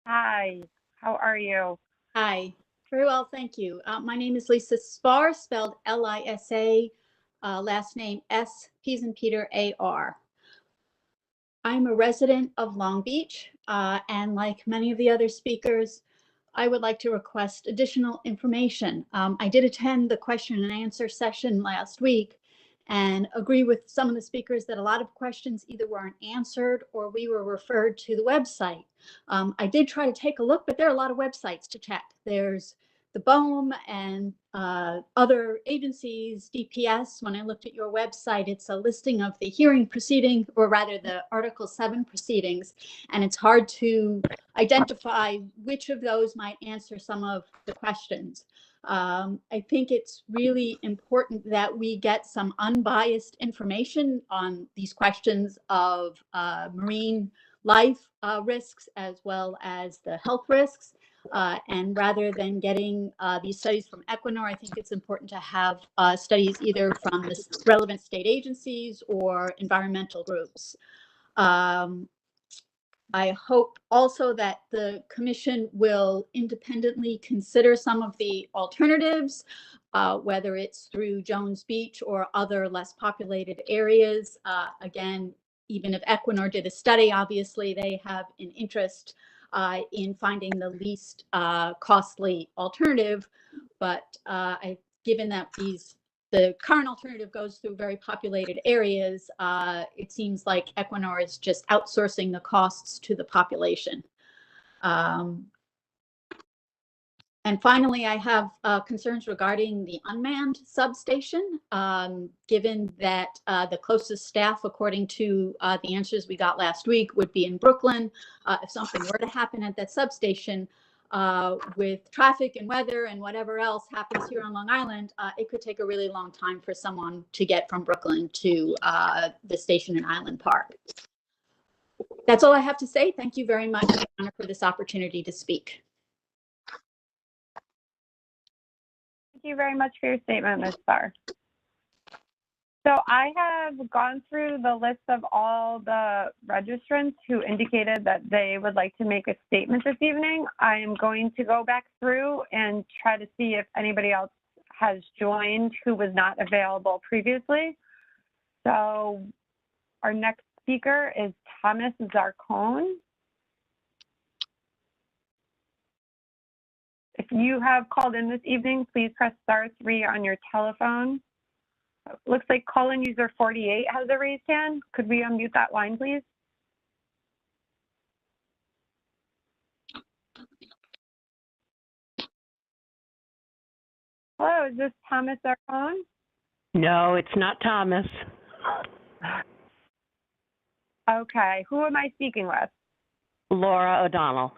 Hi, how are you? Hi, very well, thank you. My name is Lisa Spar, spelled Lisa, last name S, P's and Peter, A-R. I'm a resident of Long Beach, and like many of the other speakers, I would like to request additional information. I did attend the question and answer session last week and agree with some of the speakers that a lot of questions either weren't answered or we were referred to the website. I did try to take a look, but there are a lot of websites to check. There's the BOEM and other agencies, DPS. When I looked at your website, it's a listing of the hearing proceeding, or rather the Article 7 proceedings, and it's hard to identify which of those might answer some of the questions. I think it's really important that we get some unbiased information on these questions of marine life risks as well as the health risks. And rather than getting these studies from Equinor, I think it's important to have studies either from the relevant state agencies or environmental groups. I hope also that the commission will independently consider some of the alternatives, whether it's through Jones Beach or other less populated areas. Again, even if Equinor did a study, obviously they have an interest in finding the least costly alternative. But given that the current alternative goes through very populated areas, it seems like Equinor is just outsourcing the costs to the population. And finally, I have concerns regarding the unmanned substation, given that the closest staff, according to the answers we got last week, would be in Brooklyn. If something were to happen at that substation with traffic and weather and whatever else happens here on Long Island, it could take a really long time for someone to get from Brooklyn to the station in Island Park. That's all I have to say. Thank you very much, Your Honor, for this opportunity to speak. Thank you very much for your statement, Ms. Starr. So I have gone through the list of all the registrants who indicated that they would like to make a statement this evening. I am going to go back through and try to see if anybody else has joined who was not available previously. So our next speaker is Thomas Zarcone. If you have called in this evening, please press *3 on your telephone. Looks like call-in user 48 has a raised hand. Could we unmute that line, please? Hello, is this Thomas Zarcone? No, it's not Thomas. Okay, who am I speaking with? Laura O'Donnell.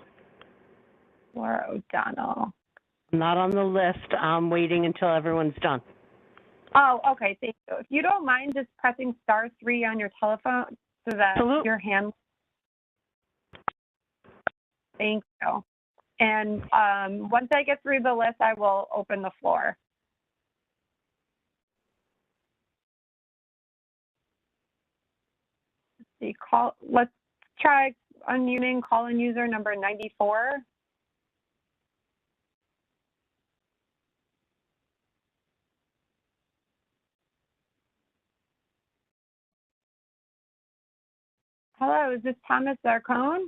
Laura O'Donnell. Not on the list. I'm waiting until everyone's done. Oh, okay, thank you. If you don't mind just pressing *3 on your telephone so that your hand. Thank you. And once I get through the list, I will open the floor. Let's see, let's try unmuting call-in user number 94. Hello, is this Thomas Zarcone?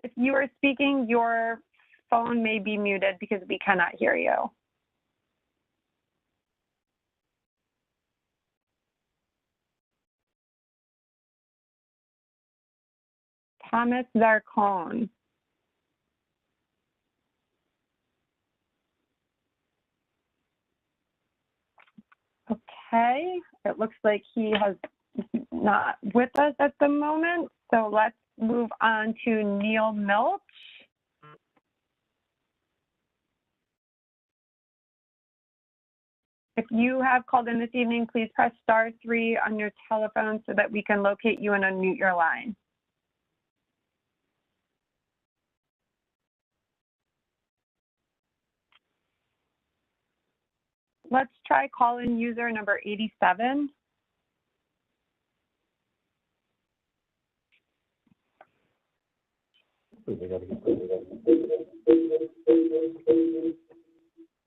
If you are speaking, your phone may be muted because we cannot hear you. Thomas Zarcone. Okay, it looks like he has not with us at the moment. So let's move on to Neil Milch. If you have called in this evening, please press *3 on your telephone so that we can locate you and unmute your line. Let's try call-in user number 87.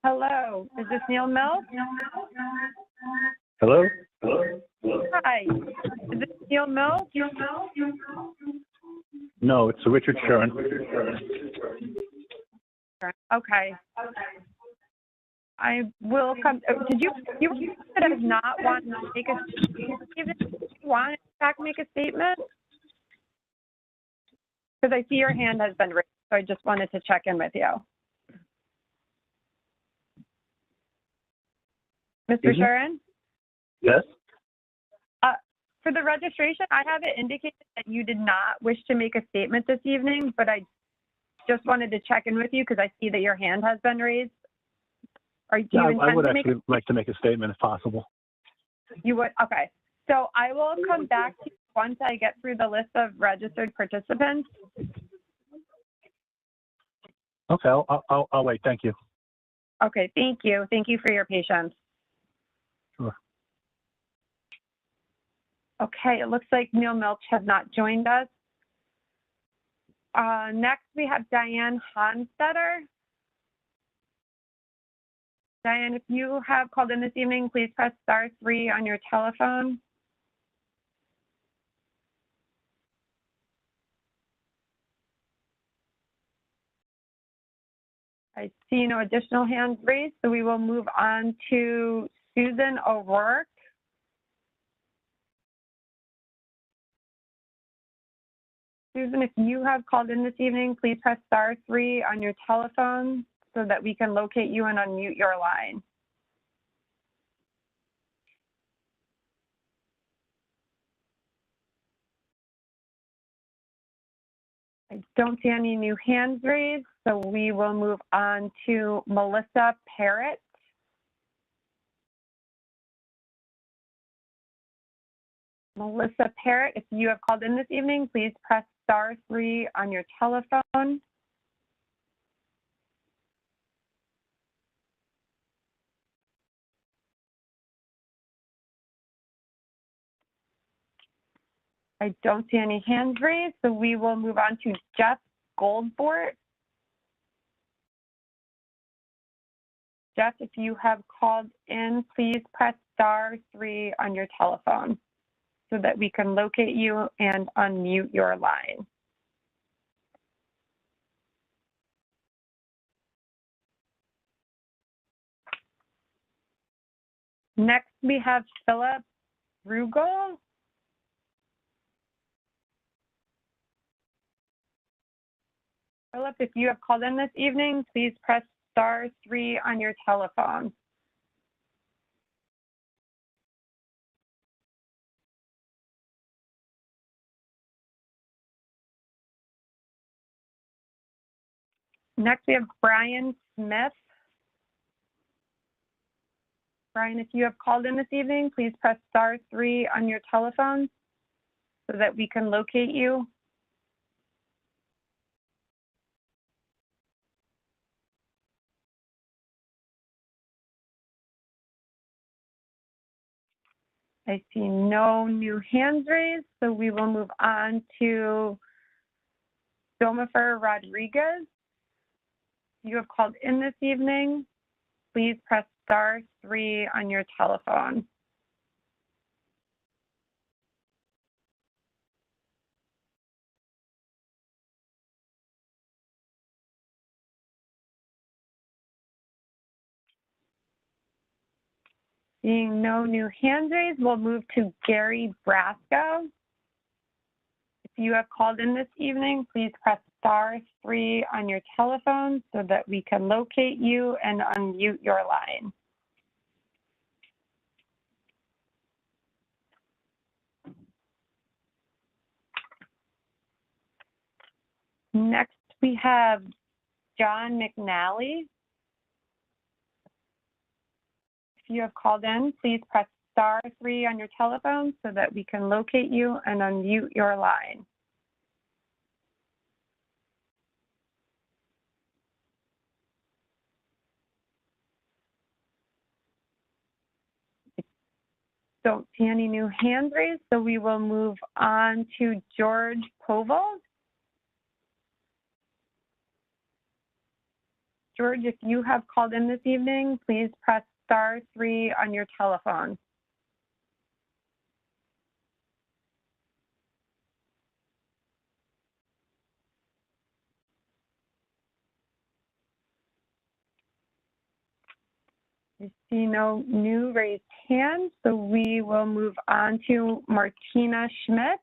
Hello, is this Neil Milch? Hello? Hi, is this Neil Milch? No, it's Richard Sherman. Okay. I will come. Did you does not want to make a statement? You want to make a statement? Because I see your hand has been raised, so I just wanted to check in with you. Mr. Sharon? Yes? For the registration, I have it indicated that you did not wish to make a statement this evening, but I just wanted to check in with you because I see that your hand has been raised. Or do you intend I would to make actually like to make a statement if possible. You would? Okay. So I will come back to you once I get through the list of registered participants. Okay, I'll wait. Thank you. Okay, thank you. Thank you for your patience. Sure. Okay, it looks like Neil Milch has not joined us. Next, we have Diane Honstetter. Diane, if you have called in this evening, please press *3 on your telephone. I see no additional hands raised, so we will move on to Susan O'Rourke. Susan, if you have called in this evening, please press *3 on your telephone so that we can locate you and unmute your line. I don't see any new hands raised, so we will move on to Melissa Parrott. Melissa Parrott, if you have called in this evening, please press *3 on your telephone. I don't see any hands raised, so we will move on to Jeff Goldfort. Jeff, if you have called in, please press *3 on your telephone so that we can locate you and unmute your line. Next, we have Philip Rugel. Philip, if you have called in this evening, please press *3 on your telephone. Next, we have Brian Smith. Brian, if you have called in this evening, please press *3 on your telephone so that we can locate you. I see no new hands raised, so we will move on to Domifer Rodriguez. If you have called in this evening, please press *3 on your telephone. Seeing no new hands raised, we'll move to Gary Brasco. If you have called in this evening, please press *3 on your telephone so that we can locate you and unmute your line. Next, we have John McNally. If you have called in, please press *3 on your telephone so that we can locate you and unmute your line. Don't see any new hands raised, so we will move on to George Povol. George, if you have called in this evening, please press *3 on your telephone. I see no new raised hands, so we will move on to Martina Schmidt.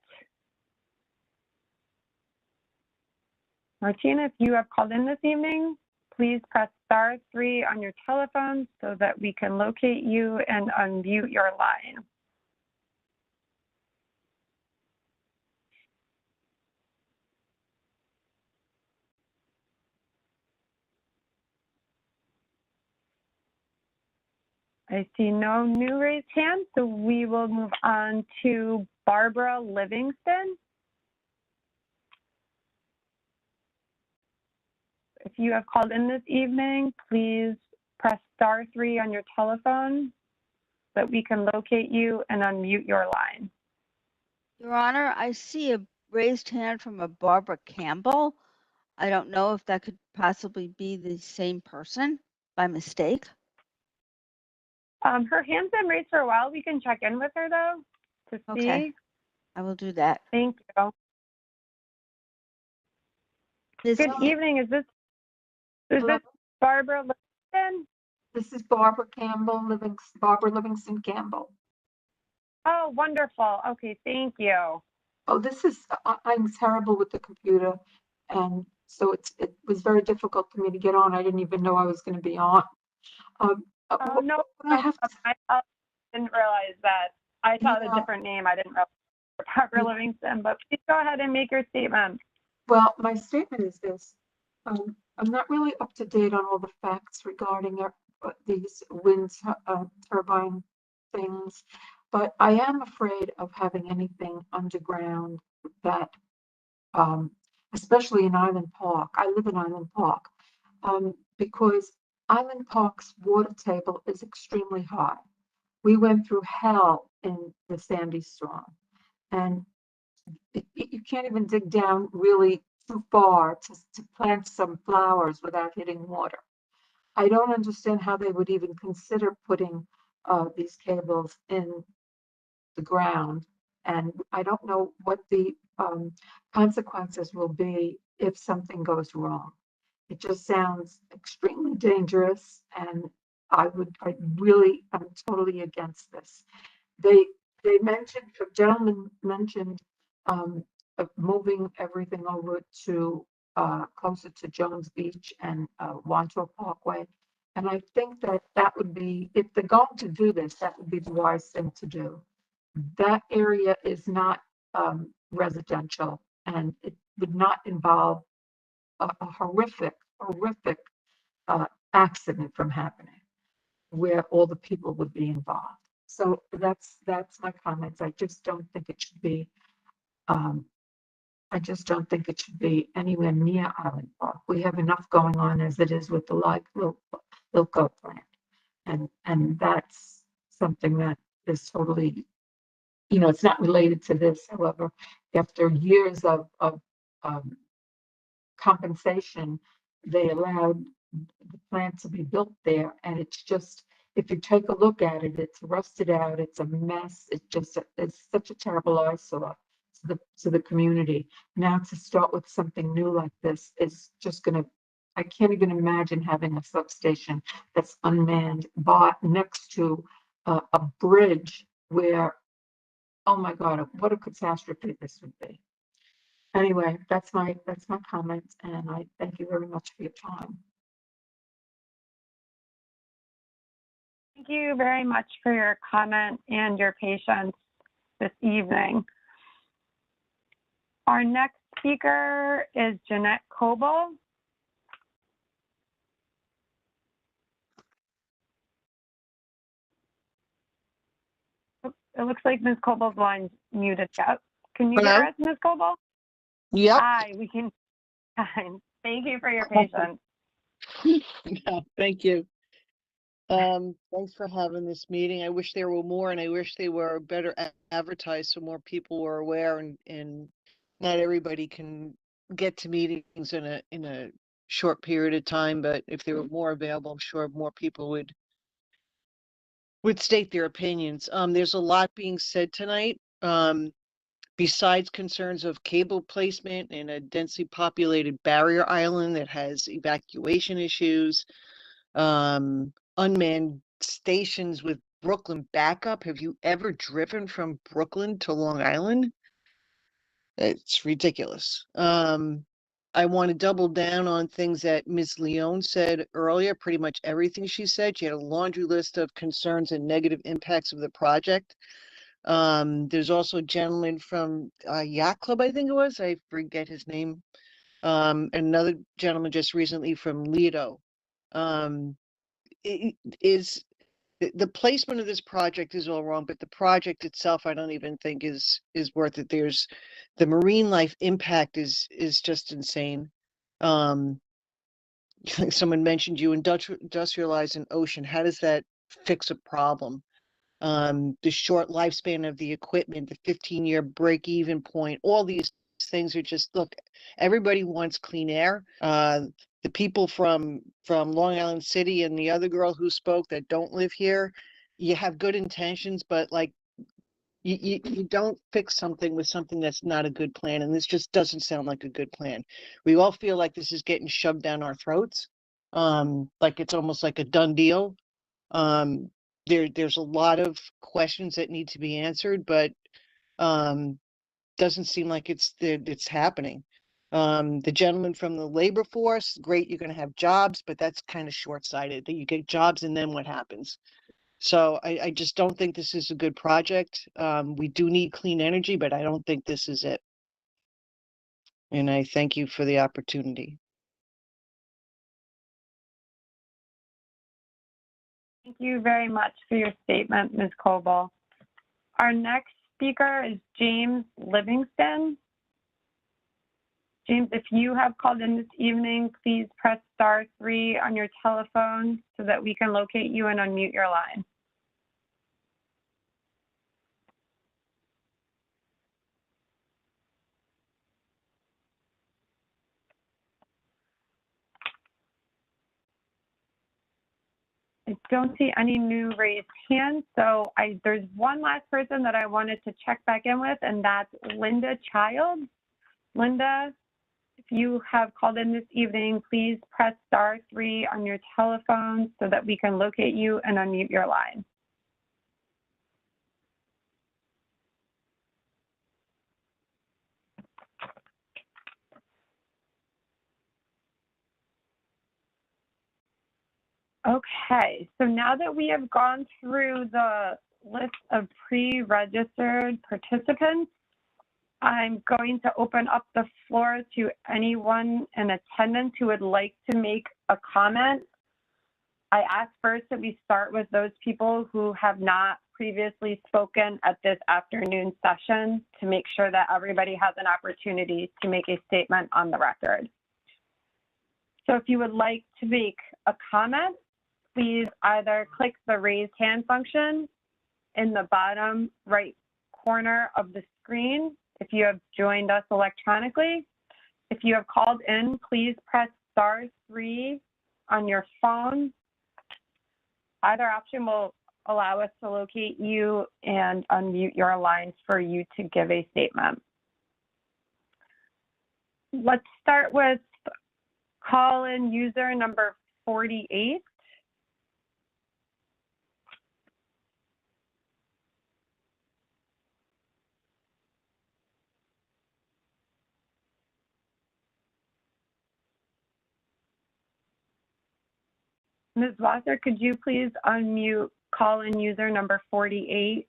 Martina, if you have called in this evening, please press *3 on your telephone so that we can locate you and unmute your line. I see no new raised hands, so we will move on to Barbara Livingston. If you have called in this evening, please press *3 on your telephone so that we can locate you and unmute your line. Your Honor, I see a raised hand from a Barbara Campbell. I don't know if that could possibly be the same person by mistake. Her hand's been raised for a while. We can check in with her though to see. Okay, I will do that. Thank you. Good evening. Is this Barbara Livingston? This is Barbara Campbell, Barbara Livingston Campbell. Oh, wonderful. Okay, thank you. Oh, I'm terrible with the computer. And so it was very difficult for me to get on. I didn't even know I was going to be on. Oh, no, I have to, I didn't realize that. I saw the yeah, different name. I didn't realize Parker Livingston, but please go ahead and make your statement. well, my statement is this. I'm not really up to date on all the facts regarding these wind turbine things, but I am afraid of having anything underground that, especially in Island Park. I live in Island Park, because Island Park's water table is extremely high. We went through hell in the Sandy storm, and you can't even dig down really too far to plant some flowers without hitting water. I don't understand how they would even consider putting these cables in the ground. And I don't know what the consequences will be if something goes wrong. It just sounds extremely dangerous, and I really, I'm totally against this. They mentioned, a gentleman mentioned moving everything over to closer to Jones Beach and Wanto Parkway. And I think that would be, if they're going to do this, that would be the wise thing to do. That area is not residential, and it would not involve a horrific accident from happening where all the people would be involved. So that's my comments. I just don't think it should be, I just don't think it should be anywhere near Island Park. We have enough going on as it is with the Lilco plant. And that's something that is totally, it's not related to this. However, after years of compensation, they allowed the plant to be built there, and it's just, if you take a look at it, it's rusted out, it's a mess, it's such a terrible eyesore to the community. Now to start with something new like this is just gonna, I can't even imagine having a substation that's unmanned, bought next to a bridge where, oh my God, what a catastrophe this would be. Anyway, that's my comments, and I thank you very much for your time. Thank you very much for your comment and your patience this evening. Our next speaker is Jeanette Coble. It looks like Ms. Coble's line's muted. Yep. Can you hear us, Ms. Coble? Yep. Hi, we can. Thank you for your patience. No, thank you. Thanks for having this meeting. I wish there were more, and I wish they were better advertised so more people were aware, and not everybody can get to meetings in a short period of time, but if there were more available, I'm sure more people would state their opinions. There's a lot being said tonight. Besides concerns of cable placement in a densely populated barrier island that has evacuation issues, unmanned stations with Brooklyn backup. Have you ever driven from Brooklyn to Long Island? It's ridiculous. I want to double down on things that Ms. Leone said earlier, pretty much everything she said. She had a laundry list of concerns and negative impacts of the project. There's also a gentleman from Yacht Club, I think it was, I forget his name. Another gentleman just recently from Lido. Is the placement of this project is all wrong, but the project itself, I don't even think is worth it. There's the marine life impact is just insane. Someone mentioned you industrialize an ocean. How does that fix a problem? The short lifespan of the equipment, the 15-year break-even point, all these things are just, look, everybody wants clean air. The people from Long Island City and the other girl who spoke that don't live here, you have good intentions, but like you don't fix something with something that's not a good plan, and this just doesn't sound like a good plan. We all feel like this is getting shoved down our throats, like it's almost like a done deal. There's a lot of questions that need to be answered, but doesn't seem like it's happening. The gentleman from the labor force, great, you're going to have jobs, but that's kind of short-sighted. That you get jobs and then what happens? So I just don't think this is a good project. We do need clean energy, but I don't think this is it. And I thank you for the opportunity. Thank you very much for your statement, Ms. Coble. Our next speaker is James Livingston. James, if you have called in this evening, please press *3 on your telephone so that we can locate you and unmute your line. I don't see any new raised hands, so there's one last person that I wanted to check back in with, and that's Linda Childs. Linda, if you have called in this evening, please press *3 on your telephone so that we can locate you and unmute your line. Okay, so now that we have gone through the list of pre-registered participants, I'm going to open up the floor to anyone in attendance who would like to make a comment. I ask first that we start with those people who have not previously spoken at this afternoon session to make sure that everybody has an opportunity to make a statement on the record. So if you would like to make a comment, please either click the raise hand function in the bottom right corner of the screen if you have joined us electronically. If you have called in, please press *3 on your phone. Either option will allow us to locate you and unmute your line for you to give a statement. Let's start with call-in user number 48. Ms. Wasser, could you please unmute call-in user number 48?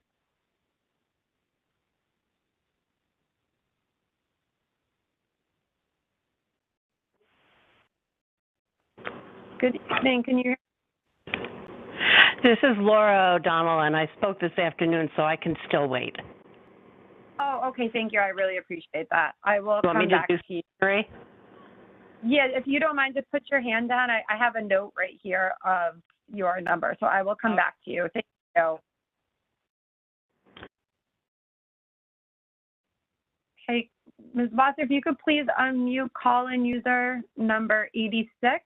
Good evening, can you hear? This is Laura O'Donnell, and I spoke this afternoon, so I can still wait. Oh, okay, thank you. I really appreciate that. I will You want me come to back do to you. three? Yeah, if you don't mind, just put your hand down. I have a note right here of your number, so I will come back to you. Thank you. Okay, Ms. Wasser, if you could please unmute call-in user number 86.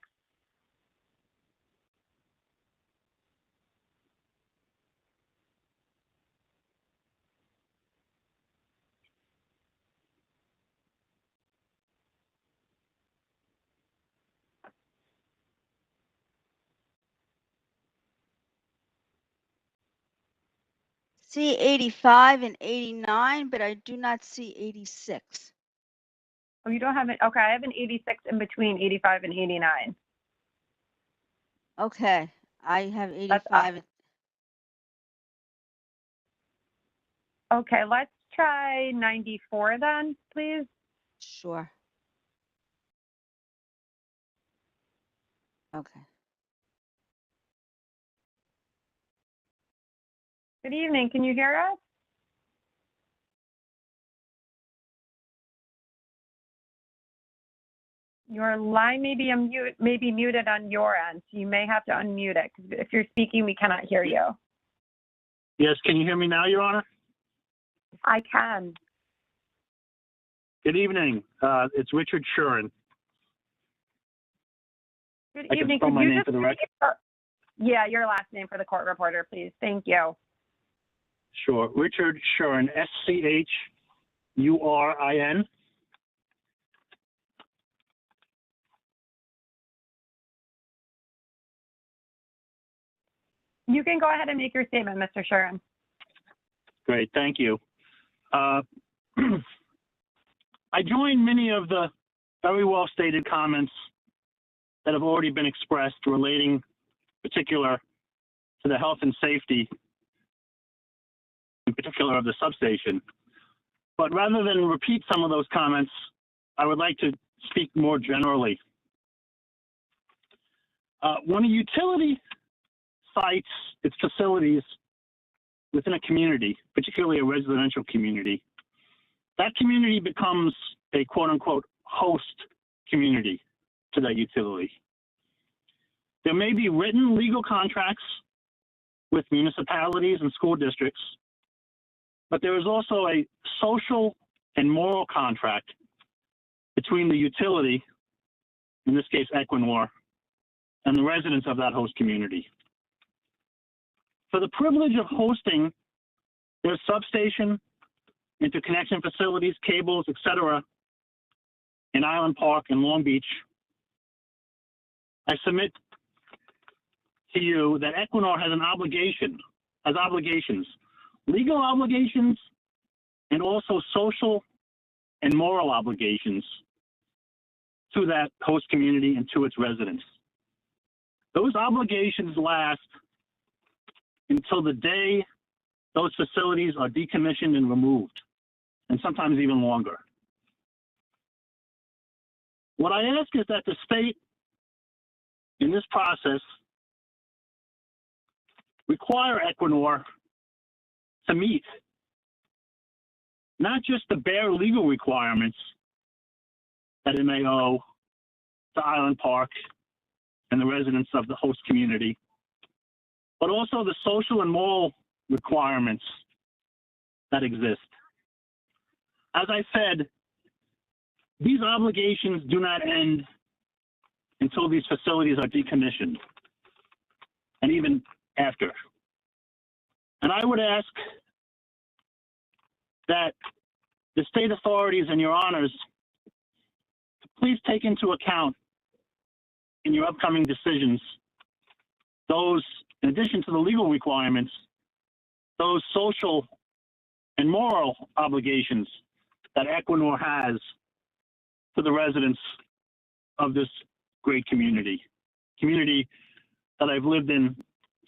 See 85 and 89, but I do not see 86. Oh, you don't have it? Okay, I have an 86 in between 85 and 89. Okay, I have That's 85. Okay, let's try 94 then, please. Sure. Okay. Good evening, can you hear us? Your line may be muted on your end, so you may have to unmute it, because if you're speaking, we cannot hear you. Yes, can you hear me now, Your Honor? I can. Good evening. It's Richard Shuren. Good I can evening. spell Could my you name just for the record. Yeah, your last name for the court reporter, please. Thank you. Sure. Richard Shuren, SCHURIN. You can go ahead and make your statement, Mr. Shuren. Great, thank you. I join many of the very well stated comments that have already been expressed relating particular to the health and safety, in particular of the substation. But rather than repeat some of those comments, I would like to speak more generally. When a utility cites its facilities within a community, particularly a residential community, that community becomes a quote unquote host community to that utility. There may be written legal contracts with municipalities and school districts, but there is also a social and moral contract between the utility, in this case Equinor, and the residents of that host community. For the privilege of hosting their substation, interconnection facilities, cables, etc., in Island Park and Long Beach, I submit to you that Equinor has obligations, legal obligations, and also social and moral obligations to that host community and to its residents. Those obligations last until the day those facilities are decommissioned and removed, and sometimes even longer. What I ask is that the state, in this process, require Equinor to meet not just the bare legal requirements that it may owe to Island Park and the residents of the host community, but also the social and moral requirements that exist. As I said, these obligations do not end until these facilities are decommissioned, and even after. And I would ask that the state authorities and your honors please take into account in your upcoming decisions those, in addition to the legal requirements, those social and moral obligations that Equinor has to the residents of this great community that I've lived in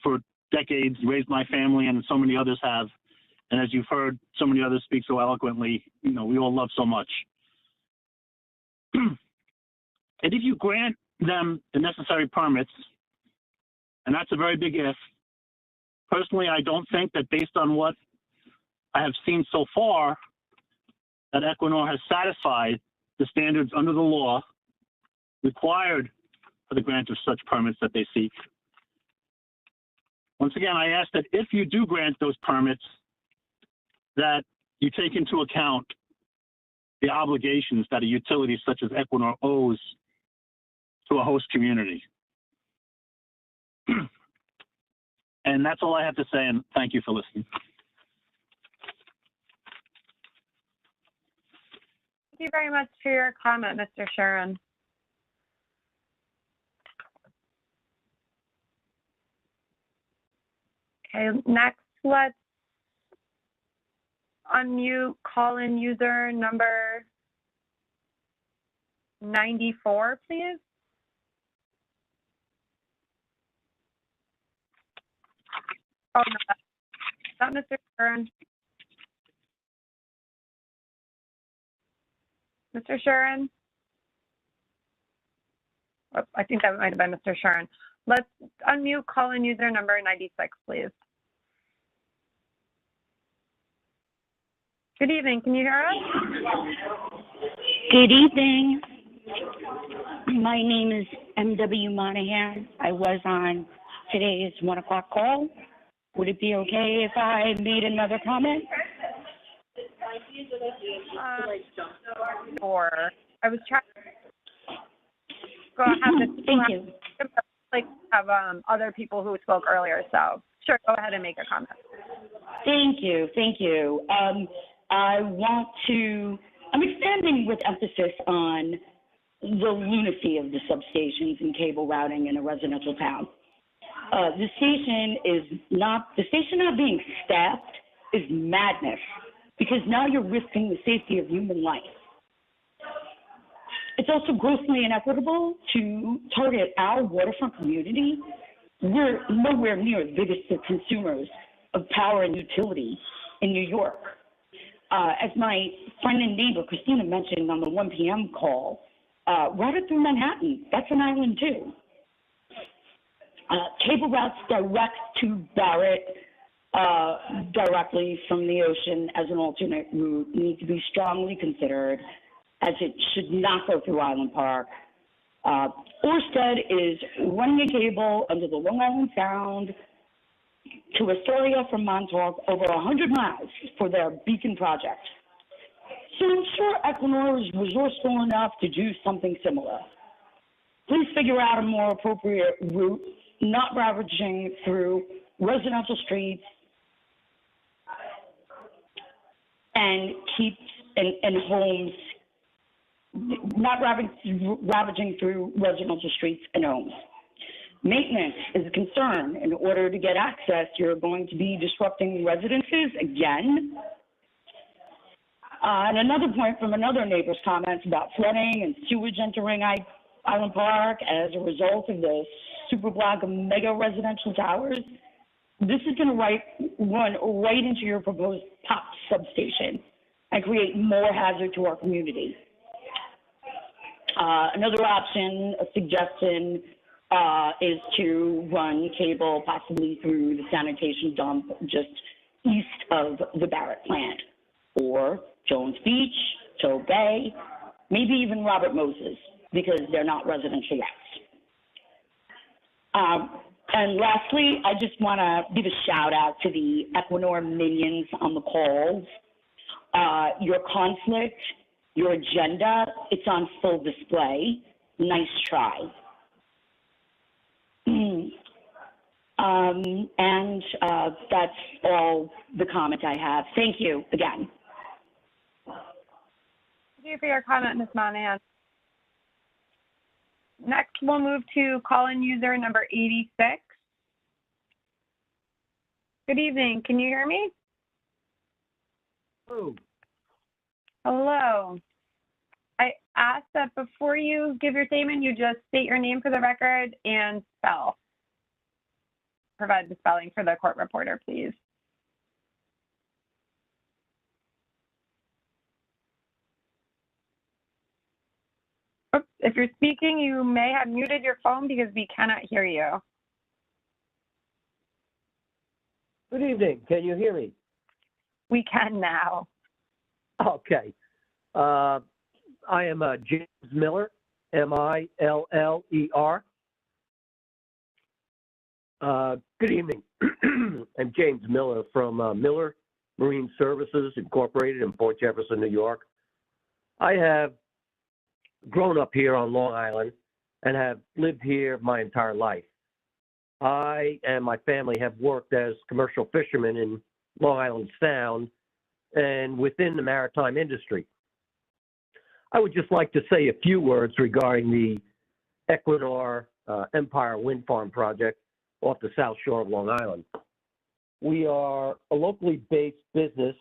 for decades, raised my family, and so many others have. And as you've heard so many others speak so eloquently, you know, we all love so much. And if you grant them the necessary permits, and that's a very big if, personally, I don't think that based on what I have seen so far, that Equinor has satisfied the standards under the law required for the grant of such permits that they seek. Once again, I ask that if you do grant those permits, that you take into account the obligations that a utility such as Equinor owes to a host community. And that's all I have to say, and thank you for listening. Thank you very much for your comment, Mr. Sharon. Okay, next, let's unmute call-in user number 94, please. Oh, no, that's not Mr. Sharon. Mr. Sharon? Oh, I think that might have been Mr. Sharon. Let's unmute call-in user number 96, please. Good evening. Can you hear us? Good evening. My name is M.W. Monahan. I was on today's 1 o'clock call. Would it be okay if I made another comment? Or I was trying to go ahead. Thank you. Like have other people who spoke earlier, so sure, go ahead and make a comment. Thank you. Thank you. I'm expanding with emphasis on the lunacy of the substations and cable routing in a residential town. The station not being staffed is madness, because now you're risking the safety of human life. It's also grossly inequitable to target our waterfront community. We're nowhere near the biggest consumers of power and utility in New York. As my friend and neighbor Christina mentioned on the 1 p.m. call, routed through Manhattan, that's an island too. Cable routes direct to Barrett directly from the ocean as an alternate route need to be strongly considered, as it should not go through Island Park. Orsted is running a cable under the Long Island Sound to Astoria from Montauk over 100 miles for their Beacon project. So I'm sure Equinor is resourceful enough to do something similar. Please figure out a more appropriate route, not ravaging through residential streets and homes, not ravaging through residential streets and homes. Maintenance is a concern. In order to get access, you're going to be disrupting residences again. And another point from another neighbor's comments about flooding and sewage entering Island Park as a result of the super block of mega residential towers. This is going to run right into your proposed POP substation and create more hazard to our community. Another option, a suggestion, is to run cable possibly through the sanitation dump just east of the Barrett plant, or Jones Beach, Tow Bay, maybe even Robert Moses, because they're not residential routes. And lastly, I just want to give a shout out to the Equinor minions on the calls. Your conflict, your agenda, it's on full display. Nice try. That's all the comment I have. Thank you again. Thank you for your comment, Ms. Monahan. Next, we'll move to call-in user number 86. Good evening. Can you hear me? Hello. Hello. I asked that before you give your statement, you just state your name for the record and spell. Provide the spelling for the court reporter, please. Oops, if you're speaking, you may have muted your phone because we cannot hear you. Good evening. Can you hear me? We can now. Okay. I am James Miller, M-I-L-L-E-R. Good evening. I'm James Miller from Miller Marine Services Incorporated in Port Jefferson, New York. I have grown up here on Long Island and have lived here my entire life. I and my family have worked as commercial fishermen in Long Island Sound and within the maritime industry. I would just like to say a few words regarding the Equinor Empire Wind Farm project off the South Shore of Long Island. We are a locally based business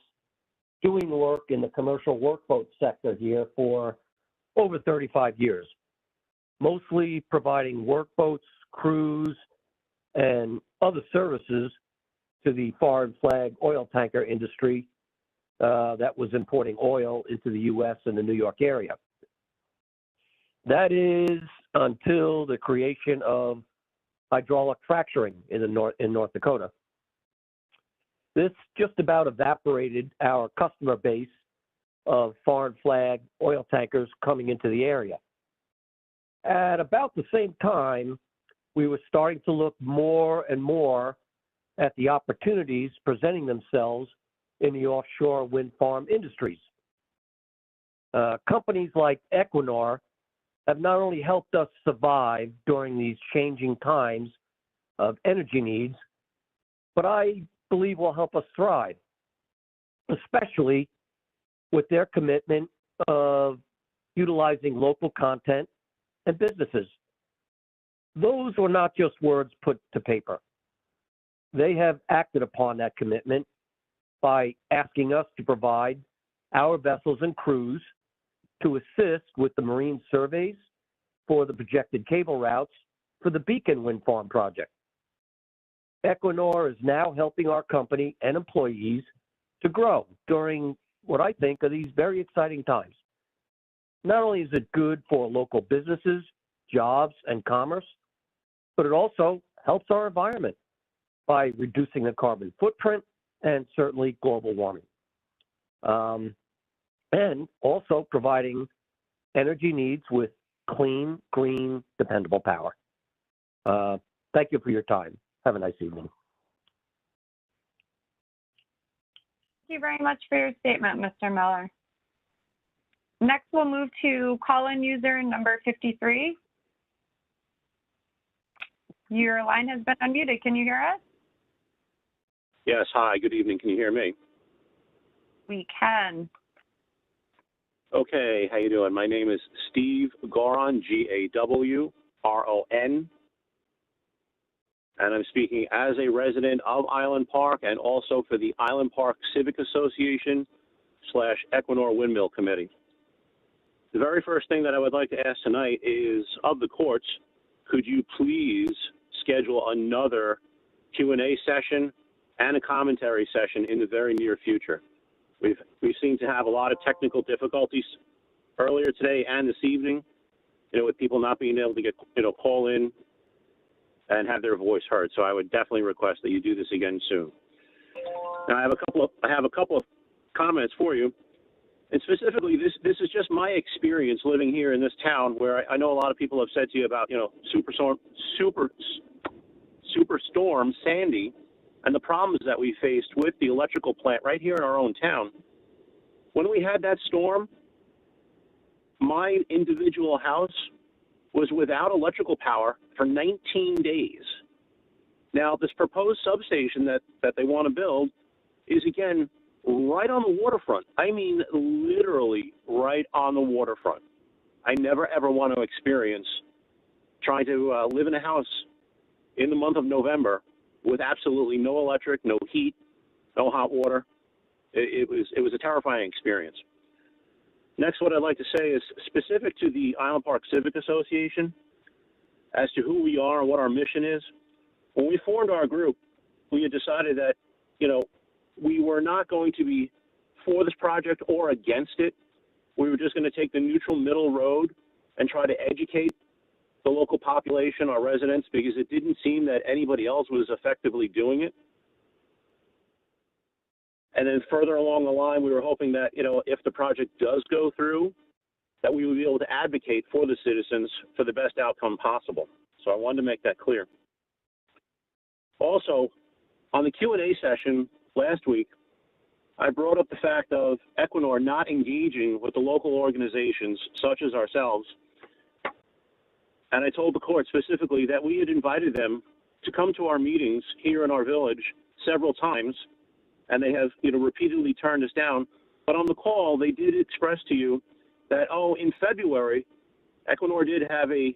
doing work in the commercial workboat sector here for over 35 years, mostly providing workboats, crews, and other services to the foreign flag oil tanker industry that was importing oil into the U.S. and the New York area. That is until the creation of hydraulic fracturing in North Dakota. This just about evaporated our customer base of foreign flag oil tankers coming into the area. At about the same time, we were starting to look more and more at the opportunities presenting themselves in the offshore wind farm industries. Companies like Equinor have not only helped us survive during these changing times of energy needs, but I believe will help us thrive, especially with their commitment of utilizing local content and businesses. Those were not just words put to paper. They have acted upon that commitment by asking us to provide our vessels and crews to assist with the marine surveys for the projected cable routes for the Beacon Wind Farm project. Equinor is now helping our company and employees to grow during what I think are these very exciting times. Not only is it good for local businesses, jobs, and commerce, but it also helps our environment by reducing the carbon footprint and certainly global warming. And also providing energy needs with clean, green, dependable power. Thank you for your time. Have a nice evening. Thank you very much for your statement, Mr. Miller. Next, we'll move to call-in user number 53. Your line has been unmuted. Can you hear us? Yes, hi, good evening. Can you hear me? We can. Okay, how you doing? My name is Steve Goron, Gawron, and I'm speaking as a resident of Island Park and also for the Island Park Civic Association / Equinor Windmill Committee. The very first thing that I would like to ask tonight is, of the courts, could you please schedule another Q&A session and a commentary session in the very near future? We've seemed to have a lot of technical difficulties earlier today and this evening, with people not being able to get, call in and have their voice heard. So I would definitely request that you do this again soon. Now I have a couple of comments for you. And specifically, this is just my experience living here in this town, where I know a lot of people have said to you about, Superstorm Sandy and the problems that we faced with the electrical plant right here in our own town. When we had that storm, my individual house was without electrical power for 19 days. Now, this proposed substation that they want to build is, again, right on the waterfront. I mean, literally right on the waterfront. I never, ever want to experience trying to live in a house in the month of November with absolutely no electric, no heat, no hot water. It was a terrifying experience. Next, what I'd like to say is specific to the Island Park Civic Association, as to who we are and what our mission is. When we formed our group, we had decided that, we were not going to be for this project or against it. We were just going to take the neutral middle road and try to educate the local population, our residents, because it didn't seem that anybody else was effectively doing it. And then further along the line, we were hoping that, if the project does go through, that we would be able to advocate for the citizens for the best outcome possible. So I wanted to make that clear. Also, on the Q&A session last week, I brought up the fact of Equinor not engaging with the local organizations such as ourselves. And I told the court specifically that we had invited them to come to our meetings here in our village several times, and they have, repeatedly turned us down. But on the call, they did express to you that, in February, Equinor did have a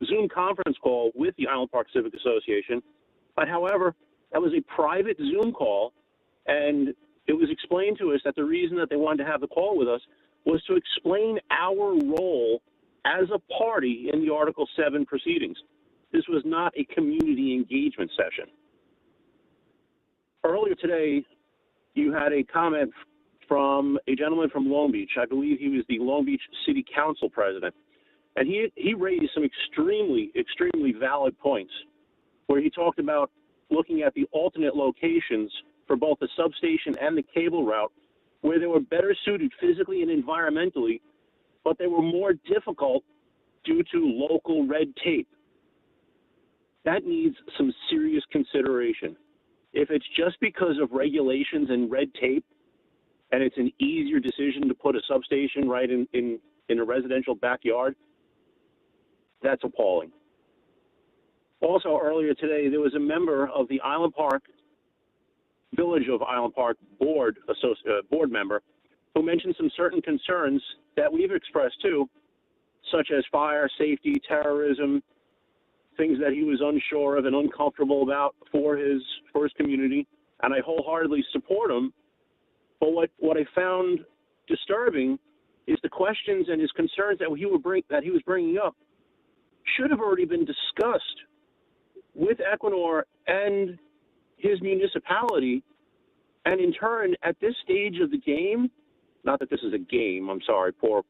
Zoom conference call with the Island Park Civic Association. But however, that was a private Zoom call, and it was explained to us that the reason that they wanted to have the call with us was to explain our role as a party in the Article 7 proceedings. This was not a community engagement session. Earlier today, you had a comment from a gentleman from Long Beach. I believe he was the Long Beach City Council president. And he raised some extremely, extremely valid points, where he talked about looking at the alternate locations for both the substation and the cable route, where they were better suited physically and environmentally, but they were more difficult due to local red tape. That needs some serious consideration. If it's just because of regulations and red tape, and it's an easier decision to put a substation right in a residential backyard, that's appalling. Also, earlier today, there was a member of the Island Park, Village of Island Park board member, who mentioned some certain concerns that we've expressed too, such as fire, safety, terrorism, things that he was unsure of and uncomfortable about for his community, and I wholeheartedly support him. But what I found disturbing is the questions and his concerns that he was bringing up should have already been discussed with Equinor and his municipality. And in turn, at this stage of the game, not that this is a game, I'm sorry, poor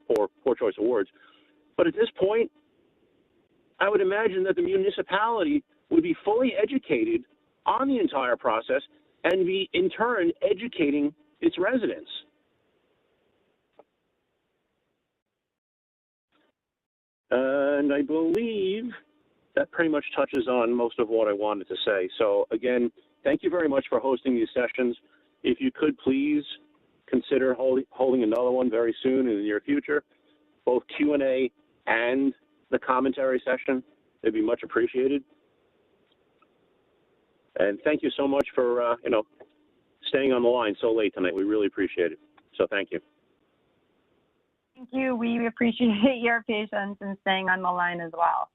choice of words, but at this point, I would imagine that the municipality would be fully educated on the entire process and be, in turn, educating its residents. And I believe that pretty much touches on most of what I wanted to say. So again, thank you very much for hosting these sessions. If you could please consider holding another one very soon in the near future, both Q&A and the commentary session, it'd be much appreciated. And thank you so much for, staying on the line so late tonight. We really appreciate it. So thank you. Thank you. We appreciate your patience and staying on the line as well.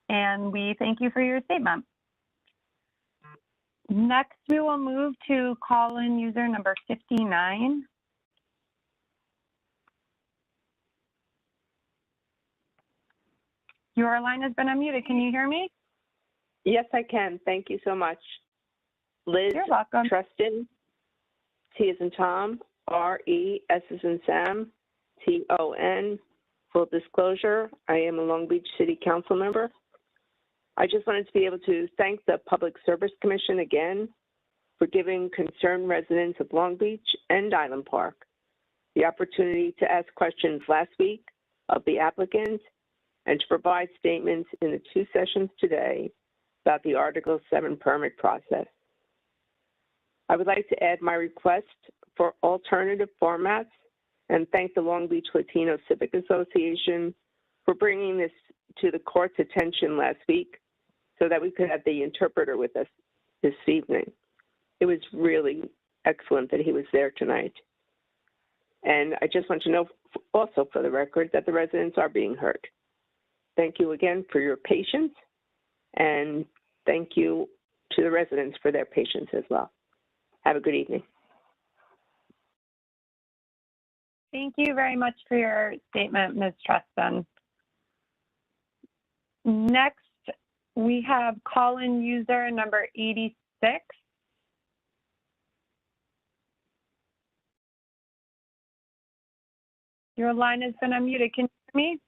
And we thank you for your statement. Next, we will move to call-in user number 59. Your line has been unmuted. Can you hear me? Yes, I can. Thank you so much. Liz You're welcome. Treston, T as in Tom, R-E, S as in Sam, T-O-N. Full disclosure, I am a Long Beach City Council member. I just wanted to be able to thank the Public Service Commission again for giving concerned residents of Long Beach and Island Park the opportunity to ask questions last week of the applicant and to provide statements in the 2 sessions today about the Article 7 permit process. I would like to add my request for alternative formats and thank the Long Beach Latino Civic Association for bringing this to the court's attention last week so that we could have the interpreter with us this evening. It was really excellent that he was there tonight. And I just want to know also for the record that the residents are being heard. Thank you again for your patience, and thank you to the residents for their patience as well. Have a good evening. Thank you very much for your statement, Ms. Treston. Next, we have call-in user number 86. Your line has been unmuted. Can you hear me?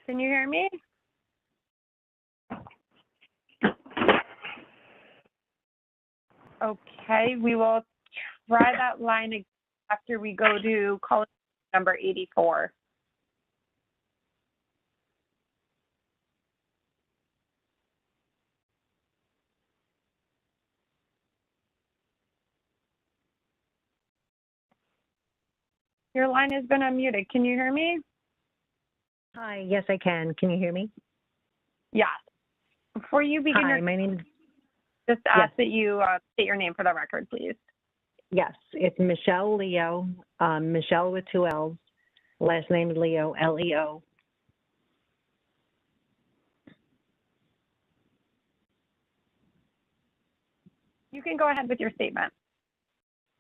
Can you hear me? Okay, we will try that line again after we go to call number 84. Your line has been unmuted. Can you hear me? Hi, yes, I can. Can you hear me? Yes. Before you begin, Hi, my name is... Just ask that you state your name for the record, please. Yes, it's Michelle Leo, Michelle with 2 L's. Last name is Leo, L-E-O. You can go ahead with your statement.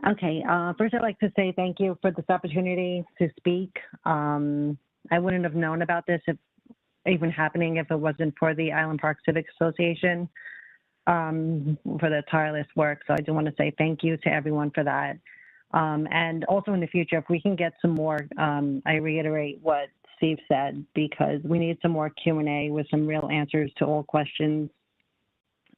Okay, first I'd like to say thank you for this opportunity to speak. I wouldn't have known about this if even happening if it wasn't for the Island Park Civic Association. For the tireless work. So I do want to say thank you to everyone for that. And also in the future, if we can get some more, I reiterate what Steve said, because we need some more Q&A with some real answers to all questions.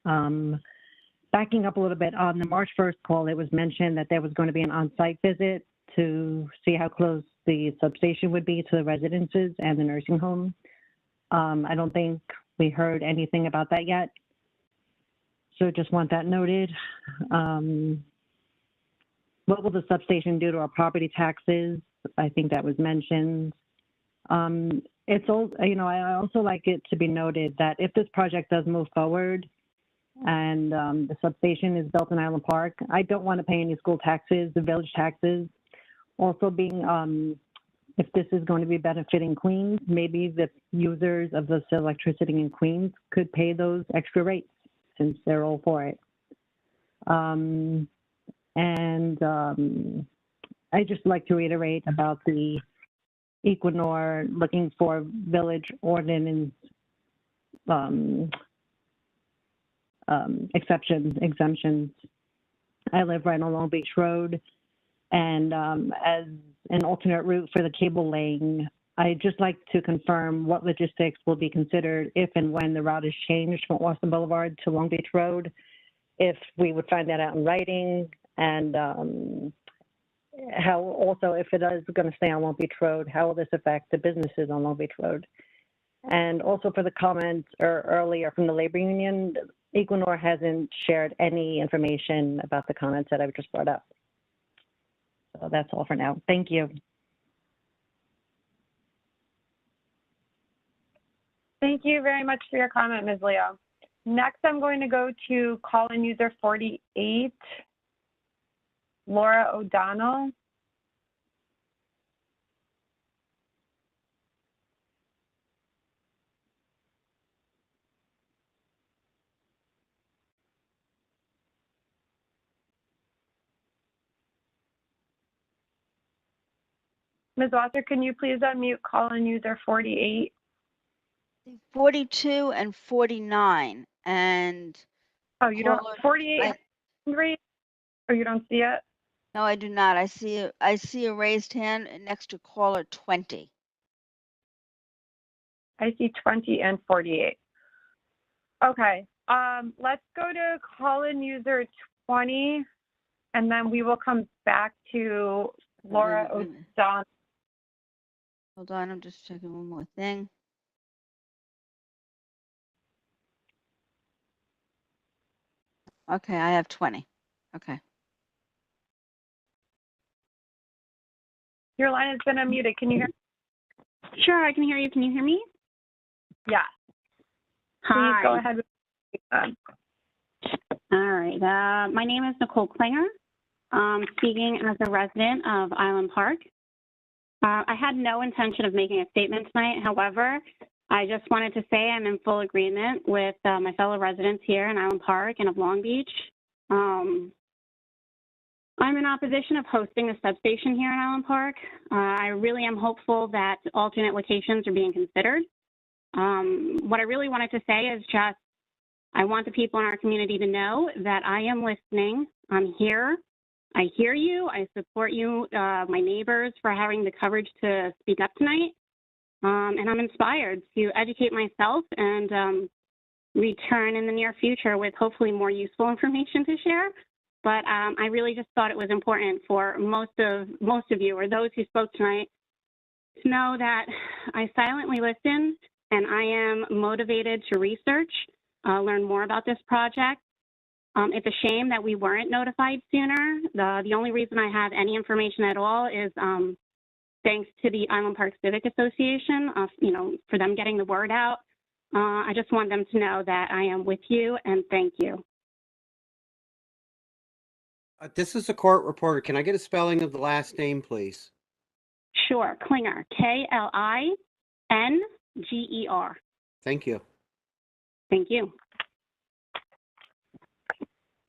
Backing up a little bit, on the March 1st call, it was mentioned that there was going to be an on-site visit to see how close the substation would be to the residences and the nursing home. I don't think we heard anything about that yet. So just want that noted. What will the substation do to our property taxes? I think that was mentioned. It's all, I also like it to be noted that if this project does move forward and the substation is built in Island Park, I don't want to pay any school taxes, the village taxes. Also being, if this is going to be benefiting Queens, maybe the users of the electricity in Queens could pay those extra rates, since they're all for it. I just like to reiterate about the Equinor looking for village ordinance exemptions. I live right on Long Beach Road, and as an alternate route for the cable laying, I'd just like to confirm what logistics will be considered if and when the route is changed from Austin Boulevard to Long Beach Road, if we would find that out in writing, and how also, if it is going to stay on Long Beach Road, how will this affect the businesses on Long Beach Road? And also for the comments earlier from the labor union, Equinor hasn't shared any information about the comments that I've just brought up. So that's all for now. Thank you. Thank you very much for your comment, Ms. Leo. Next, I'm going to go to call-in user 48, Laura O'Donnell. Ms. Wasser, can you please unmute call-in user 48? 42 and 49, and Oh, you don't, caller- 48, or you don't see it? No, I do not. I see a raised hand next to caller 20. I see 20 and 48. Okay, let's go to call-in user 20, and then we will come back to Laura O'Donnell. Hold on, I'm just checking one more thing. Okay, I have 20. Okay. Your line has been unmuted. Can you hear? Sure, I can hear you. Can you hear me? Yeah. Hi. Please go ahead. All right. My name is Nicole Klinger. Speaking as a resident of Island Park. I had no intention of making a statement tonight. However, I just wanted to say I'm in full agreement with my fellow residents here in Island Park and of Long Beach. I'm in opposition of hosting a substation here in Island Park. I really am hopeful that alternate locations are being considered. What I really wanted to say is just, I want the people in our community to know that I am listening. I'm here. I hear you. I support you, my neighbors, for having the courage to speak up tonight. And I'm inspired to educate myself and return in the near future with hopefully more useful information to share. But I really just thought it was important for most of you, or those who spoke tonight, to know that I silently listened and I am motivated to research, learn more about this project. It's a shame that we weren't notified sooner. The only reason I have any information at all is thanks to the Island Park Civic Association, for them getting the word out. I just want them to know that I am with you, and thank you. This is a court reporter. Can I get a spelling of the last name, please? Sure, Klinger, Klinger. Thank you. Thank you.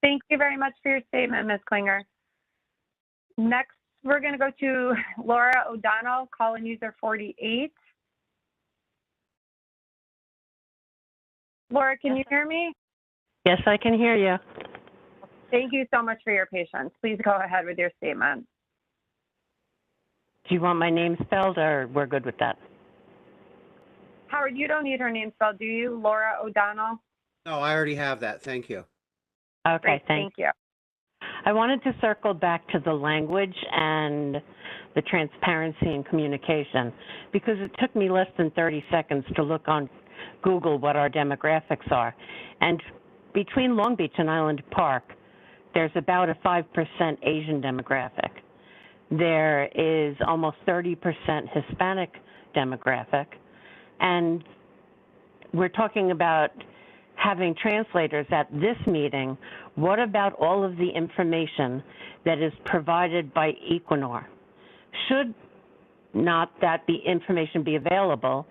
Thank you very much for your statement, Ms. Klinger. Next, we're going to go to Laura O'Donnell, call-in user 48. Laura, can you hear me? Yes, I can hear you. Thank you so much for your patience. Please go ahead with your statement. Do you want my name spelled, or we're good with that? Howard, you don't need her name spelled, do you? Laura O'Donnell? No, I already have that. Thank you. Okay, Great, thank you. I wanted to circle back to the language and the transparency and communication, because it took me less than 30 seconds to look on Google what our demographics are. And between Long Beach and Island Park, there's about a 5% Asian demographic. There is almost 30% Hispanic demographic. And we're talking about having translators at this meeting. What about all of the information that is provided by Equinor? Should not that information be available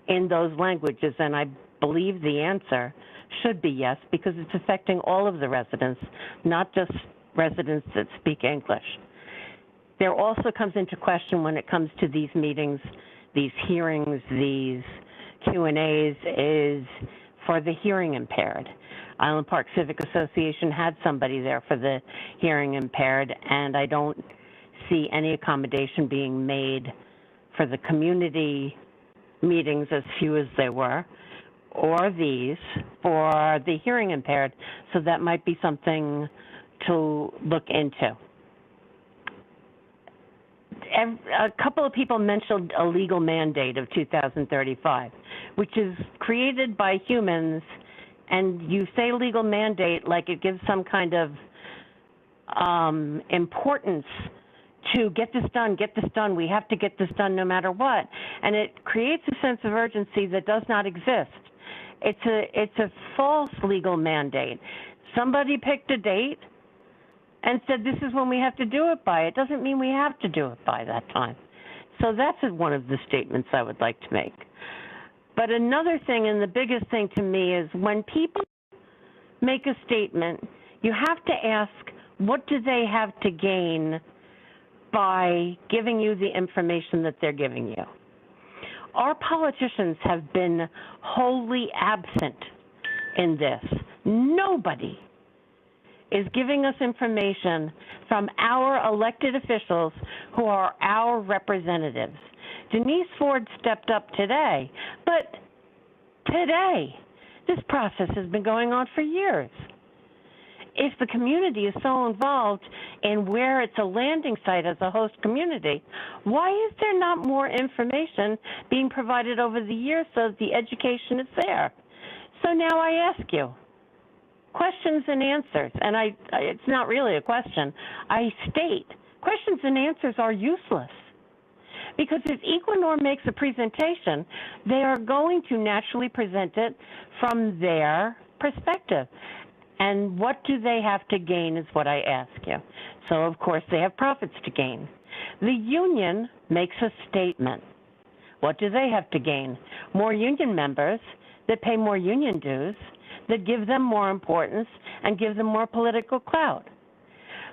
in those languages? And I believe the answer should be yes, because it's affecting all of the residents, not just residents that speak English. There also comes into question when it comes to these meetings, these hearings, these Q&As, is for the hearing impaired. Island Park Civic Association had somebody there for the hearing impaired, and I don't see any accommodation being made for the community meetings, as few as they were, or these for the hearing impaired. So that might be something to look into. A couple of people mentioned a legal mandate of 2035, which is created by humans, and you say legal mandate like it gives some kind of importance to get this done, we have to get this done no matter what. And it creates a sense of urgency that does not exist. It's a false legal mandate. Somebody picked a date and said this is when we have to do it by. It doesn't mean we have to do it by that time. So that's one of the statements I would like to make. But another thing, and the biggest thing to me, is when people make a statement, you have to ask, what do they have to gain by giving you the information that they're giving you? Our politicians have been wholly absent in this. Nobody is giving us information from our elected officials who are our representatives. Denise Ford stepped up today, but today, this process has been going on for years. If the community is so involved in where it's a landing site as a host community, why is there not more information being provided over the years so that the education is there? So now I ask you, questions and answers, and it's not really a question. I state questions and answers are useless, because if Equinor makes a presentation, they are going to naturally present it from their perspective. And what do they have to gain is what I ask you. So, of course, they have profits to gain. The union makes a statement. What do they have to gain? More union members that pay more union dues, that give them more importance and give them more political clout.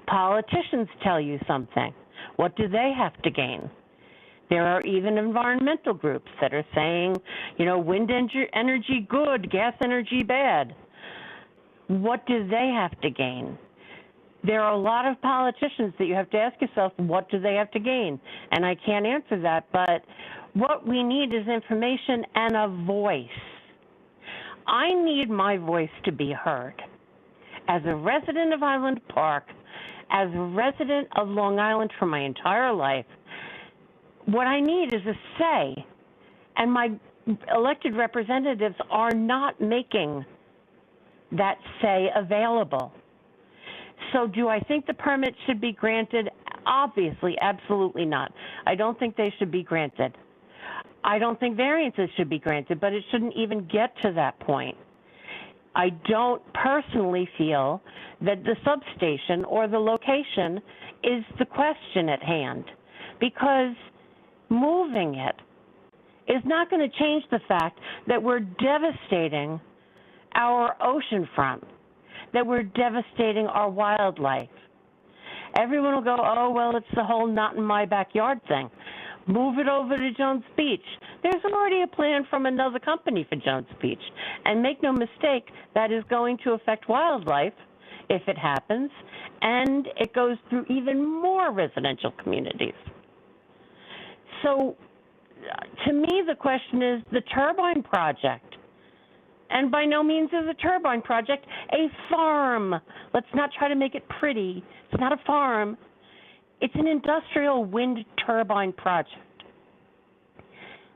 Politicians tell you something. What do they have to gain? There are even environmental groups that are saying, you know, wind energy good, gas energy bad. What do they have to gain? There are a lot of politicians that you have to ask yourself, what do they have to gain? And I can't answer that, but what we need is information and a voice. I need my voice to be heard. As a resident of Island Park, as a resident of Long Island for my entire life, what I need is a say, and my elected representatives are not making that say available. So do I think the permit should be granted? Obviously, absolutely not. I don't think they should be granted. I don't think variances should be granted, but it shouldn't even get to that point. I don't personally feel that the substation or the location is the question at hand, because moving it is not going to change the fact that we're devastating our oceanfront, that we're devastating our wildlife. Everyone will go, oh, well, it's the whole not in my backyard thing. Move it over to Jones Beach. There's already a plan from another company for Jones Beach. And make no mistake, that is going to affect wildlife if it happens, and it goes through even more residential communities. So to me, the question is the turbine project. And by no means is a turbine project a farm. Let's not try to make it pretty. It's not a farm. It's an industrial wind turbine project.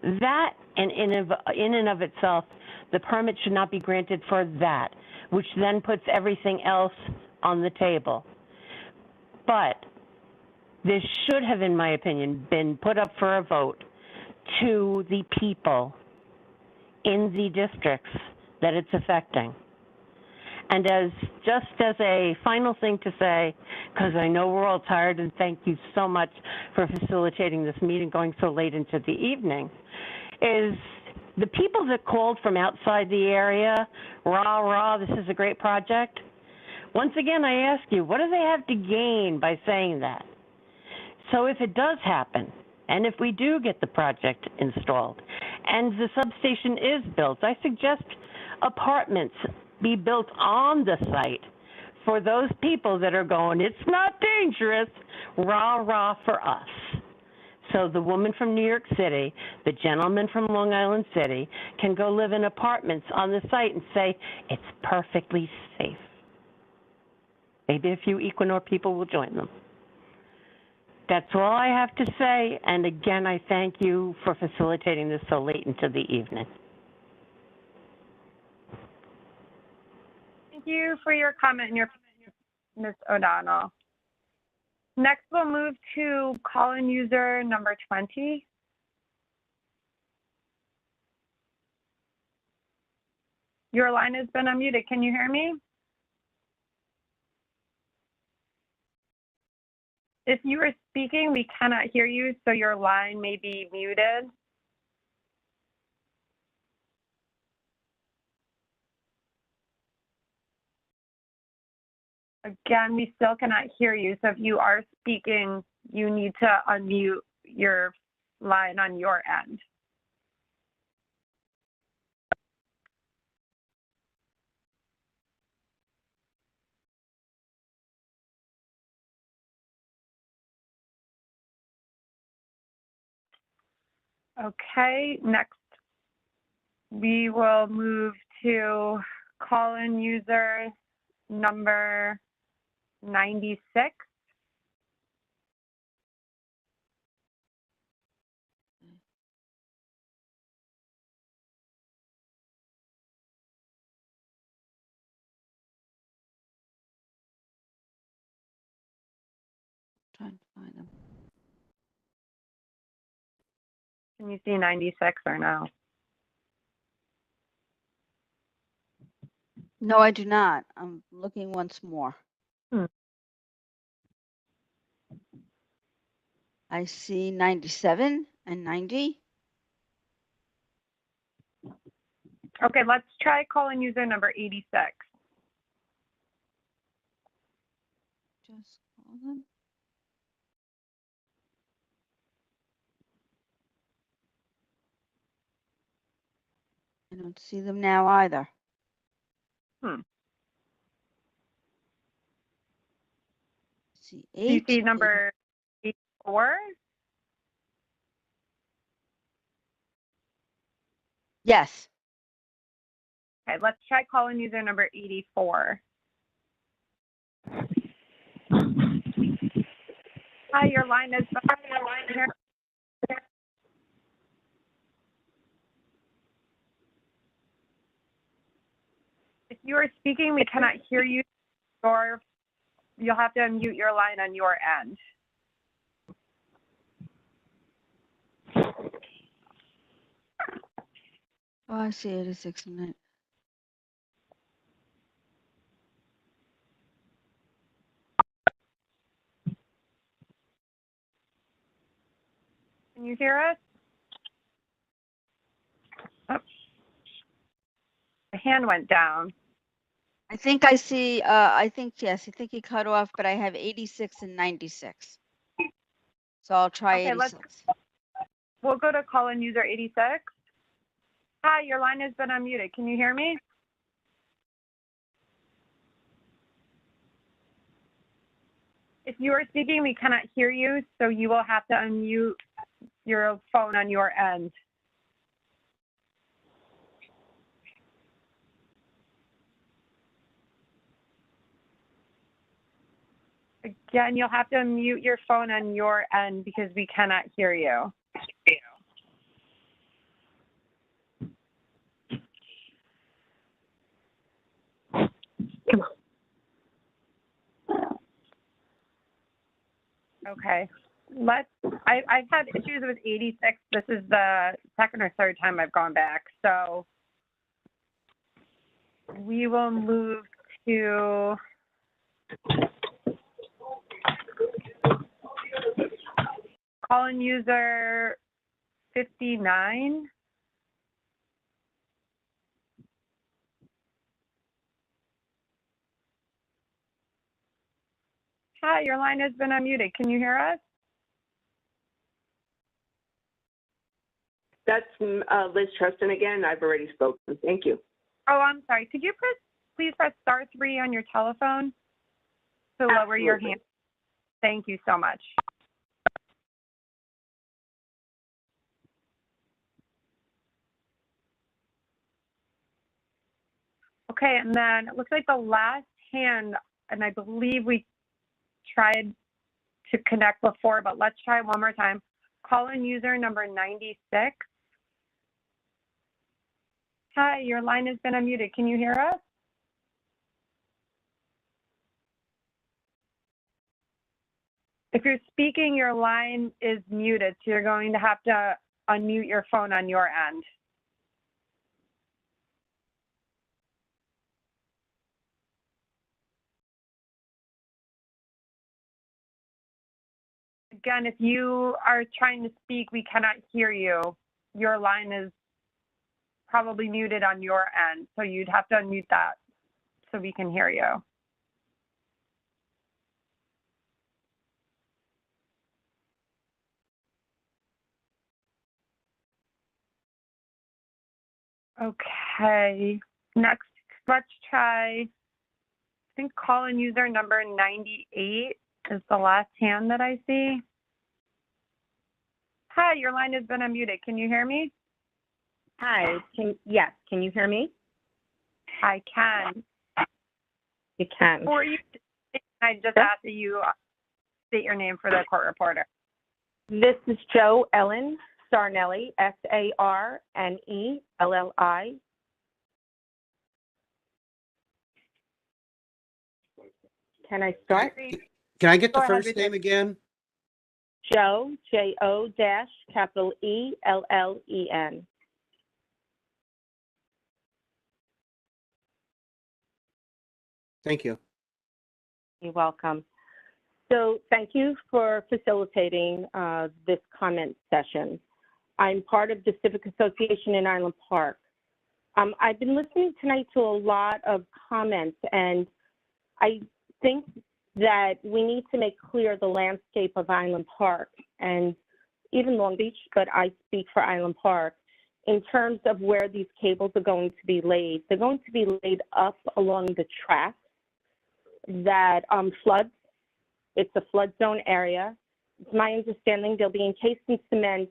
That, in and of itself, the permit should not be granted for that, which then puts everything else on the table. But this should have, in my opinion, been put up for a vote to the people in the districts that it's affecting. And just as a final thing to say, because I know we're all tired, and thank you so much for facilitating this meeting going so late into the evening, is The people that called from outside the area, rah, rah, this is a great project. Once again, I ask you, what do they have to gain by saying that? So if it does happen, and if we do get the project installed, and the substation is built, I suggest apartments be built on the site for those people that are going, it's not dangerous, rah, rah for us. So the woman from New York City, the gentleman from Long Island City can go live in apartments on the site and say, it's perfectly safe. Maybe a few Equinor people will join them. That's all I have to say. And again, I thank you for facilitating this so late into the evening. Thank you for your comment and your Ms. O'Donnell. Next, we'll move to call-in user number 20. Your line has been unmuted. Can you hear me? If you are speaking, we cannot hear you, so your line may be muted. Again, we still cannot hear you, so if you are speaking, you need to unmute your line on your end. Okay, next we will move to call-in user number 96. Trying to find them. Can you see 96 or no? No, I do not. I'm looking once more. I see 97 and 90. Okay, let's try call-in user number 86. Just call them. I don't see them now either. See Do you 8. see number 84? Yes. Okay, let's try call-in user number 84. Hi, your line is here. If you are speaking, we cannot hear you, or you'll have to unmute your line on your end. Oh, I see 86 and 90. Can you hear us? Oh. The hand went down. I think I see, yes, I think he cut off, but I have 86 and 96. So I'll try 86. We'll go to call-in user 86. Hi, your line has been unmuted. Can you hear me? If you are speaking, we cannot hear you, so you will have to unmute your phone on your end. Again, you'll have to unmute your phone on your end because we cannot hear you. Come on. Okay. I've had issues with 86. This is the second or third time I've gone back. So we will move to call-in user 59. Hi, your line has been unmuted. Can you hear us? That's Liz Trustin again. I've already spoken. Thank you. Oh, I'm sorry. Could you please press *3 on your telephone to lower your hand? Thank you so much. Okay, and then it looks like the last hand, and I believe we tried to connect before, but let's try it one more time. Call-in user number 96. Hi, your line has been unmuted. Can you hear us? If you're speaking, your line is muted, so you're going to have to unmute your phone on your end. Again, if you are trying to speak, we cannot hear you. Your line is probably muted on your end, so you'd have to unmute that so we can hear you. Okay, next, let's try, I think call-in user number 98 is the last hand that I see. Hi, your line has been unmuted. Can you hear me? Hi, yes, can you hear me? I can. You can. Before you, I just asked that you state your name for the court reporter. This is Joe Ellen Sarnelli, Sarnelli. Can I start? Can I get the Go ahead, first Richard. name again? Joe, J-O-E-L-L-E-N. Thank you. You're welcome. So thank you for facilitating this comment session. I'm part of the Civic Association in Island Park. I've been listening tonight to a lot of comments, and I think that we need to make clear the landscape of Island Park and even Long Beach, but I speak for Island Park, in terms of where these cables are going to be laid. They're going to be laid up along the track that floods. It's a flood zone area. It's my understanding they'll be encased in cement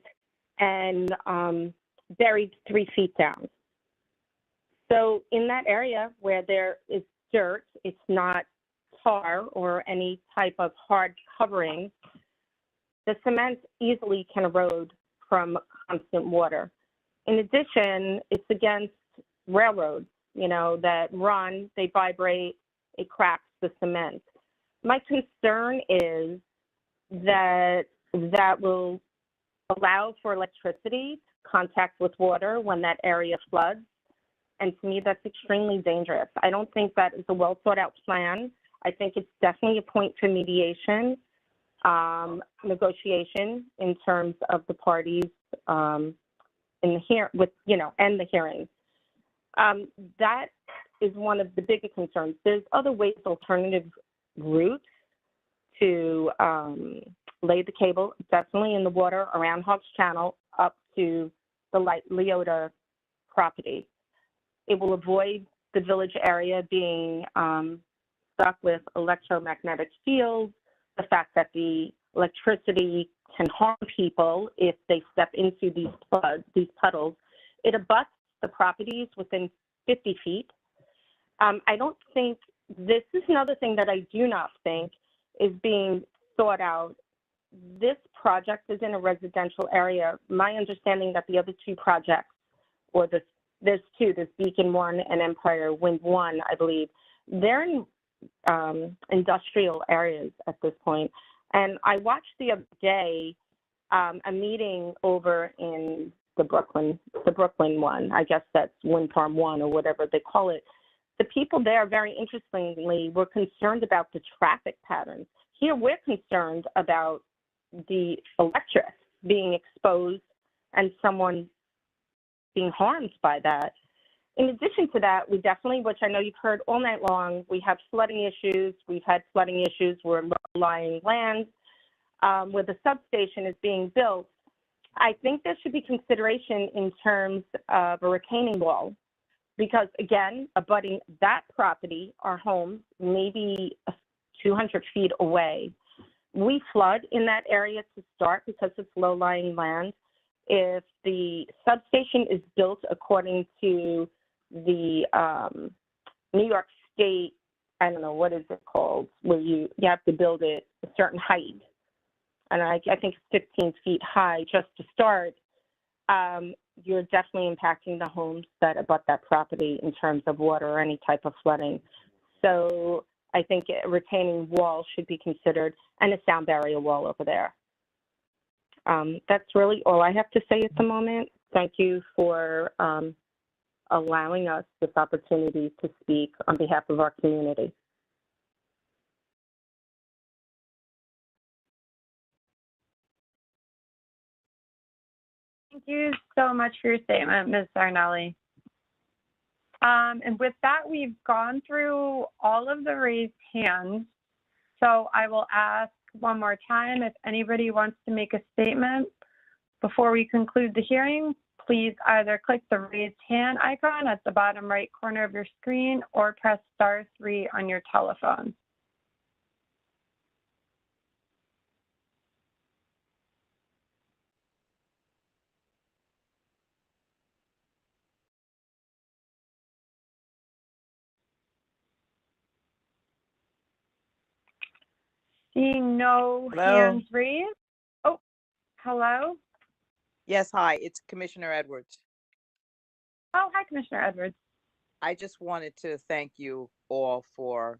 and buried 3 feet down. So in that area where there is dirt, it's not tar or any type of hard covering, the cement easily can erode from constant water. In addition, it's against railroads, you know, that run, they vibrate, it cracks the cement. My concern is that that will allow for electricity contact with water when that area floods. And to me, that's extremely dangerous. I don't think that is a well thought out plan. I think it's definitely a point for mediation, negotiation in terms of the parties in the and the hearings. That is one of the bigger concerns. There's other ways, alternative routes to lay the cable, definitely in the water around Hobbs Channel up to the Leota property. It will avoid the village area being stuck with electromagnetic fields, the fact that the electricity can harm people if they step into these puddles. It abuts the properties within 50 feet. I don't think, this is another thing that I do not think is being thought out. This project is in a residential area. My understanding that the other 2 projects, or there's 2, there's Beacon 1 and Empire Wind 1, I believe, they're in industrial areas at this point. And I watched the other day a meeting over in the Brooklyn one, I guess that's Wind Farm 1 or whatever they call it. The people there, very interestingly, were concerned about the traffic patterns. Here, we're concerned about the electric being exposed and someone being harmed by that. In addition to that, we definitely, which I know you've heard all night long, we have flooding issues. We've had flooding issues where low-lying lands, where the substation is being built. I think there should be consideration in terms of a retaining wall, because again, abutting that property, our homes, maybe 200 feet away. We flood in that area to start because it's low-lying land. If the substation is built according to the New York State, I don't know, what is it called, where you have to build it a certain height, and I think it's 15 feet high just to start, you're definitely impacting the homes that abut that property in terms of water or any type of flooding. So I think a retaining wall should be considered, and a sound barrier wall over there. That's really all I have to say at the moment. Thank you for allowing us this opportunity to speak on behalf of our community. Thank you so much for your statement, Ms. Zarnelli. And with that, we've gone through all of the raised hands. So I will ask one more time, if anybody wants to make a statement before we conclude the hearing, please either click the raised hand icon at the bottom right corner of your screen or press *3 on your telephone. Seeing no hands raised. Oh, hello. Yes, hi, it's Commissioner Edwards. Oh, hi, Commissioner Edwards. I just wanted to thank you all for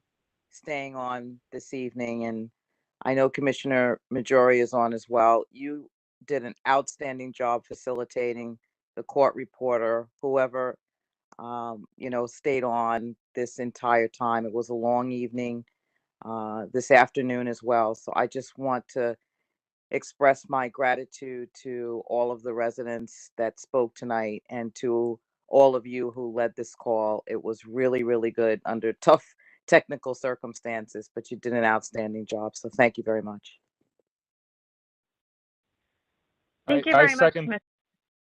staying on this evening, and I know Commissioner Majori is on as well. You did an outstanding job facilitating, the court reporter, whoever, stayed on this entire time. It was a long evening this afternoon as well. So I just want to express my gratitude to all of the residents that spoke tonight and to all of you who led this call. It was really, really good under tough technical circumstances, but you did an outstanding job. So thank you very much. Thank you very much, Commissioner.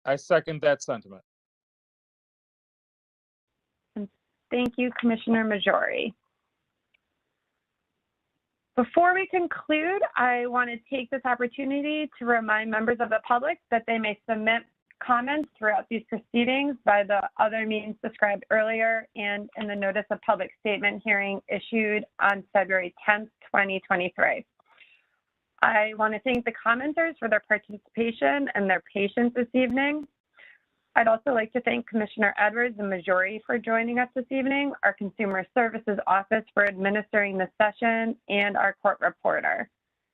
I second that sentiment. Thank you, Commissioner Majori. Before we conclude, I want to take this opportunity to remind members of the public that they may submit comments throughout these proceedings by the other means described earlier and in the notice of public statement hearing issued on February 10th, 2023. I want to thank the commenters for their participation and their patience this evening. I'd also like to thank Commissioner Edwards and Majori for joining us this evening, our Consumer Services Office for administering the session, and our court reporter.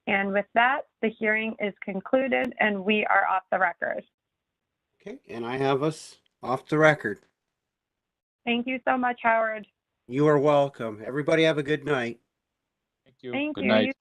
And with that, the hearing is concluded and we are off the record. Okay, and I have us off the record. Thank you so much, Howard. You are welcome. Everybody have a good night. Thank you. Thank Good you. night.